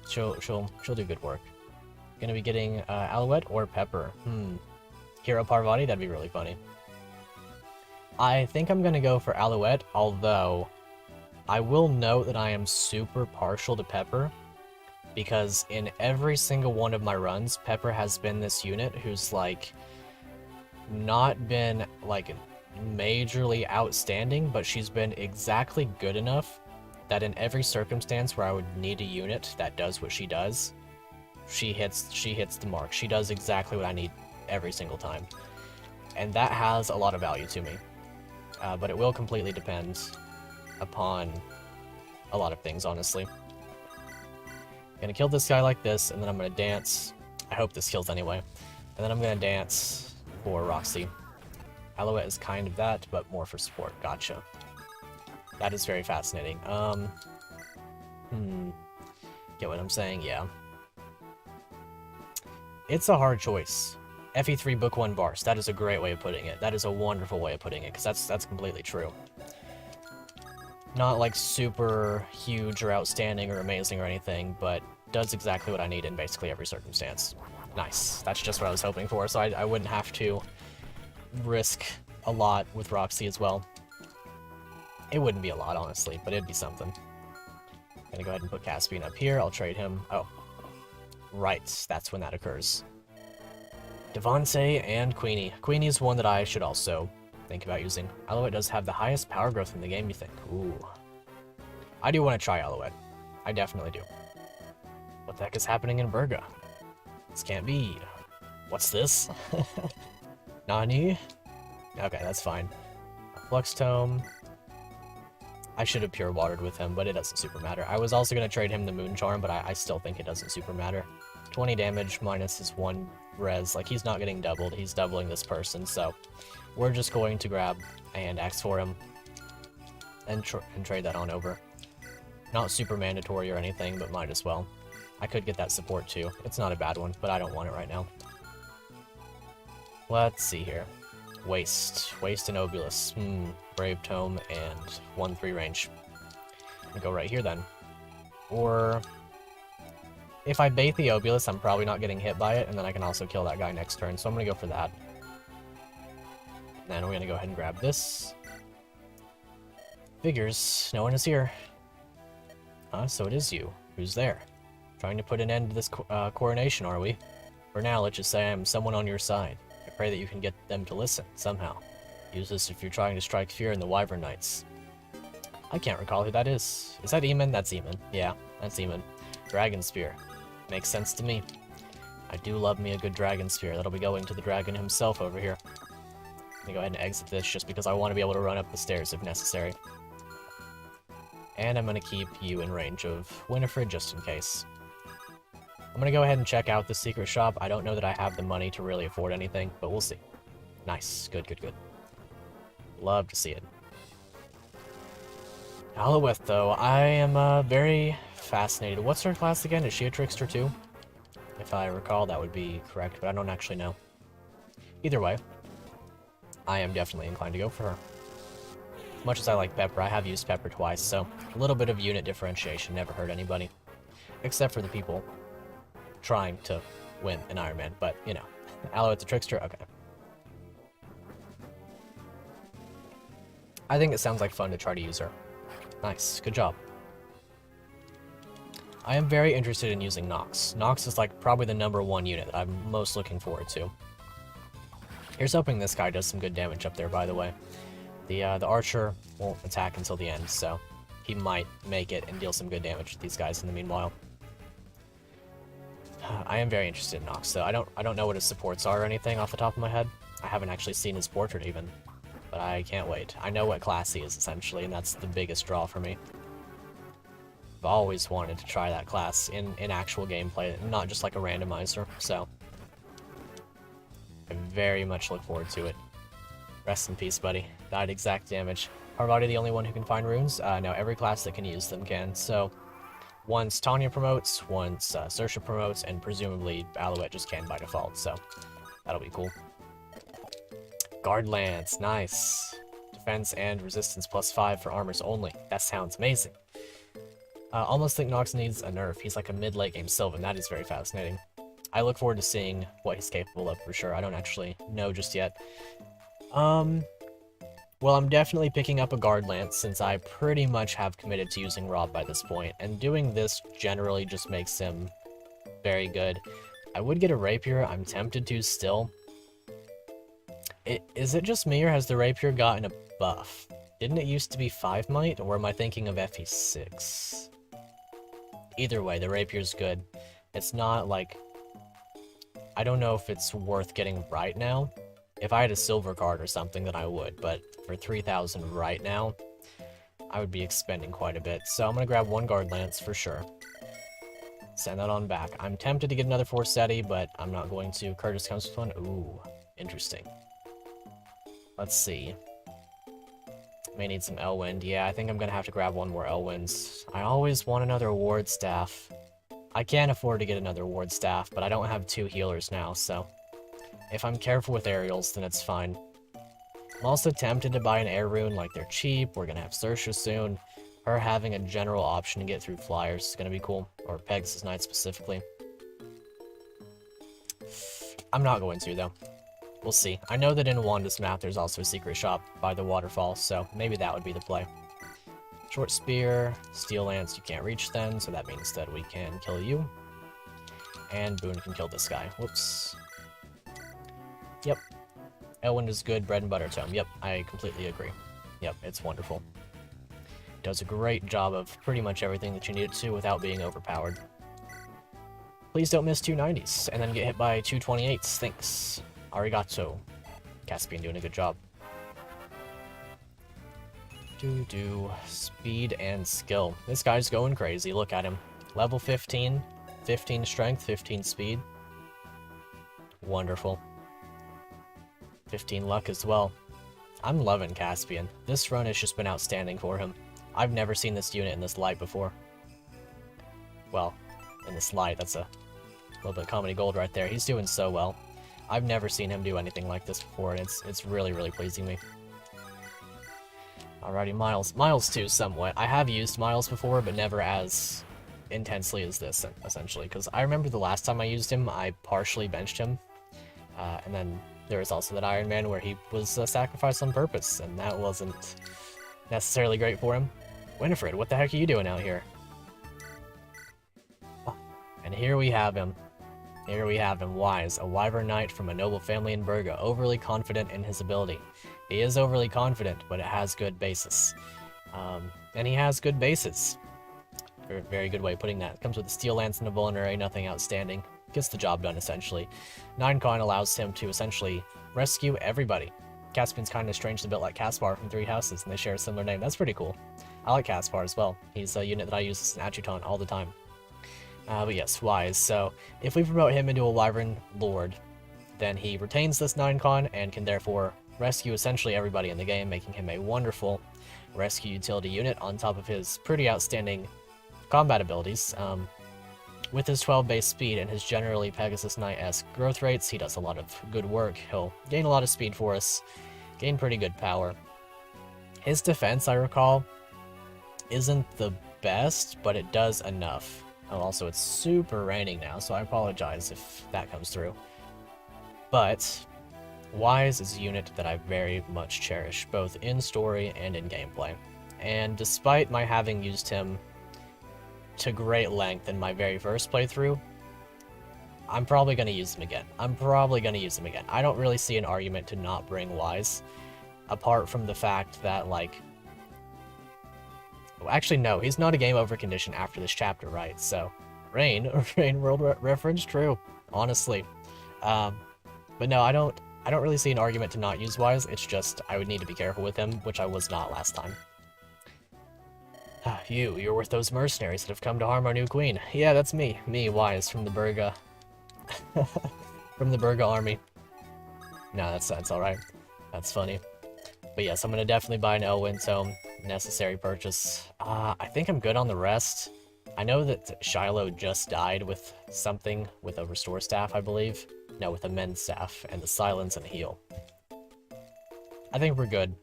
She'll do good work. Gonna be getting Alouette or Pepper. Hero Parvati, that'd be really funny. I think I'm gonna go for Alouette, although I will note that I am super partial to Pepper, because in every single one of my runs, Pepper has been this unit who's, like, not been, like, majorly outstanding, but she's been exactly good enough that in every circumstance where I would need a unit that does what she does, she hits the mark. She does exactly what I need every single time. And that has a lot of value to me. But it will completely depend upon a lot of things, honestly. Gonna kill this guy like this, and then I'm gonna dance. I hope this kills anyway. And then I'm gonna dance for Roxy. Alouette is kind of that, but more for support. Gotcha. That is very fascinating. Get what I'm saying? Yeah. It's a hard choice. FE3 Book 1 Bars. That is a great way of putting it. That is a wonderful way of putting it, because that's completely true. Not like super huge or outstanding or amazing or anything, but does exactly what I need in basically every circumstance. Nice. That's just what I was hoping for, so I wouldn't have to risk a lot with Roxy as well. It wouldn't be a lot, honestly, but it'd be something. Gonna go ahead and put Caspian up here. I'll trade him. Oh. Right, that's when that occurs. Devontae and Queenie. Queenie's one that I should also think about using. Alouette does have the highest power growth in the game, you think? Ooh. I do want to try Alouette. I definitely do. What the heck is happening in Berga? This can't be. What's this? Nani? Okay, that's fine. Flux Tome. I should have pure watered with him, but it doesn't super matter. I was also going to trade him the Moon Charm, but I still think it doesn't super matter. 20 damage minus his 1 res. Like, he's not getting doubled. He's doubling this person, so we're just going to grab a hand axe for him and trade that on over. Not super mandatory or anything, but might as well. I could get that support too. It's not a bad one, but I don't want it right now. Let's see here. Waste and Obulus. Brave Tome and 1-3 range. I'll go right here then. Or if I bait the Obulus, I'm probably not getting hit by it, and then I can also kill that guy next turn, so I'm gonna go for that. And then we're gonna go ahead and grab this. Figures, no one is here. So it is you. Who's there? Trying to put an end to this coronation, are we? For now, let's just say I'm someone on your side. I pray that you can get them to listen, somehow. Use this if you're trying to strike fear in the Wyvern Knights. I can't recall who that is. Is that Eamon? That's Eamon. Yeah, that's Eamon. Dragon Spear. Makes sense to me. I do love me a good Dragon Spear. That'll be going to the dragon himself over here. I'm gonna go ahead and exit this just because I want to be able to run up the stairs if necessary. And I'm gonna keep you in range of Winifred just in case. I'm gonna go ahead and check out the secret shop. I don't know that I have the money to really afford anything, but we'll see. Nice. Good, good, good. Love to see it. Alouette, though, I am very fascinated. What's her class again? Is she a trickster too? If I recall, that would be correct, but I don't actually know. Either way, I am definitely inclined to go for her. As much as I like Pepper, I have used Pepper twice, so a little bit of unit differentiation never hurt anybody. Except for the people trying to win an Ironman, but, you know. Alouette's a trickster? Okay. I think it sounds like fun to try to use her. Nice. Good job. I am very interested in using Nox. Nox is like probably the #1 unit that I'm most looking forward to. Here's hoping this guy does some good damage up there, by the way. The archer won't attack until the end, so he might make it and deal some good damage to these guys in the meanwhile. I am very interested in Nox, so I don't know what his supports are or anything off the top of my head. I haven't actually seen his portrait even, but I can't wait. I know what class he is essentially, and that's the biggest draw for me. I've always wanted to try that class in actual gameplay, not just like a randomizer, so I very much look forward to it. Rest in peace, buddy. Died exact damage. Parvati the only one who can find runes? No, every class that can use them can, so once Tanya promotes, once Saoirse promotes, and presumably Alouette just can by default, so that'll be cool. Guard Lance, nice. Defense and resistance +5 for armors only. That sounds amazing. Almost think Nox needs a nerf. He's like a mid-late game Sylvan. That is very fascinating. I look forward to seeing what he's capable of for sure. I don't actually know just yet. Well, I'm definitely picking up a guard lance since I pretty much have committed to using Rob by this point, and doing this generally just makes him very good. I would get a rapier, I'm tempted to still. Is it just me, or has the rapier gotten a buff? Didn't it used to be 5 might, or am I thinking of FE6? Either way, the rapier's good. It's not like... I don't know if it's worth getting right now. If I had a silver card or something, then I would, but for 3,000 right now, I would be expending quite a bit. So I'm gonna grab one guard lance for sure. Send that on back. I'm tempted to get another Forsetti, but I'm not going to. Curtis comes with one. Ooh, interesting. Let's see. May need some Elwind. Yeah, I think I'm gonna have to grab one more Elwinds. I always want another ward staff. I can't afford to get another ward staff, but I don't have 2 healers now, so... If I'm careful with aerials, then it's fine. I'm also tempted to buy an air rune, like they're cheap. We're gonna have Saoirse soon. Her having a general option to get through flyers is gonna be cool. Or Pegasus Knight specifically. I'm not going to, though. We'll see. I know that in Wanda's map there's also a secret shop by the waterfall, so maybe that would be the play. Short spear, steel lance, you can't reach then, so that means that we can kill you. And Boone can kill this guy. Whoops. Yep. Elwind is good, bread and butter tome. Yep, I completely agree. Yep, it's wonderful. Does a great job of pretty much everything that you need it to without being overpowered. Please don't miss 290s, and then get hit by 228s. Thanks. Arigato. Caspian doing a good job. Speed and skill. This guy's going crazy. Look at him. Level 15, 15 strength, 15 speed. Wonderful. 15 luck as well. I'm loving Caspian. This run has just been outstanding for him. I've never seen this unit in this light before. Well, in this light, that's a little bit of comedy gold right there. He's doing so well. I've never seen him do anything like this before, and it's really, really pleasing me. Alrighty, Miles. Miles too, somewhat. I have used Miles before, but never as intensely as this, essentially. Because I remember the last time I used him, I partially benched him. And then there was also that Iron Man where he was sacrificed on purpose, and that wasn't necessarily great for him. Winifred, what the heck are you doing out here? Oh, and here we have him. Here we have him, Wise, a wyvern knight from a noble family in Berga, overly confident in his ability. He is overly confident, but it has good basis. And he has good bases. A very good way of putting that. Comes with a steel lance and a vulnerary, nothing outstanding. Gets the job done, essentially. 9 coin allows him to essentially rescue everybody. Caspian's kind of strangely built like Caspar from Three Houses, and they share a similar name. That's pretty cool. I like Caspar as well. He's a unit that I use as an adjutant all the time. But yes, Wise. So, if we promote him into a Wyvern Lord, then he retains this 9 con and can therefore rescue essentially everybody in the game, making him a wonderful rescue utility unit on top of his pretty outstanding combat abilities. With his 12 base speed and his generally Pegasus Knight-esque growth rates, he does a lot of good work. He'll gain a lot of speed for us, gain pretty good power. His defense, I recall, isn't the best, but it does enough. Oh, also, it's super raining now, so I apologize if that comes through. But Wise is a unit that I very much cherish, both in story and in gameplay. And despite my having used him to great length in my very first playthrough, I'm probably going to use him again. I don't really see an argument to not bring Wise, apart from the fact that, like... Well, actually, no, he's not a game over condition after this chapter, right? So, Rain world reference, true, honestly. But no, I don't really see an argument to not use Wise. It's just I would need to be careful with him, which I was not last time. You're with those mercenaries that have come to harm our new queen. Yeah, that's me, Wise, from the Berga, from the Berga army. No, that's all right. That's funny. But yes, I'm gonna definitely buy an Elwind Tome. Necessary purchase. I think I'm good on the rest. I know that Shiloh just died with something, with a restore staff, I believe. No, with a mend staff, and the silence and heal. I think we're good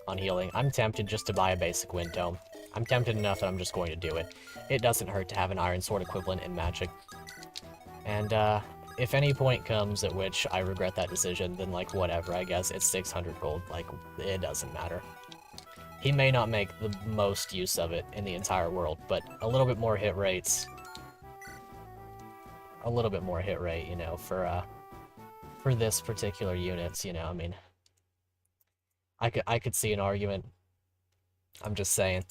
on healing. I'm tempted just to buy a basic Wind Tome. I'm tempted enough that I'm just going to do it. It doesn't hurt to have an Iron Sword equivalent in Magic. And, if any point comes at which I regret that decision, then, like, whatever, I guess. It's 600 gold. Like, it doesn't matter. He may not make the most use of it in the entire world, but a little bit more hit rates. A little bit more hit rate, you know, for this particular unit, you know, I mean, I could see an argument. I'm just saying.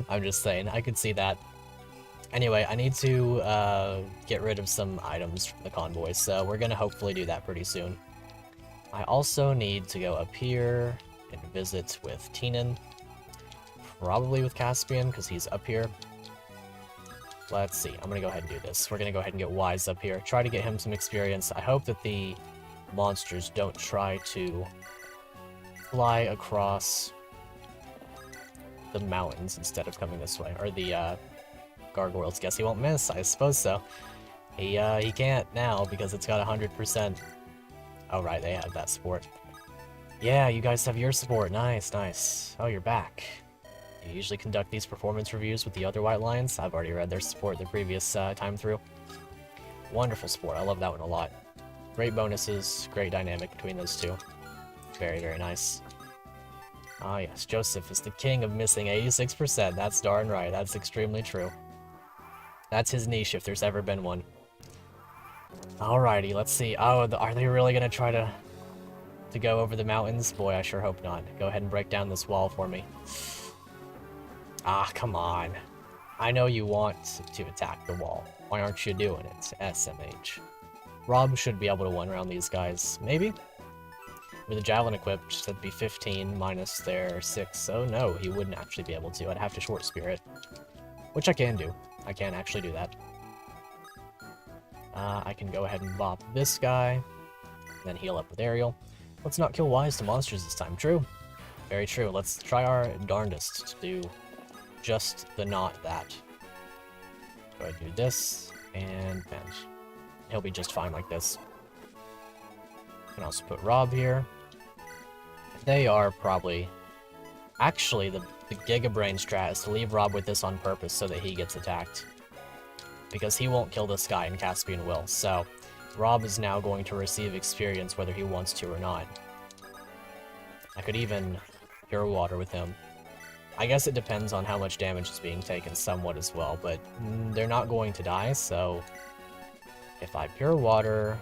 I'm just saying, I could see that. Anyway, I need to get rid of some items from the convoy, so we're gonna hopefully do that pretty soon. I also need to go up here and visit with Teenan. Probably with Caspian, because he's up here. Let's see, I'm gonna go ahead and do this. We're gonna go ahead and get Wise up here. Try to get him some experience. I hope that the monsters don't try to fly across the mountains instead of coming this way. Or the gargoyles. Guess he won't miss, I suppose so. He can't now because it's got 100%. Oh right, they have that support. Yeah, you guys have your support. Nice, nice. Oh, you're back. You usually conduct these performance reviews with the other White Lions. I've already read their support the previous time through. Wonderful support. I love that one a lot. Great bonuses, great dynamic between those two. Very, very nice. Ah yes, Joseph is the king of missing 86%. That's darn right. That's extremely true. That's his niche if there's ever been one. Alrighty, let's see. Oh, are they really gonna try to go over the mountains? Boy, I sure hope not. Go ahead and break down this wall for me. Ah, come on. I know you want to attack the wall. Why aren't you doing it? SMH. Rob should be able to one round these guys. Maybe? With the javelin equipped, that'd be 15 minus their 6. Oh no, he wouldn't actually be able to. I'd have to short spirit. Which I can do. I can actually do that. I can go ahead and bop this guy, then heal up with Aerial. Let's not kill Wise to monsters this time. True. Very true. Let's try our darndest to do just the not that. Go ahead and do this, and bench. He'll be just fine like this. Can also put Rob here. They are probably... Actually, the Giga Brain strat is to leave Rob with this on purpose so that he gets attacked. Because he won't kill this guy and Caspian will, so Rob is now going to receive experience whether he wants to or not. I could even Pure Water with him. I guess it depends on how much damage is being taken somewhat as well, but they're not going to die, so if I Pure Water,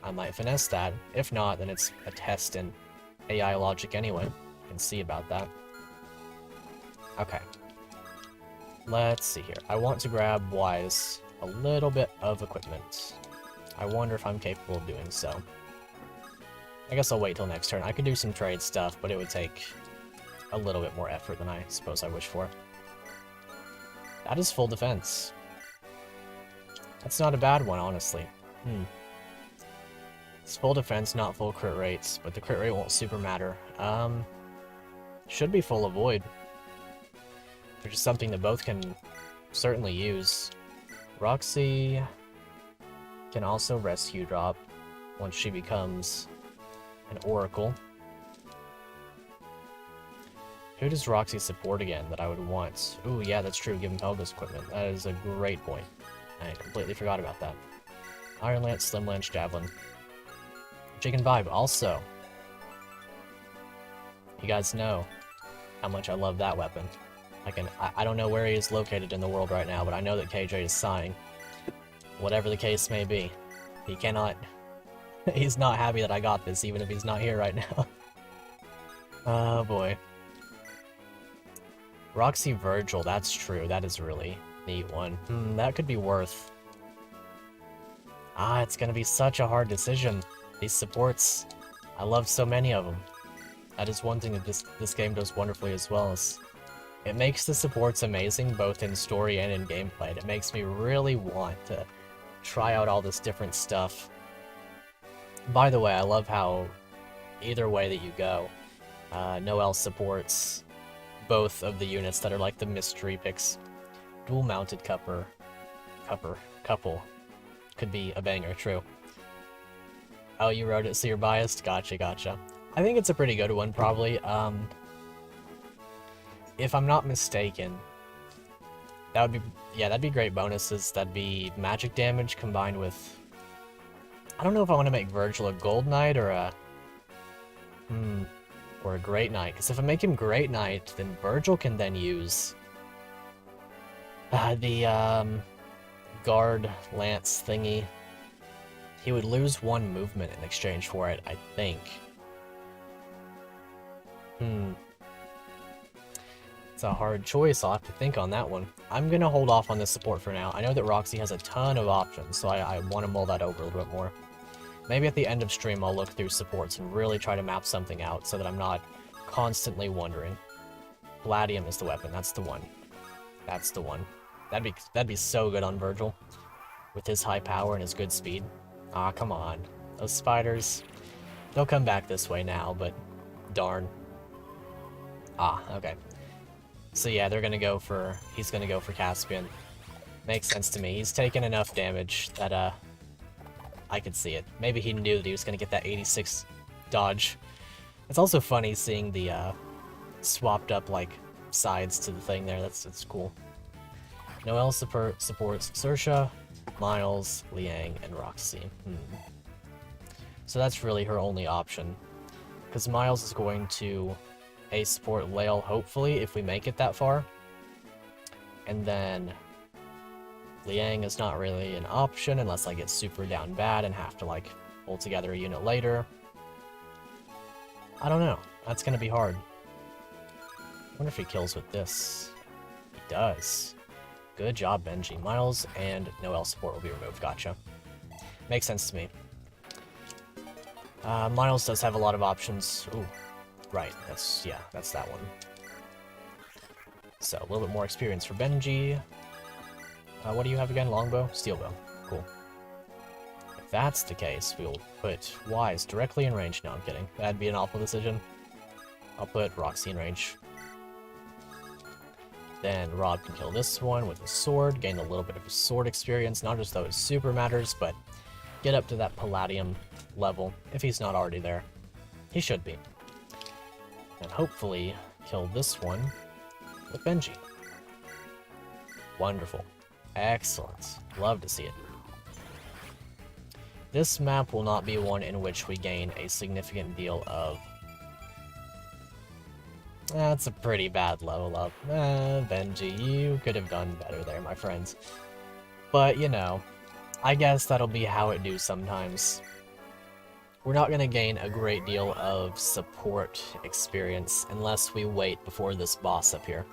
I might finesse that. If not, then it's a test in AI logic anyway. You can see about that. Okay. Let's see here. I want to grab Wise a little bit of equipment. I wonder if I'm capable of doing so. I guess I'll wait till next turn. I could do some trade stuff, but it would take a little bit more effort than I suppose I wish for. That is full defense. That's not a bad one, honestly. It's full defense, not full crit rates, but the crit rate won't super matter. Should be full avoid. Which is something that both can certainly use. Roxy can also rescue drop once she becomes an oracle. Who does Roxy support again that I would want? Ooh, yeah, that's true. Give him Helga's equipment. That is a great point. I completely forgot about that. Iron Lance, Slim Lance, Javelin. Chicken Vibe, also. You guys know how much I love that weapon. I don't know where he is located in the world right now, but I know that KJ is sighing. Whatever the case may be. He cannot... He's not happy that I got this, even if he's not here right now. Oh boy. Roxy Virgil, that's true. That is a really neat one. That could be worth... it's gonna be such a hard decision. These supports, I love so many of them. That is one thing that this game does wonderfully as well. Is it makes the supports amazing, both in story and in gameplay. It makes me really want to try out all this different stuff. By the way, I love how either way that you go, Noel supports both of the units that are like the mystery picks. Dual-mounted couple could be a banger, true. Oh, you wrote it, so you're biased? Gotcha, gotcha. I think it's a pretty good one, probably. If I'm not mistaken, That would be, yeah, that'd be great bonuses. That'd be magic damage combined with... I don't know if I want to make Virgil a Gold Knight or a... or a Great Knight. Because if I make him Great Knight, then Virgil can then use... the, Guard Lance thingy. He would lose 1 movement in exchange for it, I think. It's a hard choice. I'll have to think on that one. I'm gonna hold off on this support for now. I know that Roxy has a ton of options, so I want to mull that over a little bit more. Maybe at the end of stream I'll look through supports and really try to map something out so that I'm not constantly wondering. Palladium is the weapon. That's the one. That's the one. That'd be so good on Virgil. With his high power and his good speed. Ah, come on. Those spiders. They'll come back this way now, but darn. Ah, okay. So yeah, they're gonna go for... He's gonna go for Caspian. Makes sense to me. He's taken enough damage that, I could see it. Maybe he knew that he was gonna get that 86 dodge. It's also funny seeing the, swapped up, like, sides to the thing there. That's cool. Noelle supports Saoirse, Miles, Liang, and Roxy. So that's really her only option. Because Miles is going to support Lael, hopefully, if we make it that far. And then Liang is not really an option unless I get super down bad and have to, like, pull together a unit later. I don't know. That's gonna be hard. I wonder if he kills with this. He does. Good job, Benji. Miles and Noelle support will be removed. Gotcha. Makes sense to me. Miles does have a lot of options. Ooh, right. That's that one. So, a little bit more experience for Benji. What do you have again? Longbow? Steelbow. Cool. If that's the case, we'll put Wise directly in range. No, I'm kidding. That'd be an awful decision. I'll put Roxy in range. Then Rob can kill this one with a sword, gain a little bit of sword experience, not just though it super matters, but get up to that Palladium level, if he's not already there. He should be. And hopefully kill this one with Benji. Wonderful. Excellent. Love to see it. This map will not be one in which we gain a significant deal of... That's a pretty bad level up. Benji, you could have done better there, my friends. But, you know, I guess that'll be how it do sometimes. We're not going to gain a great deal of support experience unless we wait before this boss up here.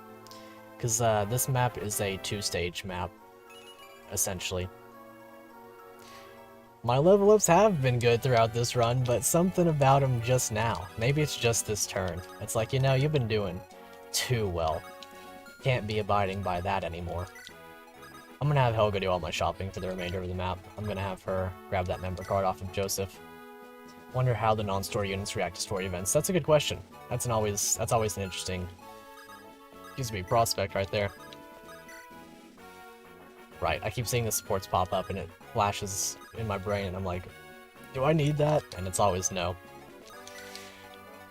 Because this map is a 2-stage map, essentially. My level ups have been good throughout this run, but something about them just now. Maybe it's just this turn. It's like, you know, you've been doing too well. Can't be abiding by that anymore. I'm gonna have Helga do all my shopping for the remainder of the map. I'm gonna have her grab that member card off of Joseph. Wonder how the non-story units react to story events. That's a good question. That's always an interesting, prospect right there. Right, I keep seeing the supports pop up and it flashes in my brain and I'm like, do I need that? And it's always no.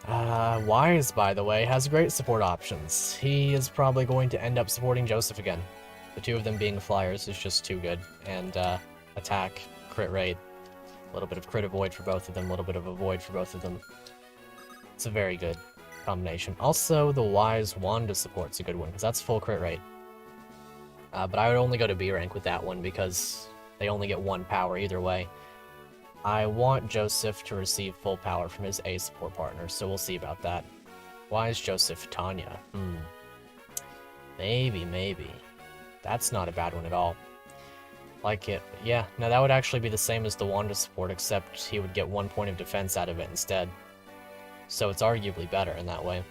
Wise, by the way, has great support options. He is probably going to end up supporting Joseph again. The two of them being flyers is just too good. And attack, crit rate, a little bit of crit avoid for both of them, a little bit of avoid for both of them. It's a very good combination. Also, the Wise Wanda support's a good one, because that's full crit rate. But I would only go to B rank with that one because they only get 1 power either way. I want Joseph to receive full power from his A support partner, so we'll see about that. Why is Joseph Tanya? Maybe. That's not a bad one at all. Like it, yeah, no, that would actually be the same as the Wanda support, except he would get 1 point of defense out of it instead. So it's arguably better in that way.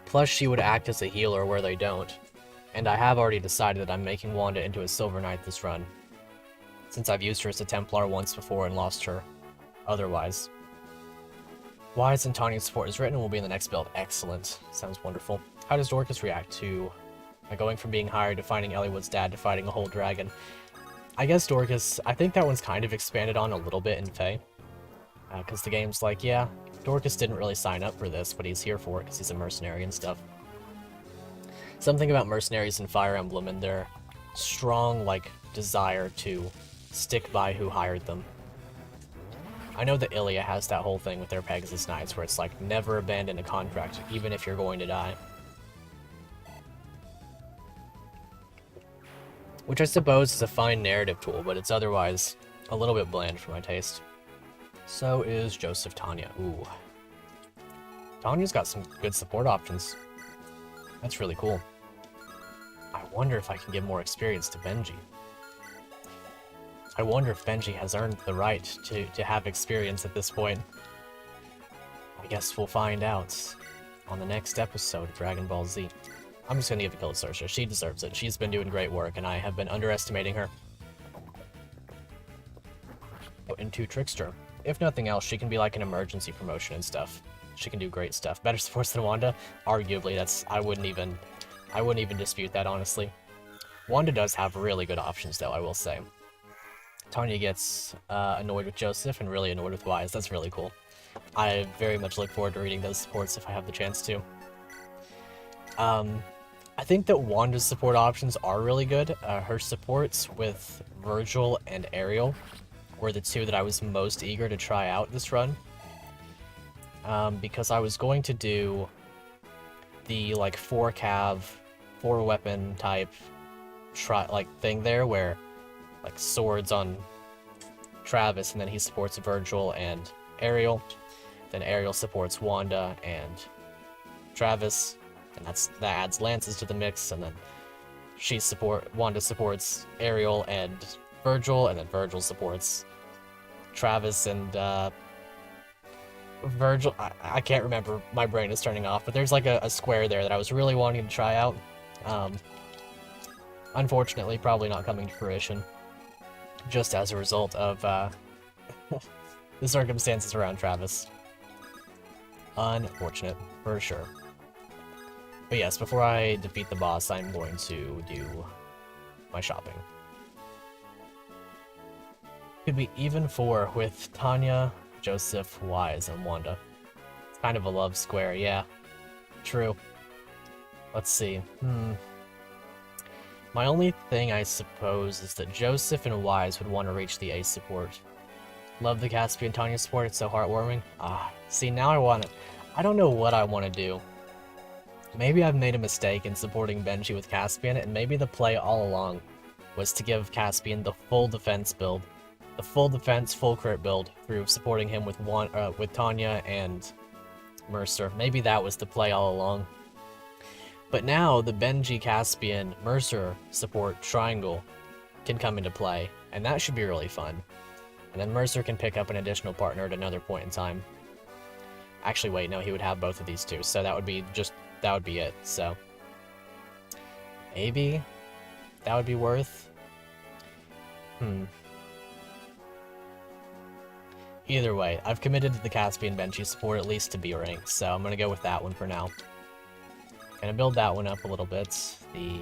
Plus, she would act as a healer where they don't. And I have already decided that I'm making Wanda into a Silver Knight this run, since I've used her as a Templar once before and lost her otherwise. Wise and Tanya's support is written and will be in the next build. Excellent. Sounds wonderful. How does Dorcas react to going from being hired to finding Eliwood's dad to fighting a whole dragon? I guess Dorcas, I think that one's kind of expanded on a little bit in Fae. Because the game's like, yeah, Dorcas didn't really sign up for this, but he's here for it because he's a mercenary and stuff. Something about mercenaries in Fire Emblem and their strong, like, desire to stick by who hired them. I know that Ilia has that whole thing with their Pegasus Knights where it's like, never abandon a contract, even if you're going to die. Which I suppose is a fine narrative tool, but it's otherwise a little bit bland for my taste. So is Joseph Tanya. Ooh. Tanya's got some good support options. That's really cool. I wonder if I can give more experience to Benji. I wonder if Benji has earned the right to have experience at this point. I guess we'll find out on the next episode of Dragon Ball Z. I'm just gonna give the kill to Saoirse. She deserves it. She's been doing great work, and I have been underestimating her. Into Trickster. If nothing else, she can be like an emergency promotion and stuff. She can do great stuff. Better supports than Wanda? Arguably, that's I wouldn't even dispute that, honestly. Wanda does have really good options, though, I will say. Tanya gets annoyed with Joseph and really annoyed with Wise. That's really cool. I very much look forward to reading those supports if I have the chance to. I think that Wanda's support options are really good. Her supports with Virgil and Ariel were the two that I was most eager to try out this run. Because I was going to do the, like, 4-cav, 4-weapon type thing there, where, like, swords on Travis, and then he supports Virgil and Ariel. Then Ariel supports Wanda and Travis, and that adds lances to the mix, and then Wanda supports Ariel and Virgil, and then Virgil supports Travis and Virgil. I can't remember, my brain is turning off, but there's like a square there that I was really wanting to try out. Unfortunately, probably not coming to fruition, just as a result of the circumstances around Travis. Unfortunate, for sure. But yes, before I defeat the boss, I'm going to do my shopping. Could be even 4 with Tanya, Joseph, Wise, and Wanda. It's kind of a love square, yeah. True. Let's see. My only thing, I suppose, is that Joseph and Wise would want to reach the ace support. Love the Caspian Tanya support, it's so heartwarming. See, now I don't know what I want to do. Maybe I've made a mistake in supporting Benji with Caspian, and maybe the play all along was to give Caspian the full defense build. The full defense, full crit build through supporting him with Tanya and Mercer. Maybe that was the play all along. But now the Benji, Caspian, Mercer support triangle can come into play, and that should be really fun. And then Mercer can pick up an additional partner at another point in time. Actually, wait, no, he would have both of these two, so that would be it, so. Maybe that would be worth. Either way, I've committed to the Caspian Benji support at least to B rank, so I'm gonna go with that one for now. Gonna build that one up a little bit. The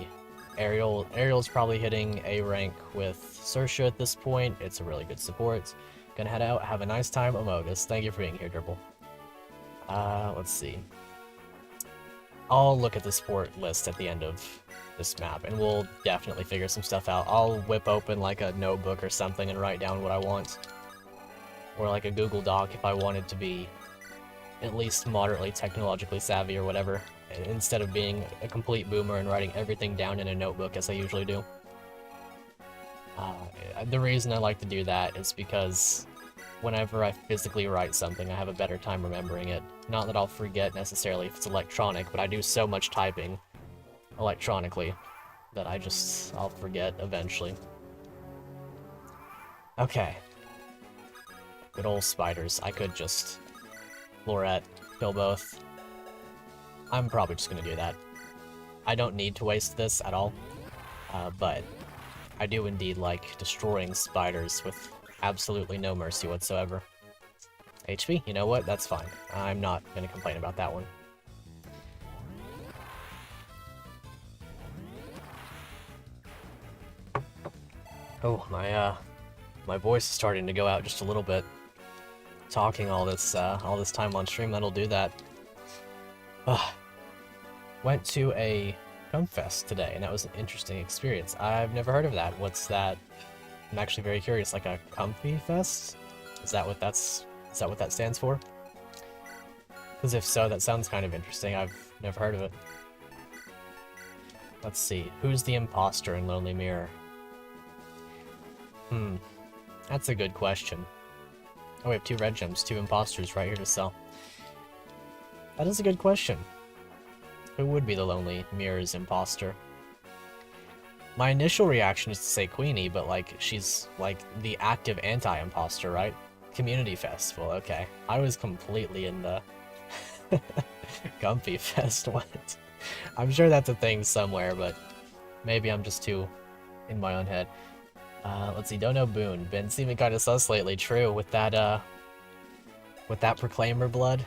Ariel's probably hitting A rank with Saoirse at this point. It's a really good support. Gonna head out, have a nice time, Amogus. Thank you for being here, Dribble. Let's see. I'll look at the support list at the end of this map, and we'll definitely figure some stuff out. I'll whip open like a notebook or something and write down what I want. Or like a Google Doc if I wanted to be at least moderately technologically savvy or whatever, instead of being a complete boomer and writing everything down in a notebook as I usually do. The reason I like to do that is because whenever I physically write something, I have a better time remembering it. Not that I'll forget necessarily if it's electronic, but I do so much typing electronically that I'll forget eventually. Okay. Good old spiders. I could just Lorette, kill both. I'm probably just gonna do that. I don't need to waste this at all, but I do indeed like destroying spiders with absolutely no mercy whatsoever. HP, you know what? That's fine. I'm not gonna complain about that one. Oh, my voice is starting to go out just a little bit. talking all this time on stream, that'll do that. Ugh. Went to a Comp Fest today, and that was an interesting experience. I've never heard of that. What's that? I'm actually very curious. Like a Comfy Fest? Is that what that stands for? Because if so, that sounds kind of interesting. I've never heard of it. Let's see. Who's the imposter in Lonely Mirror? That's a good question. Oh, we have 2 red gems, 2 imposters right here to sell. That is a good question. Who would be the Lonely Mirror's imposter? My initial reaction is to say Queenie, but like, she's like the active anti-imposter, right? Community Festival, okay. I was completely in the Comfy Fest, what? I'm sure that's a thing somewhere, but maybe I'm just too in my own head. Let's see, don't know Boone. Been seeming kind of sus lately, true, with that Proclaimer blood.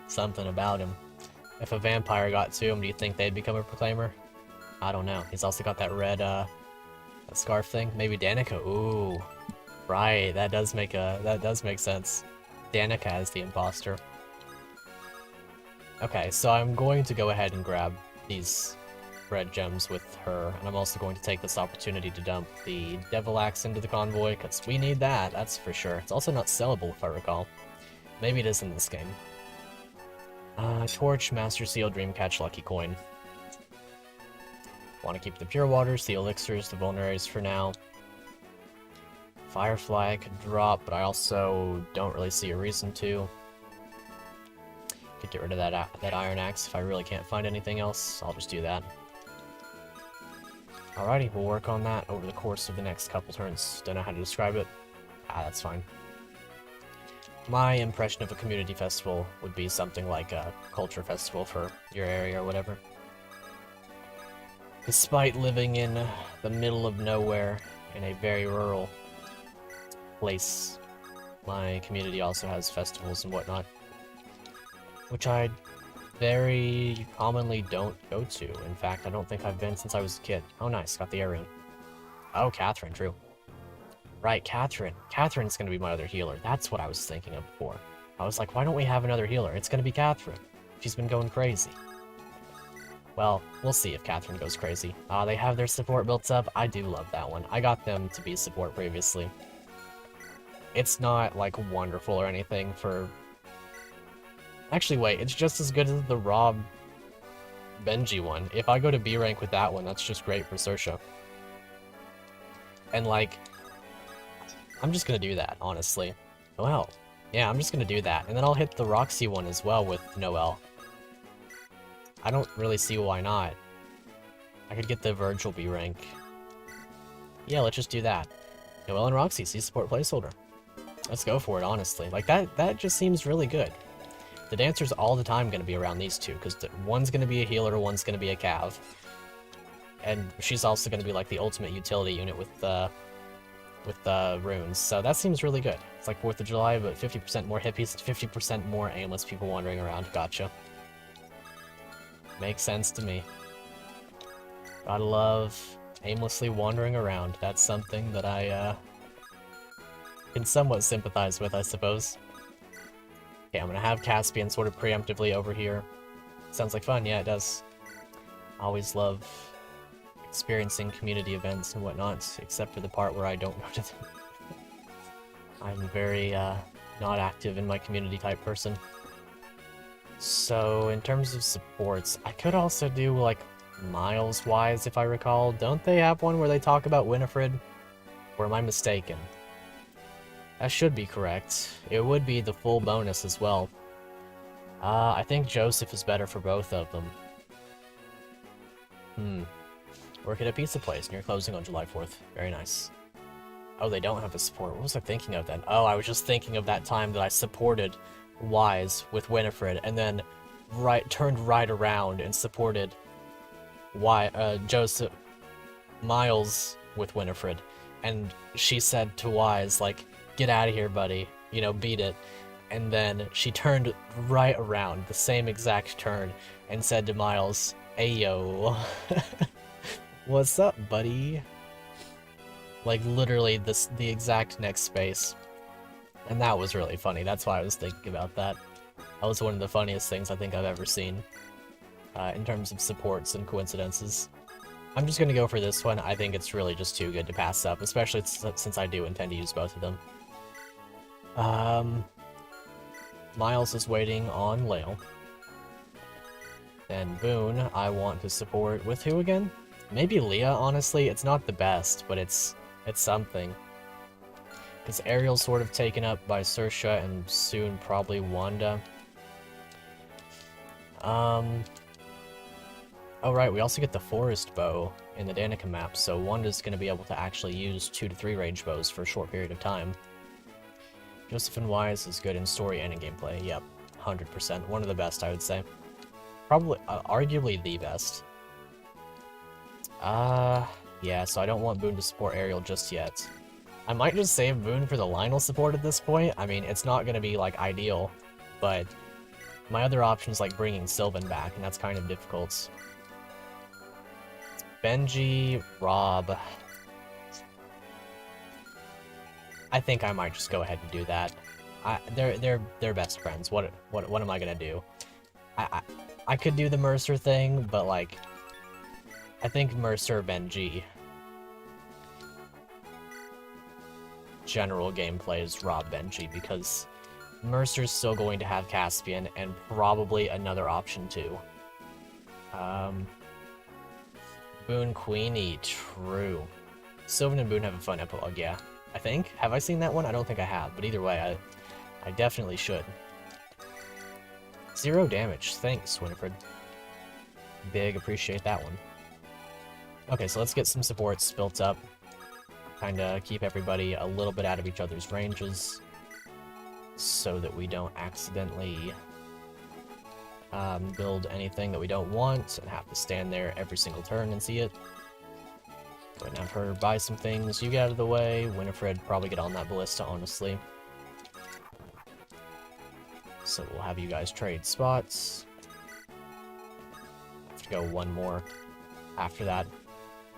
Something about him. If a vampire got to him, do you think they'd become a Proclaimer? I don't know. He's also got that red, that scarf thing. Maybe Danica? Ooh. Right, that does make sense. Danica is the imposter. Okay, so I'm going to go ahead and grab these red gems with her, and I'm also going to take this opportunity to dump the Devil Axe into the convoy, because we need that, that's for sure. It's also not sellable, if I recall. Maybe it is in this game. Torch, Master Seal, Dreamcatch, Lucky Coin. Want to keep the Pure Waters, the Elixirs, the Vulneraries for now. Firefly I could drop, but I also don't really see a reason to. Could get rid of that Iron Axe if I really can't find anything else. I'll just do that. Alrighty, we'll work on that over the course of the next couple turns. Don't know how to describe it. That's fine. My impression of a community festival would be something like a culture festival for your area or whatever. Despite living in the middle of nowhere in a very rural place, my community also has festivals and whatnot, which I very commonly don't go to. In fact, I don't think I've been since I was a kid. Oh nice, got the air rune. Oh, Catherine, true. Right, Catherine. Catherine's gonna be my other healer. That's what I was thinking of before. I was like, why don't we have another healer? It's gonna be Catherine. She's been going crazy. Well, we'll see if Catherine goes crazy. They have their support built up. I do love that one. I got them to be support previously. It's not, like, wonderful or anything for... Actually, wait, it's just as good as the Rob Benji one. If I go to B rank with that one, that's just great for Saoirse. And, like... I'm just gonna do that, honestly. Well, yeah, I'm just gonna do that. And then I'll hit the Roxy one as well with Noelle. I don't really see why not. I could get the Virgil B rank. Yeah, let's just do that. Noelle and Roxy, see support placeholder. Let's go for it, honestly. Like, that just seems really good. The dancer's all the time gonna be around these two, because one's gonna be a healer, one's gonna be a cav. And she's also gonna be, like, the ultimate utility unit with runes, so that seems really good. It's like 4th of July, but 50% more hippies, 50% more aimless people wandering around. Gotcha. Makes sense to me. Gotta love aimlessly wandering around. That's something that I, can somewhat sympathize with, I suppose. Okay, I'm gonna have Caspian sort of preemptively over here. Sounds like fun, yeah, it does. Always love experiencing community events and whatnot, except for the part where I don't go to them. I'm very, not active in my community type person. So, in terms of supports, I could also do, like, Miles-wise, if I recall. Don't they have one where they talk about Winifred? Or am I mistaken? That should be correct. It would be the full bonus as well. I think Joseph is better for both of them. Work at a pizza place near closing on July 4th. Very nice. Oh, they don't have a support. What was I thinking of then? Oh, I was just thinking of that time that I supported Wise with Winifred, and then turned right around and supported Joseph Miles with Winifred. And she said to Wise, like, get out of here, buddy. You know, beat it. And then she turned right around, the same exact turn, and said to Miles, Ayo. What's up, buddy? Like, literally, the exact next space. And that was really funny. That's why I was thinking about that. That was one of the funniest things I think I've ever seen in terms of supports and coincidences. I'm just going to go for this one. I think it's really just too good to pass up, especially since I do intend to use both of them. Miles is waiting on Lale. And Boone, I want to support with who again? Maybe Leah, honestly. It's not the best, but it's something. Because Ariel's sort of taken up by Saoirse and soon probably Wanda. Oh right, we also get the Forest Bow in the Danica map, so Wanda's going to be able to actually use 2 to 3 range bows for a short period of time. Josephine Wise is good in story and in gameplay. Yep, 100%. One of the best, I would say. Probably, arguably the best. Yeah, so I don't want Boone to support Ariel just yet. I might just save Boone for the Lionel support at this point. I mean, it's not going to be, like, ideal, but my other option is, like, bringing Sylvan back, and that's kind of difficult. Benji, Rob. I think I might just go ahead and do that. They're best friends. What am I gonna do? I could do the Mercer thing, but like, I think Mercer, Benji. General gameplay is Rob, Benji, because Mercer's still going to have Caspian and probably another option too. Boone, Queenie, true. Sylvan and Boone have a fun epilogue, yeah. I think? Have I seen that one? I don't think I have, but either way, I definitely should. 0 damage. Thanks, Winifred. Big appreciate that one. Okay, so let's get some supports built up. Kinda keep everybody a little bit out of each other's ranges, so that we don't accidentally build anything that we don't want and have to stand there every single turn and see it. Go ahead and have her buy some things. You get out of the way. Winifred probably get on that ballista, honestly. So we'll have you guys trade spots. Have to go one more after that.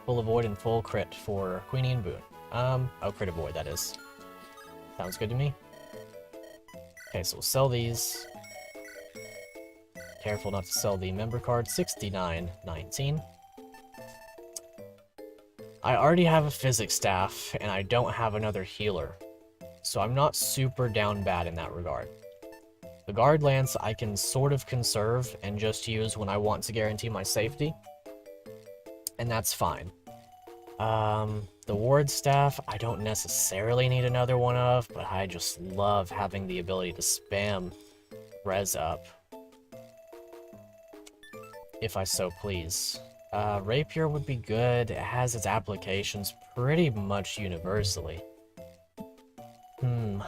Full avoid and full crit for Queenie and Boone. Oh, crit avoid, that is. Sounds good to me. Okay, so we'll sell these. Careful not to sell the member card. 69.19. I already have a physics staff, and I don't have another healer. So I'm not super down bad in that regard. The guard lance I can sort of conserve and just use when I want to guarantee my safety. And that's fine. The ward staff, I don't necessarily need another one of, but I just love having the ability to spam res up. If I so please. Rapier would be good. It has its applications pretty much universally. The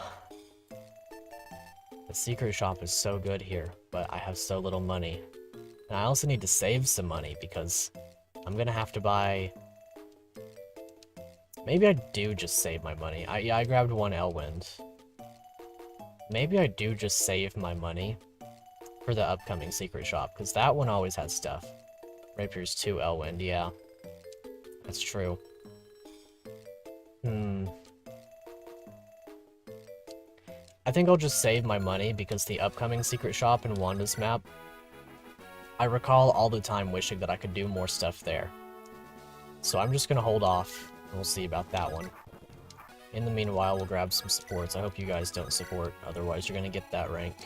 secret shop is so good here, but I have so little money. And I also need to save some money because I'm gonna have to buy... Maybe I do just save my money. Yeah, I grabbed 1 Elwind. Maybe I do just save my money for the upcoming secret shop, because that one always has stuff. Rapier's 2 Elwind, yeah. That's true. I think I'll just save my money, because the upcoming secret shop in Wanda's map, I recall all the time wishing that I could do more stuff there. So I'm just gonna hold off, and we'll see about that one. In the meanwhile, we'll grab some supports. I hope you guys don't support, otherwise you're gonna get that rank.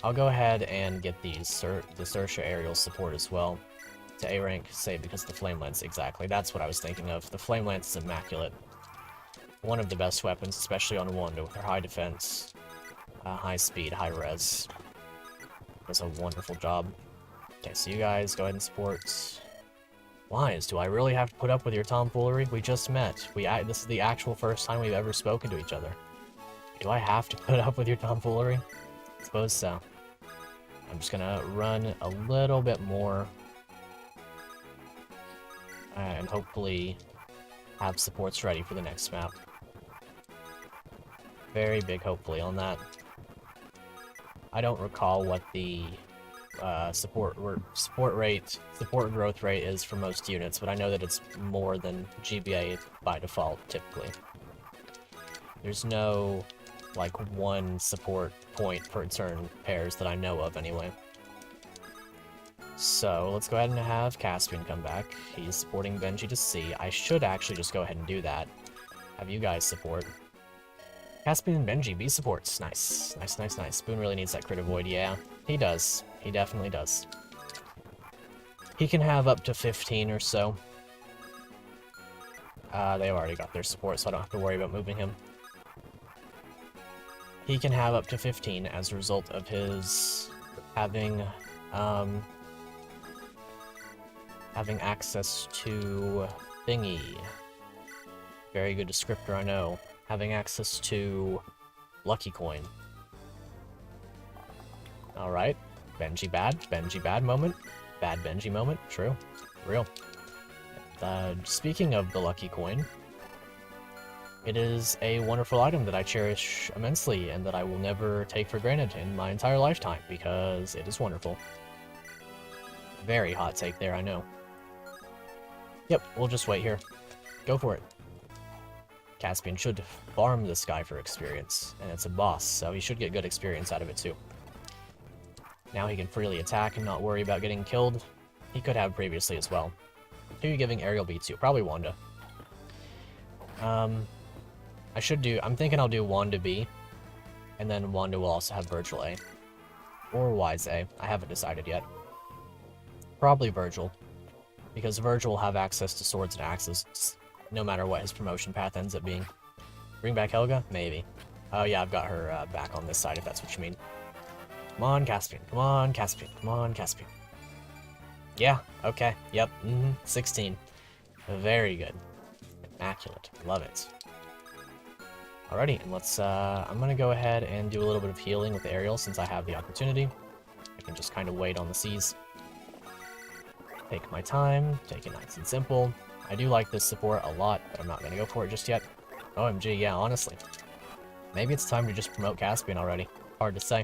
I'll go ahead and get these, the Saoirse Aerial support as well. To A rank, save because the Flame Lance, exactly. That's what I was thinking of. The Flame Lance is immaculate. One of the best weapons, especially on Wanda, with her high defense, high speed, high res. Does a wonderful job. Okay, so you guys go ahead and support. Wise, do I really have to put up with your tomfoolery? We just met. This is the actual first time we've ever spoken to each other. Do I have to put up with your tomfoolery? I suppose so. I'm just gonna run a little bit more. And hopefully have supports ready for the next map. Very big hopefully on that. I don't recall what the support growth rate is for most units, but I know that it's more than GBA by default, typically. There's no, like, one support point per turn pairs that I know of, anyway. So, let's go ahead and have Caspian come back. He's supporting Benji to C. I should actually just go ahead and do that. Have you guys support. Caspian and Benji, B supports. Nice. Nice, nice, nice. Boone really needs that crit avoid. Yeah, he does. He definitely does. He can have up to 15 or so. They've already got their support, so I don't have to worry about moving him. He can have up to 15 as a result of his having access to thingy. Very good descriptor, I know. Having access to Lucky Coin. Alright. Benji bad moment. Bad Benji moment. True. Real. Speaking of the Lucky Coin, it is a wonderful item that I cherish immensely and that I will never take for granted in my entire lifetime because it is wonderful. Very hot take there, I know. Yep, we'll just wait here. Go for it. Caspian should farm this guy for experience, and it's a boss, so he should get good experience out of it too. Now he can freely attack and not worry about getting killed. He could have previously as well. Who are you giving aerial beat to? Probably Wanda. I'm thinking I'll do Wanda B, and then Wanda will also have Virgil A. Or Wise A. I haven't decided yet. Probably Virgil, because Virgil will have access to swords and axes, no matter what his promotion path ends up being. Bring back Helga? Maybe. Oh yeah, I've got her back on this side, if that's what you mean. Come on, Caspian. Come on, Caspian. Come on, Caspian. Yeah, okay. Yep. 16. Very good. Immaculate. Love it. Alrighty, and let's, I'm gonna go ahead and do a little bit of healing with the aerial since I have the opportunity. I can just kind of wait on the seas. Take my time, take it nice and simple. I do like this support a lot, but I'm not gonna go for it just yet. OMG, yeah, honestly. Maybe it's time to just promote Caspian already. Hard to say.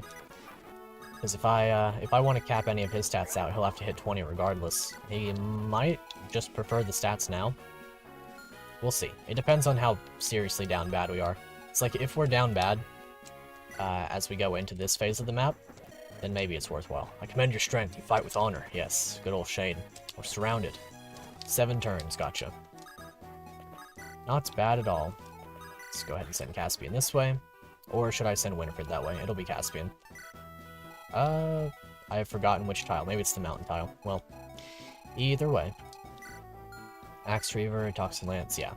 Because if I want to cap any of his stats out, he'll have to hit 20 regardless. He might just prefer the stats now. We'll see. It depends on how seriously down bad we are. It's like, if we're down bad, as we go into this phase of the map, then maybe it's worthwhile. I commend your strength. You fight with honor. Yes, good old Shade. We're surrounded. 7 turns, gotcha. Not bad at all. Let's go ahead and send Caspian this way. Or should I send Winifred that way? It'll be Caspian. I have forgotten which tile. Maybe it's the mountain tile. Well, either way. Axe Reaver, Toxin Lance, yeah.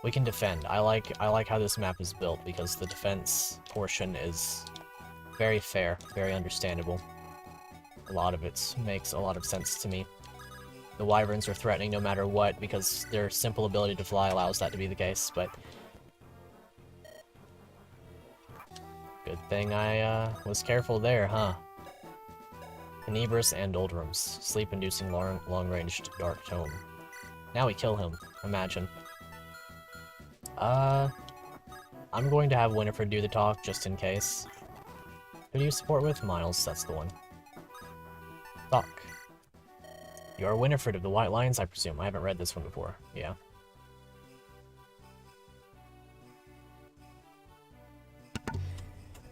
We can defend. I like how this map is built because the defense portion is very fair, very understandable. A lot of it makes a lot of sense to me. The Wyverns are threatening no matter what because their simple ability to fly allows that to be the case, but good thing I was careful there, huh? Tenebris and Doldrums. Sleep-inducing long-ranged dark tome. Now we kill him. Imagine. I'm going to have Winifred do the talk, just in case. Who do you support with? Miles, that's the one. Talk. You are Winifred of the White Lions, I presume. I haven't read this one before. Yeah.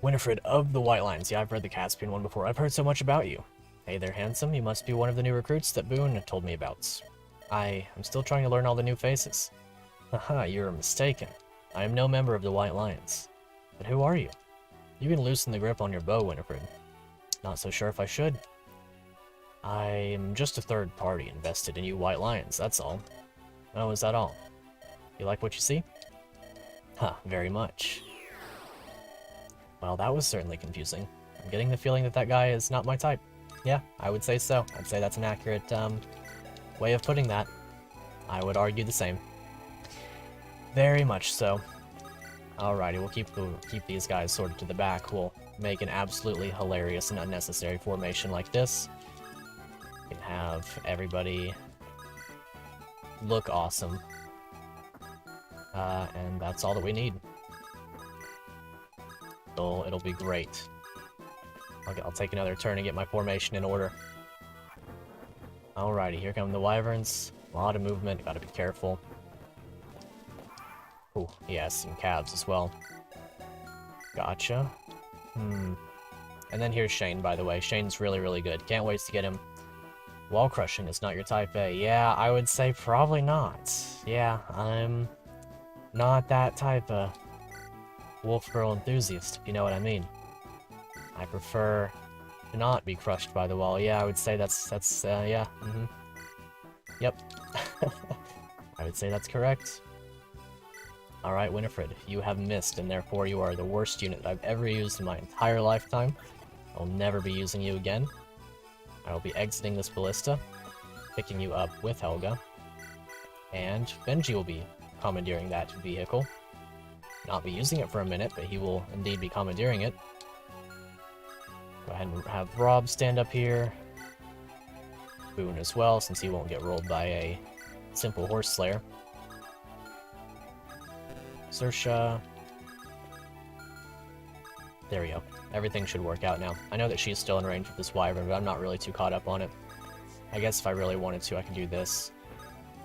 Winifred of the White Lions. Yeah, I've read the Caspian one before. I've heard so much about you. Hey there, handsome. You must be one of the new recruits that Boone told me about. I'm still trying to learn all the new faces. Haha, you're mistaken. I am no member of the White Lions. But who are you? You can loosen the grip on your bow, Winifred. Not so sure if I should. I'm just a third party invested in you White Lions, that's all. Oh, is that all? You like what you see? Huh, very much. Well, that was certainly confusing. I'm getting the feeling that guy is not my type. Yeah, I would say so. I'd say that's an accurate, way of putting that. I would argue the same. Very much so. Alrighty, we'll keep these guys sorted to the back. We'll make an absolutely hilarious and unnecessary formation like this. We can have everybody look awesome. And that's all that we need. It'll be great. I'll take another turn and get my formation in order. Alrighty, here come the Wyverns. A lot of movement, gotta be careful. Ooh, Oh, he has some calves as well. Gotcha. And then here's Shane, by the way. Shane's really, really good. Can't wait to get him. Wall crushing is not your type A. Yeah, I would say probably not. Yeah, I'm not that type of wolf girl enthusiast, if you know what I mean. I prefer to not be crushed by the wall. Yeah, I would say that's yeah, Yep. I would say that's correct. Alright, Winifred, you have missed, and therefore you are the worst unit that I've ever used in my entire lifetime. I'll never be using you again. I will be exiting this ballista, picking you up with Helga, and Benji will be commandeering that vehicle. Not be using it for a minute, but he will indeed be commandeering it. Go ahead and have Rob stand up here. Boone as well, since he won't get rolled by a simple horse slayer. Saoirse. There we go. Everything should work out now. I know that she's still in range of this wyvern, but I'm not really too caught up on it. I guess if I really wanted to, I can do this.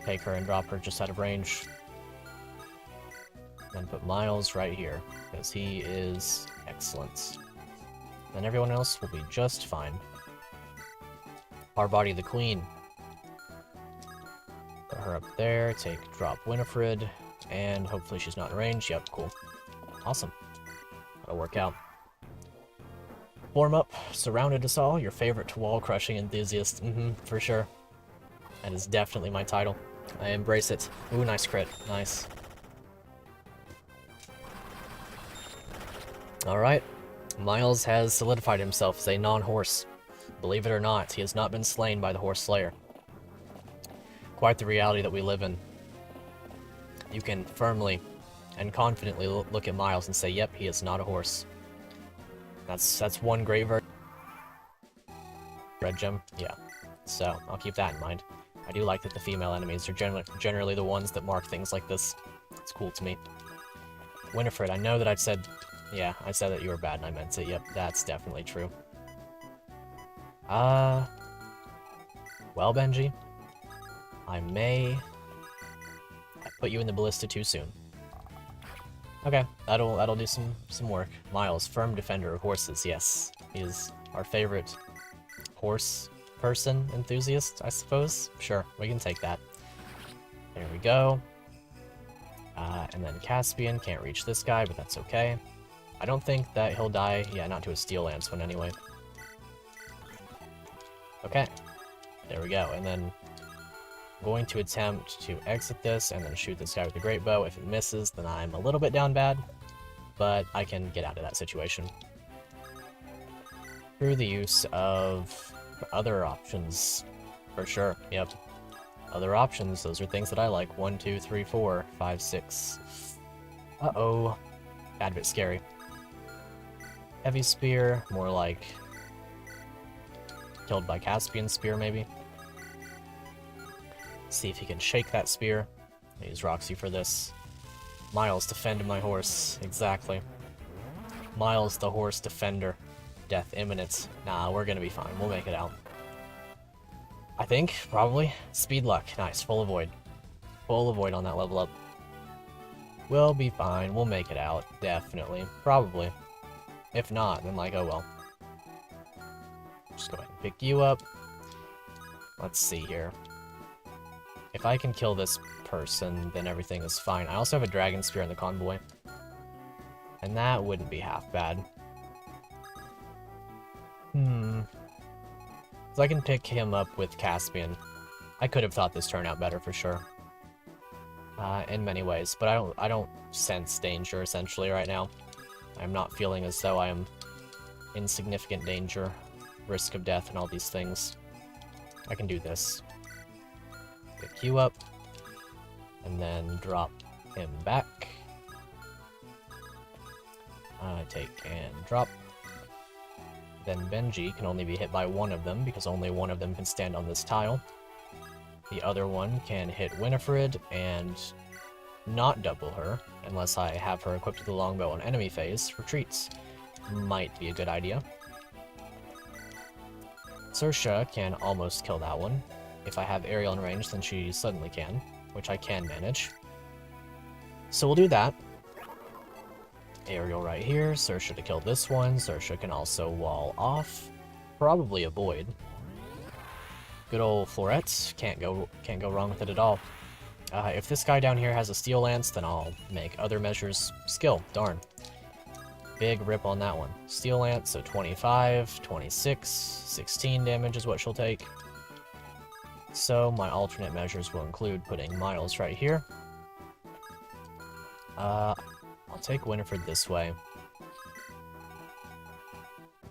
Take her and drop her just out of range. Then put Miles right here, because he is excellent. Then everyone else will be just fine. Our body the queen. Put her up there, drop Winifred, and hopefully she's not in range. Yep, cool. Awesome. That'll work out. Form up, surrounded us all, your favorite wall-crushing enthusiast. For sure. That is definitely my title. I embrace it. Ooh, nice crit. Nice. Alright. Miles has solidified himself as a non-horse. Believe it or not, he has not been slain by the Horse Slayer. Quite the reality that we live in. You can firmly and confidently look at Miles and say, yep, he is not a horse. That's one great version. Red gem, yeah. So, I'll keep that in mind. I do like that the female enemies are generally the ones that mark things like this. It's cool to me. Winifred, I know that I said that you were bad and I meant it. Yep, that's definitely true. Well, Benji, I may put you in the ballista too soon. Okay, that'll do some work. Miles, firm defender of horses, yes. He is our favorite horse person enthusiast, I suppose. Sure, we can take that. There we go. And then Caspian, can't reach this guy, but that's okay. I don't think that he'll die, yeah, not to a steel lance one anyway. Okay, there we go, and then I'm going to attempt to exit this and then shoot this guy with the great bow. If it misses, then I'm a little bit down bad, but I can get out of that situation through the use of other options, for sure. Yep, other options, those are things that I like. 1, 2, 3, 4, 5, 6. Uh-oh, bad bit scary. Heavy spear, more like killed by Caspian spear, maybe. See if he can shake that spear. I'll use Roxy for this. Miles, defend my horse. Exactly. Miles, the horse defender. Death imminent. Nah, we're gonna be fine. We'll make it out. I think, probably. Speed luck. Nice. Full avoid. Full avoid on that level up. We'll be fine. We'll make it out. Definitely. Probably. If not, then like, oh well. Just go ahead and pick you up. Let's see here. If I can kill this person, then everything is fine. I also have a dragon spear in the convoy. And that wouldn't be half bad. So I can pick him up with Caspian. I could have thought this turned out better for sure. In many ways, but I don't sense danger essentially right now. I'm not feeling as though I am in significant danger, risk of death and all these things. I can do this. Pick you up, and then drop him back. Take and drop. Then Benji can only be hit by one of them, because only one of them can stand on this tile. The other one can hit Winifred and not double her, unless I have her equipped with the longbow on enemy phase. Retreats might be a good idea. Saoirse can almost kill that one. If I have Ariel in range, then she suddenly can, which I can manage. So we'll do that. Aerial right here. Saoirse to kill this one. Saoirse can also wall off. Probably avoid. Good old Florette. Can't go wrong with it at all. If this guy down here has a Steel Lance, then I'll make other measures skill. Darn. Big rip on that one. Steel Lance, so 25, 26, 16 damage is what she'll take. So my alternate measures will include putting Miles right here. I'll take Winifred this way.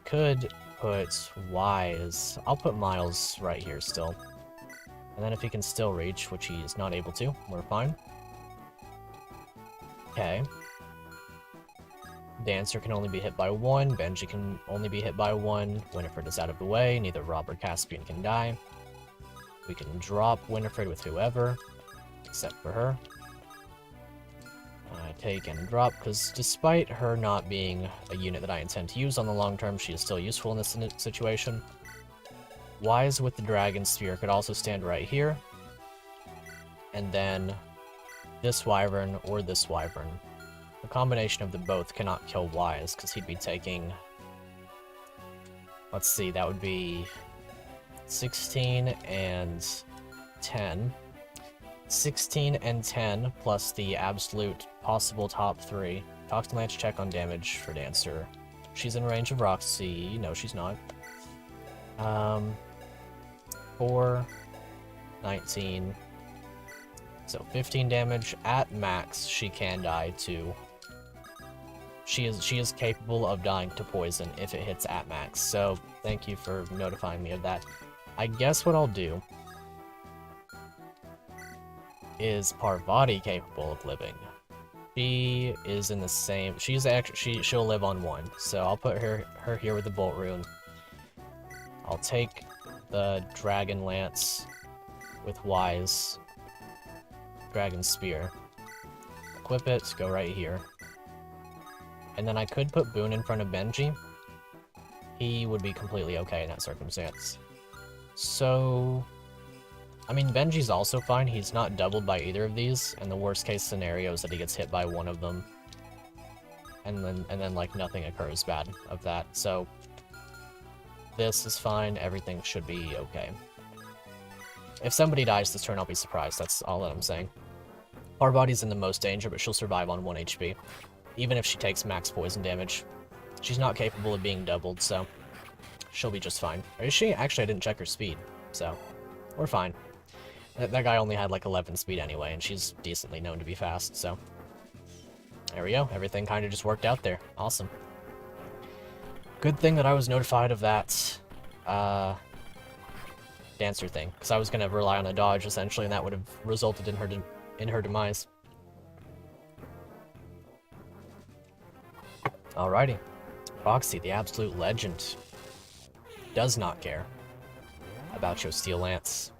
Could put Wise. I'll put Miles right here still. And then if he can still reach, which he is not able to, we're fine. Okay. Dancer can only be hit by 1, Benji can only be hit by 1, Winifred is out of the way, neither Rob or Caspian can die. We can drop Winifred with whoever, except for her. Take and drop, because despite her not being a unit that I intend to use on the long term, she is still useful in this situation. Wise with the Dragon Spear could also stand right here. And then this Wyvern or this Wyvern. The combination of the both cannot kill Wise, because he'd be taking... Let's see, that would be 16 and 10. 16 and 10 plus the absolute possible top 3. Toxin Lance check on damage for Dancer. She's in range of Roxy. No, she's not. 4, 19. So 15 damage at max. She can die too. She is capable of dying to poison if it hits at max. So thank you for notifying me of that. I guess what I'll do is Parvati capable of living. She is in the same. She'll live on 1. So I'll put her here with the Bolt Rune. I'll take the Dragon Lance with Wise. Dragon Spear. Equip it, go right here. And then I could put Boone in front of Benji. He would be completely okay in that circumstance. So... I mean, Benji's also fine. He's not doubled by either of these, and the worst case scenario is that he gets hit by one of them. And then like, nothing occurs bad of that. So, this is fine. Everything should be okay. If somebody dies this turn, I'll be surprised. That's all that I'm saying. Parvati's in the most danger, but she'll survive on 1 HP. Even if she takes max poison damage. She's not capable of being doubled, so she'll be just fine. Or is she? Actually, I didn't check her speed, so we're fine. That guy only had like 11 speed anyway, and she's decently known to be fast, so... There we go. Everything kind of just worked out there. Awesome. Good thing that I was notified of that, Dancer thing, because I was going to rely on a dodge, essentially, and that would have resulted in her demise. Alrighty. Foxy, the absolute legend, does not care about your Steel Lance.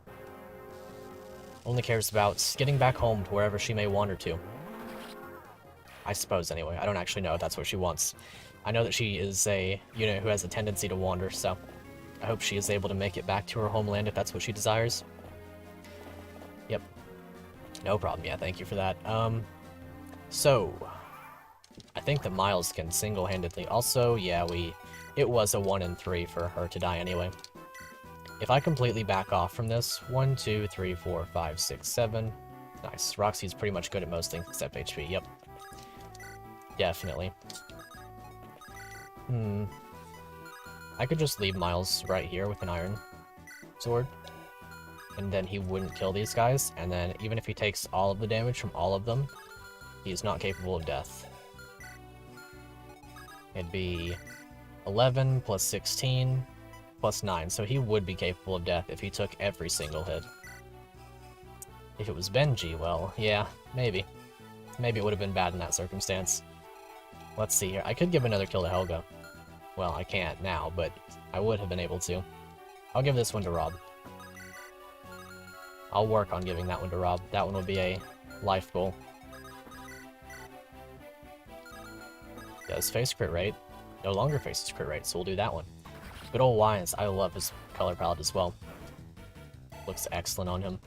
Only cares about getting back home to wherever she may wander to. I suppose, anyway. I don't actually know if that's what she wants. I know that she is a unit who has a tendency to wander, so I hope she is able to make it back to her homeland if that's what she desires. Yep. No problem. Yeah, thank you for that. So, I think that Miles can single-handedly... Also, yeah, it was a 1 in 3 for her to die anyway. If I completely back off from this, 1, 2, 3, 4, 5, 6, 7. Nice. Roxy's pretty much good at most things except HP. Yep. Definitely. I could just leave Miles right here with an iron sword. And then he wouldn't kill these guys. And then even if he takes all of the damage from all of them, he is not capable of death. It'd be 11 plus 16 plus 9. So he would be capable of death if he took every single hit. If it was Benji, well, yeah, maybe. Maybe it would have been bad in that circumstance. Let's see here. I could give another kill to Helga. Well, I can't now, but I would have been able to. I'll give this one to Rob. I'll work on giving that one to Rob. That one will be a life goal. Does face crit rate. No longer faces crit rate, so we'll do that one. Good old Wise. I love his color palette as well. Looks excellent on him.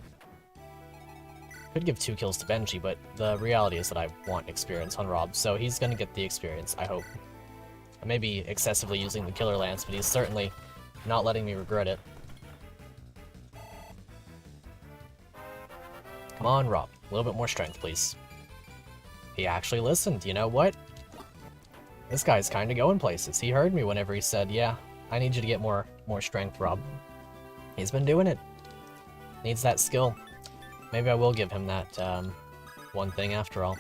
Could give 2 kills to Benji, but the reality is that I want experience on Rob, so he's gonna get the experience, I hope. I may be excessively using the Killer Lance, but he's certainly not letting me regret it. Come on, Rob. A little bit more strength, please. He actually listened, you know what? This guy's kinda going places. He heard me whenever he said, yeah, I need you to get more strength, Rob. He's been doing it. Needs that skill. Maybe I will give him that, one thing after all.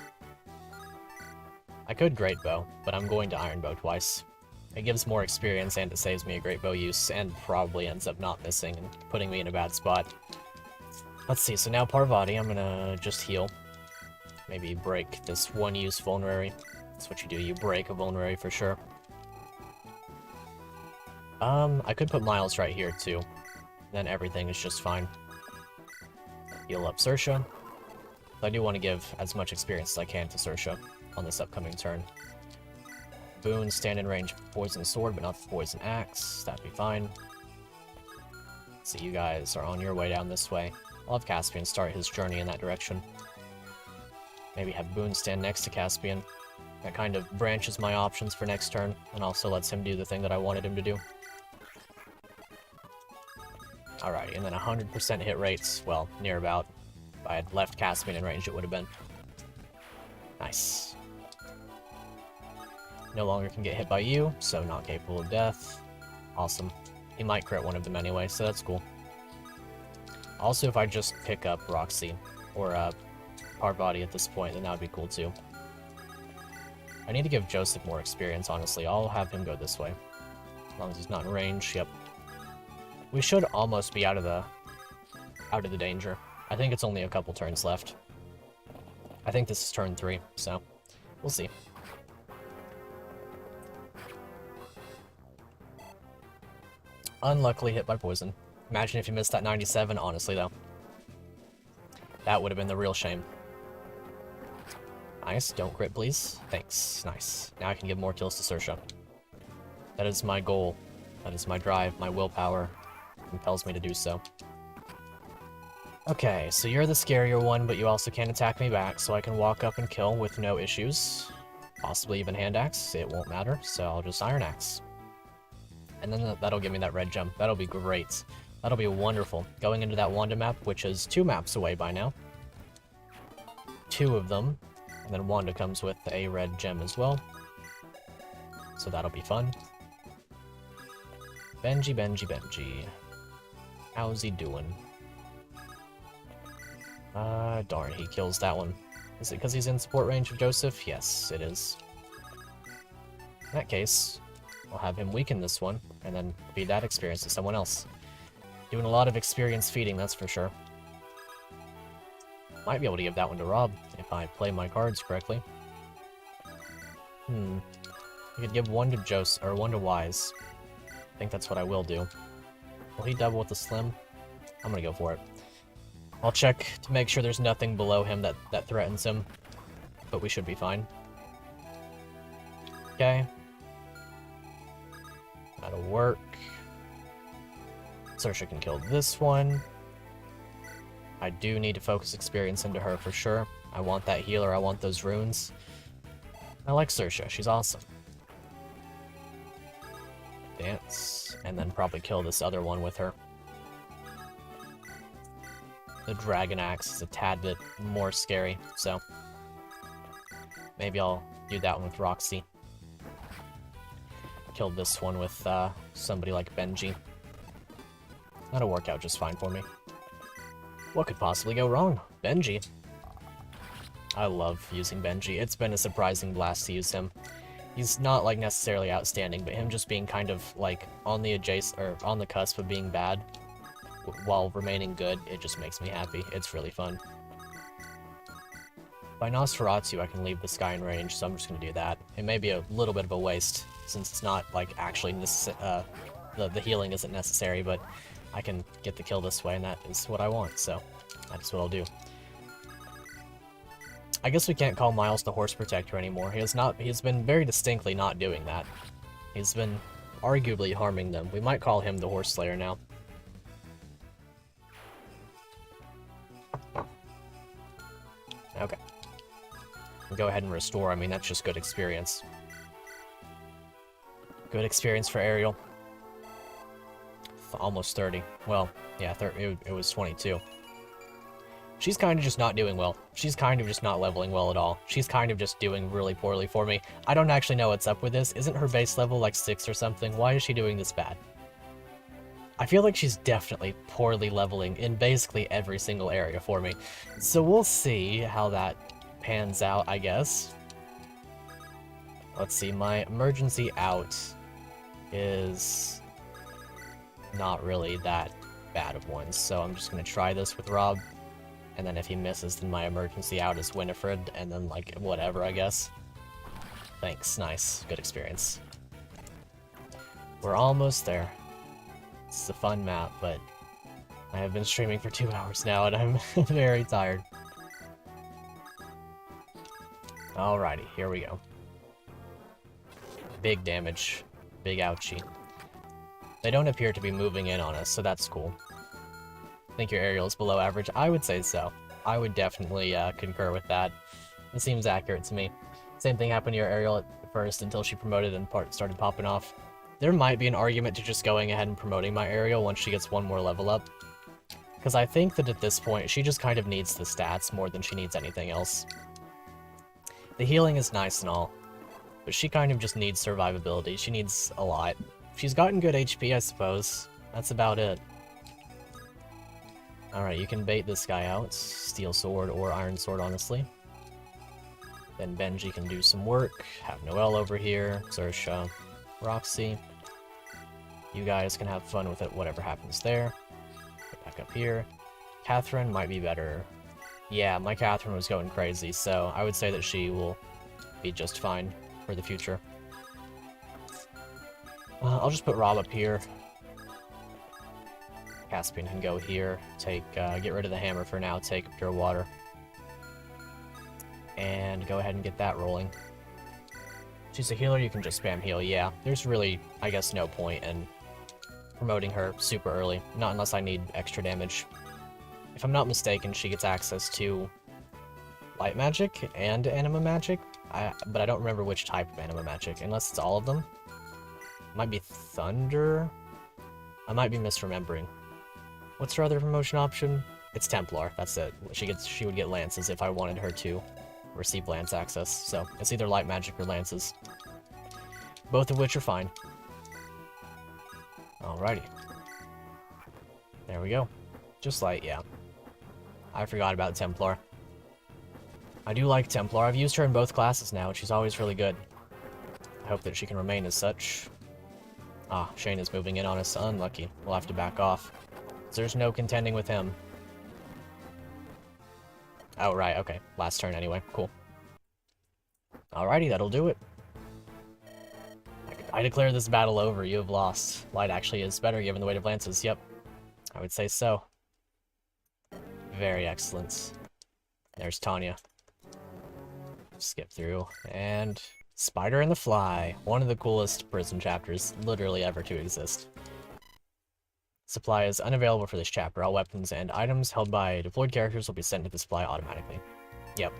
I could Great Bow, but I'm going to Iron Bow twice. It gives more experience and it saves me a Great Bow use, and probably ends up not missing and putting me in a bad spot. Let's see, so now Parvati, I'm gonna just heal. Maybe break this one-use vulnerary. That's what you do, you break a vulnerary for sure. I could put Miles right here too. Then everything is just fine. Heal up Saoirse. I do want to give as much experience as I can to Saoirse on this upcoming turn. Boone, stand in range for Poison Sword, but not the Poison Axe. That'd be fine. So you guys are on your way down this way. I'll have Caspian start his journey in that direction. Maybe have Boone stand next to Caspian. That kind of branches my options for next turn, and also lets him do the thing that I wanted him to do. Alrighty, and then 100% hit rates. Well, near about. If I had left Caspian in range, it would have been. Nice. No longer can get hit by you, so not capable of death. Awesome. He might crit one of them anyway, so that's cool. Also, if I just pick up Roxy, or Parvati at this point, then that would be cool too. I need to give Joseph more experience, honestly. I'll have him go this way. As long as he's not in range, yep. We should almost be out of the danger. I think it's only a couple turns left. I think this is turn 3, so we'll see. Unluckily hit by poison. Imagine if you missed that 97, honestly, though. That would have been the real shame. Nice, don't crit, please. Thanks, nice. Now I can give more kills to Saoirse. That is my goal. That is my drive, my willpower. Compels me to do so. Okay, so you're the scarier one, but you also can't attack me back, so I can walk up and kill with no issues. Possibly even hand axe, it won't matter, so I'll just iron axe. And then that'll give me that red gem. That'll be great. That'll be wonderful. Going into that Wanda map, which is 2 maps away by now. 2 of them. And then Wanda comes with a red gem as well. So that'll be fun. Benji, Benji, Benji. How's he doing? Darn, he kills that one. Is it because he's in support range of Joseph? Yes, it is. In that case, I'll have him weaken this one, and then feed that experience to someone else. Doing a lot of experience feeding, that's for sure. Might be able to give that one to Rob, if I play my cards correctly. I could give one to Joseph, or one to Wise. I think that's what I will do. Will he double with the Slim? I'm gonna go for it. I'll check to make sure there's nothing below him that threatens him, but we should be fine. Okay. That'll work. Saoirse can kill this one. I do need to focus experience into her for sure. I want that healer, I want those runes. I like Saoirse, she's awesome. Dance, and then probably kill this other one with her. The Dragon Axe is a tad bit more scary, so maybe I'll do that one with Roxy. Kill this one with somebody like Benji. That'll work out just fine for me. What could possibly go wrong? Benji. I love using Benji. It's been a surprising blast to use him. He's not like necessarily outstanding, but him just being kind of like on the on the cusp of being bad while remaining good, it just makes me happy. It's really fun. By Nosferatu, I can leave this guy in range, so I'm just gonna do that. It may be a little bit of a waste, since it's not like actually the healing isn't necessary, but I can get the kill this way, and that is what I want, so that's what I'll do. I guess we can't call Miles the Horse Protector anymore. He's been very distinctly not doing that. He's been arguably harming them. We might call him the Horse Slayer now. Go ahead and restore. I mean, that's just good experience. Good experience for Ariel. Almost 30. Well, yeah, it was 22. She's kind of just not doing well. She's kind of just not leveling well at all. She's kind of just doing really poorly for me. I don't actually know what's up with this. Isn't her base level like 6 or something? Why is she doing this bad? I feel like she's definitely poorly leveling in basically every single area for me. So we'll see how that pans out, I guess. Let's see, my emergency out is not really that bad of one, so I'm just going to try this with Rob, and then if he misses, then my emergency out is Winifred, and then, like, whatever, I guess. Thanks, nice, good experience. We're almost there. It's a fun map, but I have been streaming for 2 hours now, and I'm very tired. Alrighty, here we go. Big damage. Big ouchie. They don't appear to be moving in on us, so that's cool. Think your Ariel is below average? I would say so. I would definitely concur with that. It seems accurate to me. Same thing happened to your Ariel at first until she promoted and started popping off. There might be an argument to just going ahead and promoting my Ariel once she gets one more level up. Because I think that at this point, she just kind of needs the stats more than she needs anything else. The healing is nice and all, but she kind of just needs survivability. She needs a lot. She's gotten good HP, I suppose. That's about it. Alright, you can bait this guy out. Steel Sword or Iron Sword, honestly. Then Benji can do some work. Have Noelle over here. Zersha. Roxy. You guys can have fun with it, whatever happens there. Get back up here. Catherine might be better. Yeah, my Catherine was going crazy, so I would say that she will be just fine for the future. I'll just put Rob up here. Caspian can go here. Get rid of the hammer for now. Take Pure Water. And go ahead and get that rolling. She's a healer, you can just spam heal. Yeah, there's really, I guess, no point in promoting her super early. Not unless I need extra damage. If I'm not mistaken, she gets access to light magic and anima magic. But I don't remember which type of anima magic, unless it's all of them. Might be thunder? I might be misremembering. What's her other promotion option? It's Templar, that's it. She would get lances if I wanted her to receive lance access. So it's either light magic or lances. Both of which are fine. Alrighty. There we go. Just light, yeah. I forgot about Templar. I do like Templar. I've used her in both classes now, and she's always really good. I hope that she can remain as such. Ah, Shane is moving in on us. Unlucky. We'll have to back off. There's no contending with him. Oh, right, okay. Last turn anyway. Cool. Alrighty, that'll do it. I declare this battle over. You have lost. Light actually is better given the weight of lances. Yep. I would say so. Very excellent. There's Tanya. Skip through. And Spider and the Fly. One of the coolest prison chapters literally ever to exist. Supply is unavailable for this chapter. All weapons and items held by deployed characters will be sent to the supply automatically. Yep.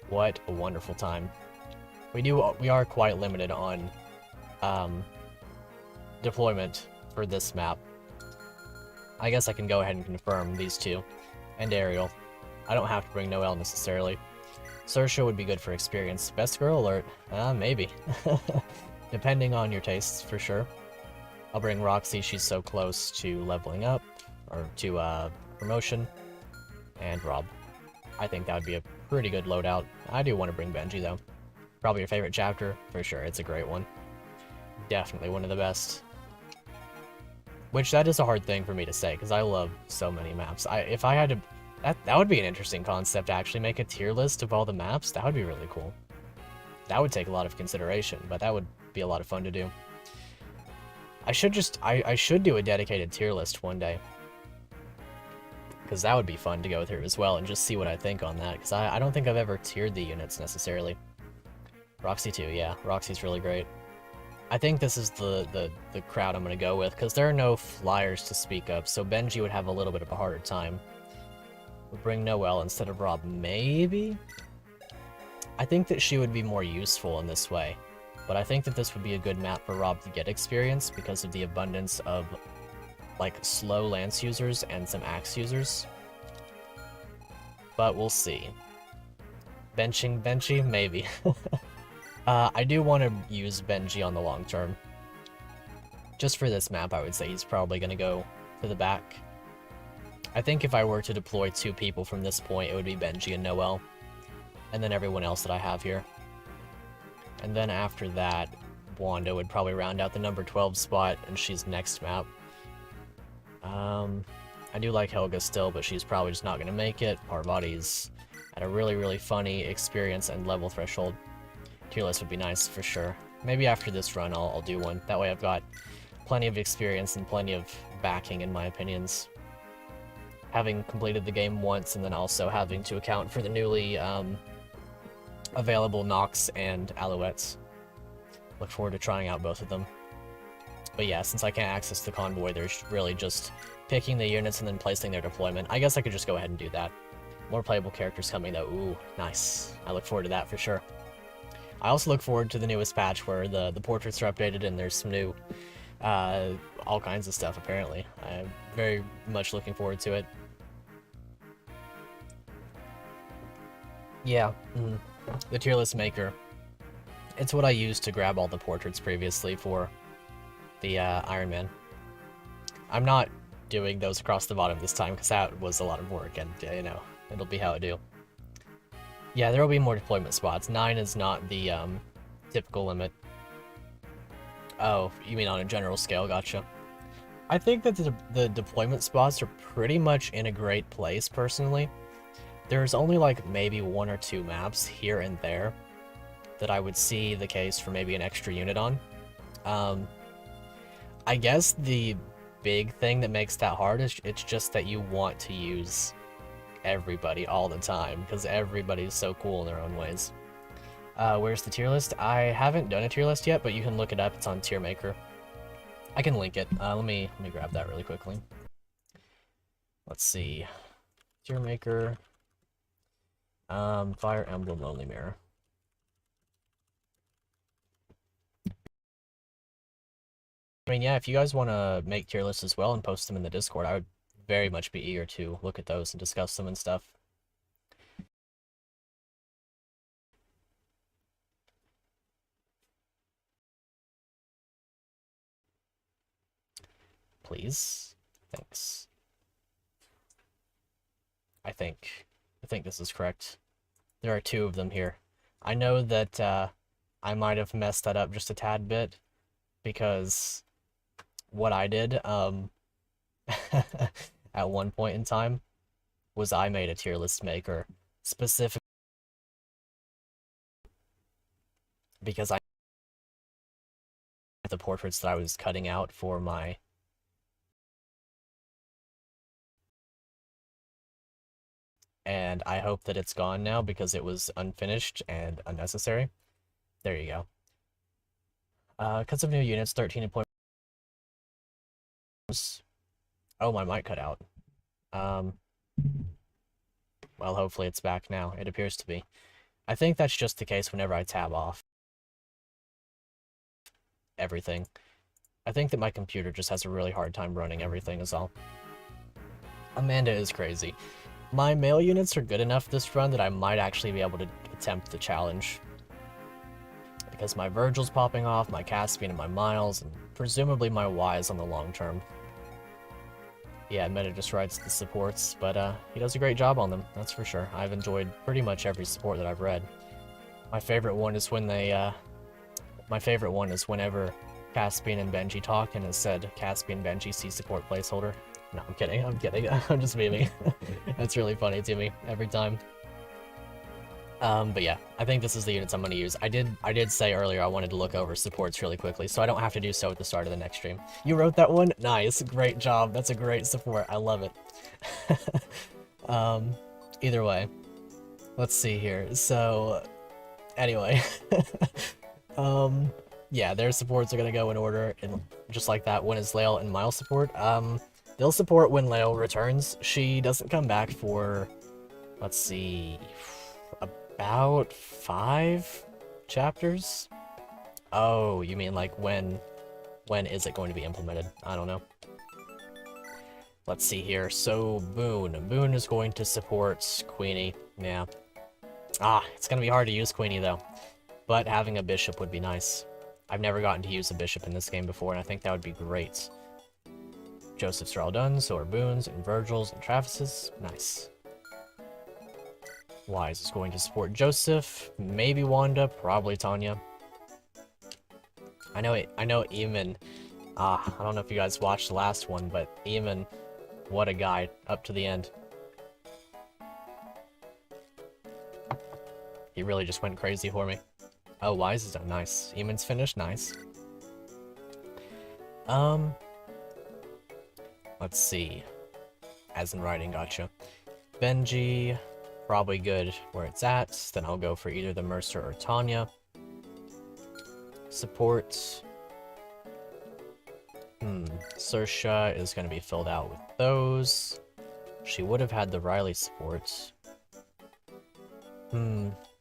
What a wonderful time. We are quite limited on deployment for this map. I guess I can go ahead and confirm these two. And Ariel. I don't have to bring Noelle necessarily. Saoirse would be good for experience. Best girl alert? Maybe. Depending on your tastes, for sure. I'll bring Roxy, she's so close to leveling up, or to promotion. And Rob. I think that would be a pretty good loadout. I do want to bring Benji, though. Probably your favorite chapter, for sure. It's a great one. Definitely one of the best. Which, that is a hard thing for me to say, because I love so many maps. If I had to... That would be an interesting concept, to actually make a tier list of all the maps. That would be really cool. That would take a lot of consideration, but that would be a lot of fun to do. I should do a dedicated tier list one day. Because that would be fun to go through as well, and just see what I think on that. Because I don't think I've ever tiered the units, necessarily. Roxy too, yeah. Roxy's really great. I think this is the crowd I'm going to go with, because there are no flyers to speak of, so Benji would have a little bit of a harder time. We'll bring Noelle instead of Rob, maybe? I think that she would be more useful in this way, but I think that this would be a good map for Rob to get experience because of the abundance of, like, slow lance users and some axe users. But we'll see. Benching Benji? Maybe. I do want to use Benji on the long term. Just for this map, I would say he's probably going to go to the back. I think if I were to deploy 2 people from this point, it would be Benji and Noel. And then everyone else that I have here. And then after that, Wanda would probably round out the number 12 spot, and she's next map. I do like Helga still, but she's probably just not going to make it. Parvati's at a really, really funny experience and level threshold. Tier list would be nice for sure. Maybe after this run I'll do one. That way I've got plenty of experience and plenty of backing in my opinions. Having completed the game once and then also having to account for the newly available Nox and Alouettes. Look forward to trying out both of them. But yeah, since I can't access the convoy, there's really just picking the units and then placing their deployment. I guess I could just go ahead and do that. More playable characters coming though. Ooh, nice. I look forward to that for sure. I also look forward to the newest patch where the portraits are updated and there's some new, all kinds of stuff apparently. I'm very much looking forward to it. Yeah, the tier list maker. It's what I used to grab all the portraits previously for the Ironman. I'm not doing those across the bottom this time because that was a lot of work and, you know, it'll be how I do. Yeah, there will be more deployment spots. 9 is not the typical limit. Oh, you mean on a general scale, gotcha. I think that the deployment spots are pretty much in a great place, personally. There's only like maybe 1 or 2 maps here and there that I would see the case for maybe an extra unit on. I guess the big thing that makes that hard is it's just that you want to use everybody all the time because everybody's so cool in their own ways. Where's the tier list? I haven't done a tier list yet, but you can look it up. It's on Tier Maker. I can link it. Let me grab that really quickly. Let's see. Tier Maker. Fire Emblem Lonely Mirror. I mean, yeah, if you guys want to make tier lists as well and post them in the Discord, I would very much be eager to look at those and discuss them and stuff. Please. Thanks. I think this is correct. There are 2 of them here. I know that I might have messed that up just a tad bit because what I did at one point in time was I made a tier list maker specific because I the portraits that I was cutting out for my and I hope that it's gone now because it was unfinished and unnecessary. There you go. Cuts of new units, 13 deployments. Oh, my mic cut out. Well, hopefully it's back now. It appears to be. I think that's just the case whenever I tab off everything. I think that my computer just has a really hard time running everything is all. Amanda is crazy. My male units are good enough this run that I might actually be able to attempt the challenge. Because my Virgil's popping off, my Caspian and my Miles, and presumably my Y's on the long term. Yeah, Meta just writes the supports, but he does a great job on them, that's for sure. I've enjoyed pretty much every support that I've read. My favorite one is when they, whenever Caspian and Benji talk and it said Caspian Benji C support placeholder. No, I'm kidding, I'm just memeing. That's really funny to me every time. But yeah, I think this is the units I'm going to use. I did say earlier I wanted to look over supports really quickly, so I don't have to do so at the start of the next stream. You wrote that one? Nice, great job. That's a great support. I love it. Either way, let's see here. So, anyway, yeah, their supports are going to go in order, and just like that, when is Lael and Miles support? They'll support when Lael returns. She doesn't come back for, let's see, about 5 chapters. Oh, you mean like when is it going to be implemented? I don't know. Let's see here. So Boone is going to support Queenie. Yeah. It's gonna be hard to use Queenie though, but having a bishop would be nice. I've never gotten to use a bishop in this game before, and I think that would be great. Joseph's are all done, so are Boone's and Virgil's and Travis's. Nice. Wise is going to support Joseph, maybe Wanda, probably Tanya. I know Eamon, I don't know if you guys watched the last one, but Eamon, what a guy, up to the end. He really just went crazy for me. Oh, Wise is done, nice. Eamon's finished, nice. Let's see. As in writing, gotcha. Benji, probably good where it's at. Then I'll go for either the Mercer or Tanya. Support. Saoirse is going to be filled out with those. She would have had the Riley support.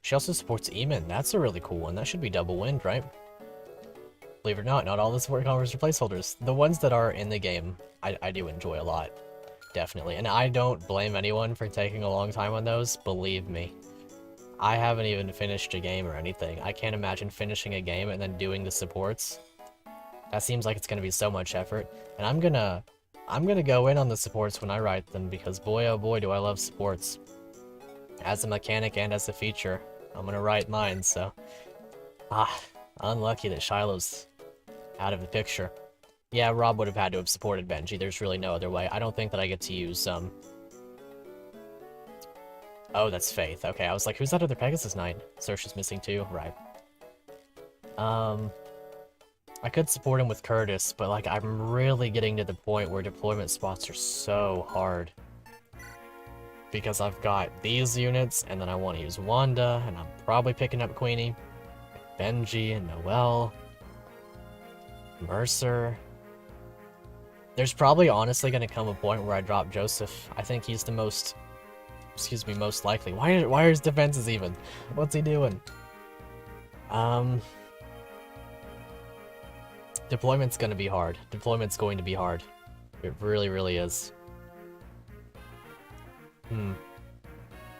She also supports Eamon. That's a really cool one. That should be double wind, right? Believe it or not all the support conference are placeholders. The ones that are in the game, I do enjoy a lot. Definitely. And I don't blame anyone for taking a long time on those, believe me. I haven't even finished a game or anything. I can't imagine finishing a game and then doing the supports. That seems like it's going to be so much effort. And I'm gonna go in on the supports when I write them, because boy oh boy do I love supports. As a mechanic and as a feature, I'm gonna write mine, so... unlucky that Shiloh's out of the picture. Yeah, Rob would have had to have supported Benji. There's really no other way. I don't think that I get to use, Oh, that's Faith. Okay, I was like, who's that other Pegasus Knight? Saoirse's missing too? Right. I could support him with Curtis, but, like, I'm really getting to the point where deployment spots are so hard. Because I've got these units, and then I want to use Wanda, and I'm probably picking up Queenie, Benji, and Noelle, Mercer. There's probably honestly going to come a point where I drop Joseph. I think he's the most, most likely. Why are his defenses even? What's he doing? Deployment's going to be hard. Deployment's going to be hard. It really, really is.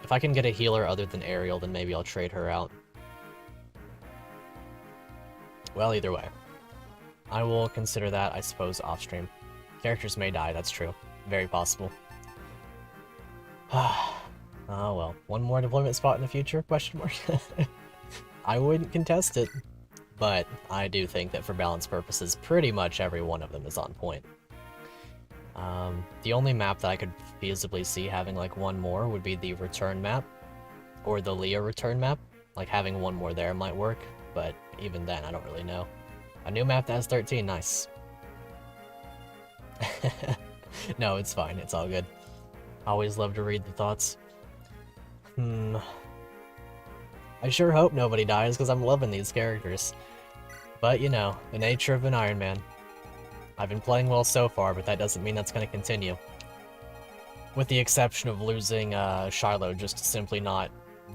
If I can get a healer other than Ariel, then maybe I'll trade her out. Well, either way. I will consider that, I suppose, off-stream. Characters may die, that's true. Very possible. Oh well. One more deployment spot in the future? Question mark. I wouldn't contest it, but I do think that for balance purposes, pretty much every one of them is on point. The only map that I could feasibly see having like one more would be the return map, or the Leah return map. Like having one more there might work, but even then I don't really know. A new map that has 13, nice. No, it's fine, it's all good. Always love to read the thoughts. I sure hope nobody dies, because I'm loving these characters. But, you know, the nature of an Iron Man. I've been playing well so far, but that doesn't mean that's going to continue. With the exception of losing Shiloh just simply not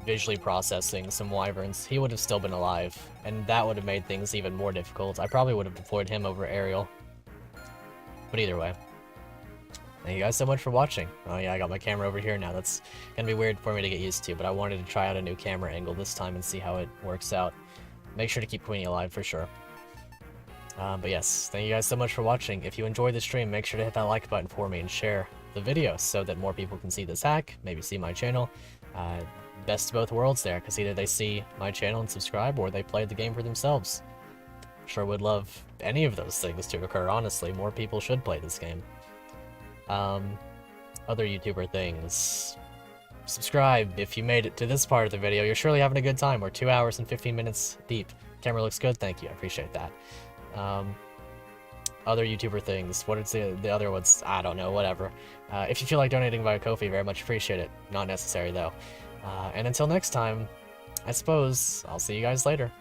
visually processing some wyverns, he would have still been alive, and that would have made things even more difficult. I probably would have deployed him over Ariel. But either way. Thank you guys so much for watching. Oh yeah, I got my camera over here now. That's gonna be weird for me to get used to, but I wanted to try out a new camera angle this time and see how it works out. Make sure to keep Queenie alive for sure. But yes, thank you guys so much for watching. If you enjoyed the stream, make sure to hit that like button for me and share the video so that more people can see this hack, maybe see my channel. Best of both worlds there, because either they see my channel and subscribe, or they play the game for themselves. Sure would love any of those things to occur, honestly. More people should play this game. Other YouTuber things. Subscribe if you made it to this part of the video. You're surely having a good time. We're 2 hours and 15 minutes deep. Camera looks good, thank you, I appreciate that. Other YouTuber things. What is the other ones? I don't know, whatever. If you feel like donating via Ko-fi, very much appreciate it. Not necessary, though. And until next time, I suppose I'll see you guys later.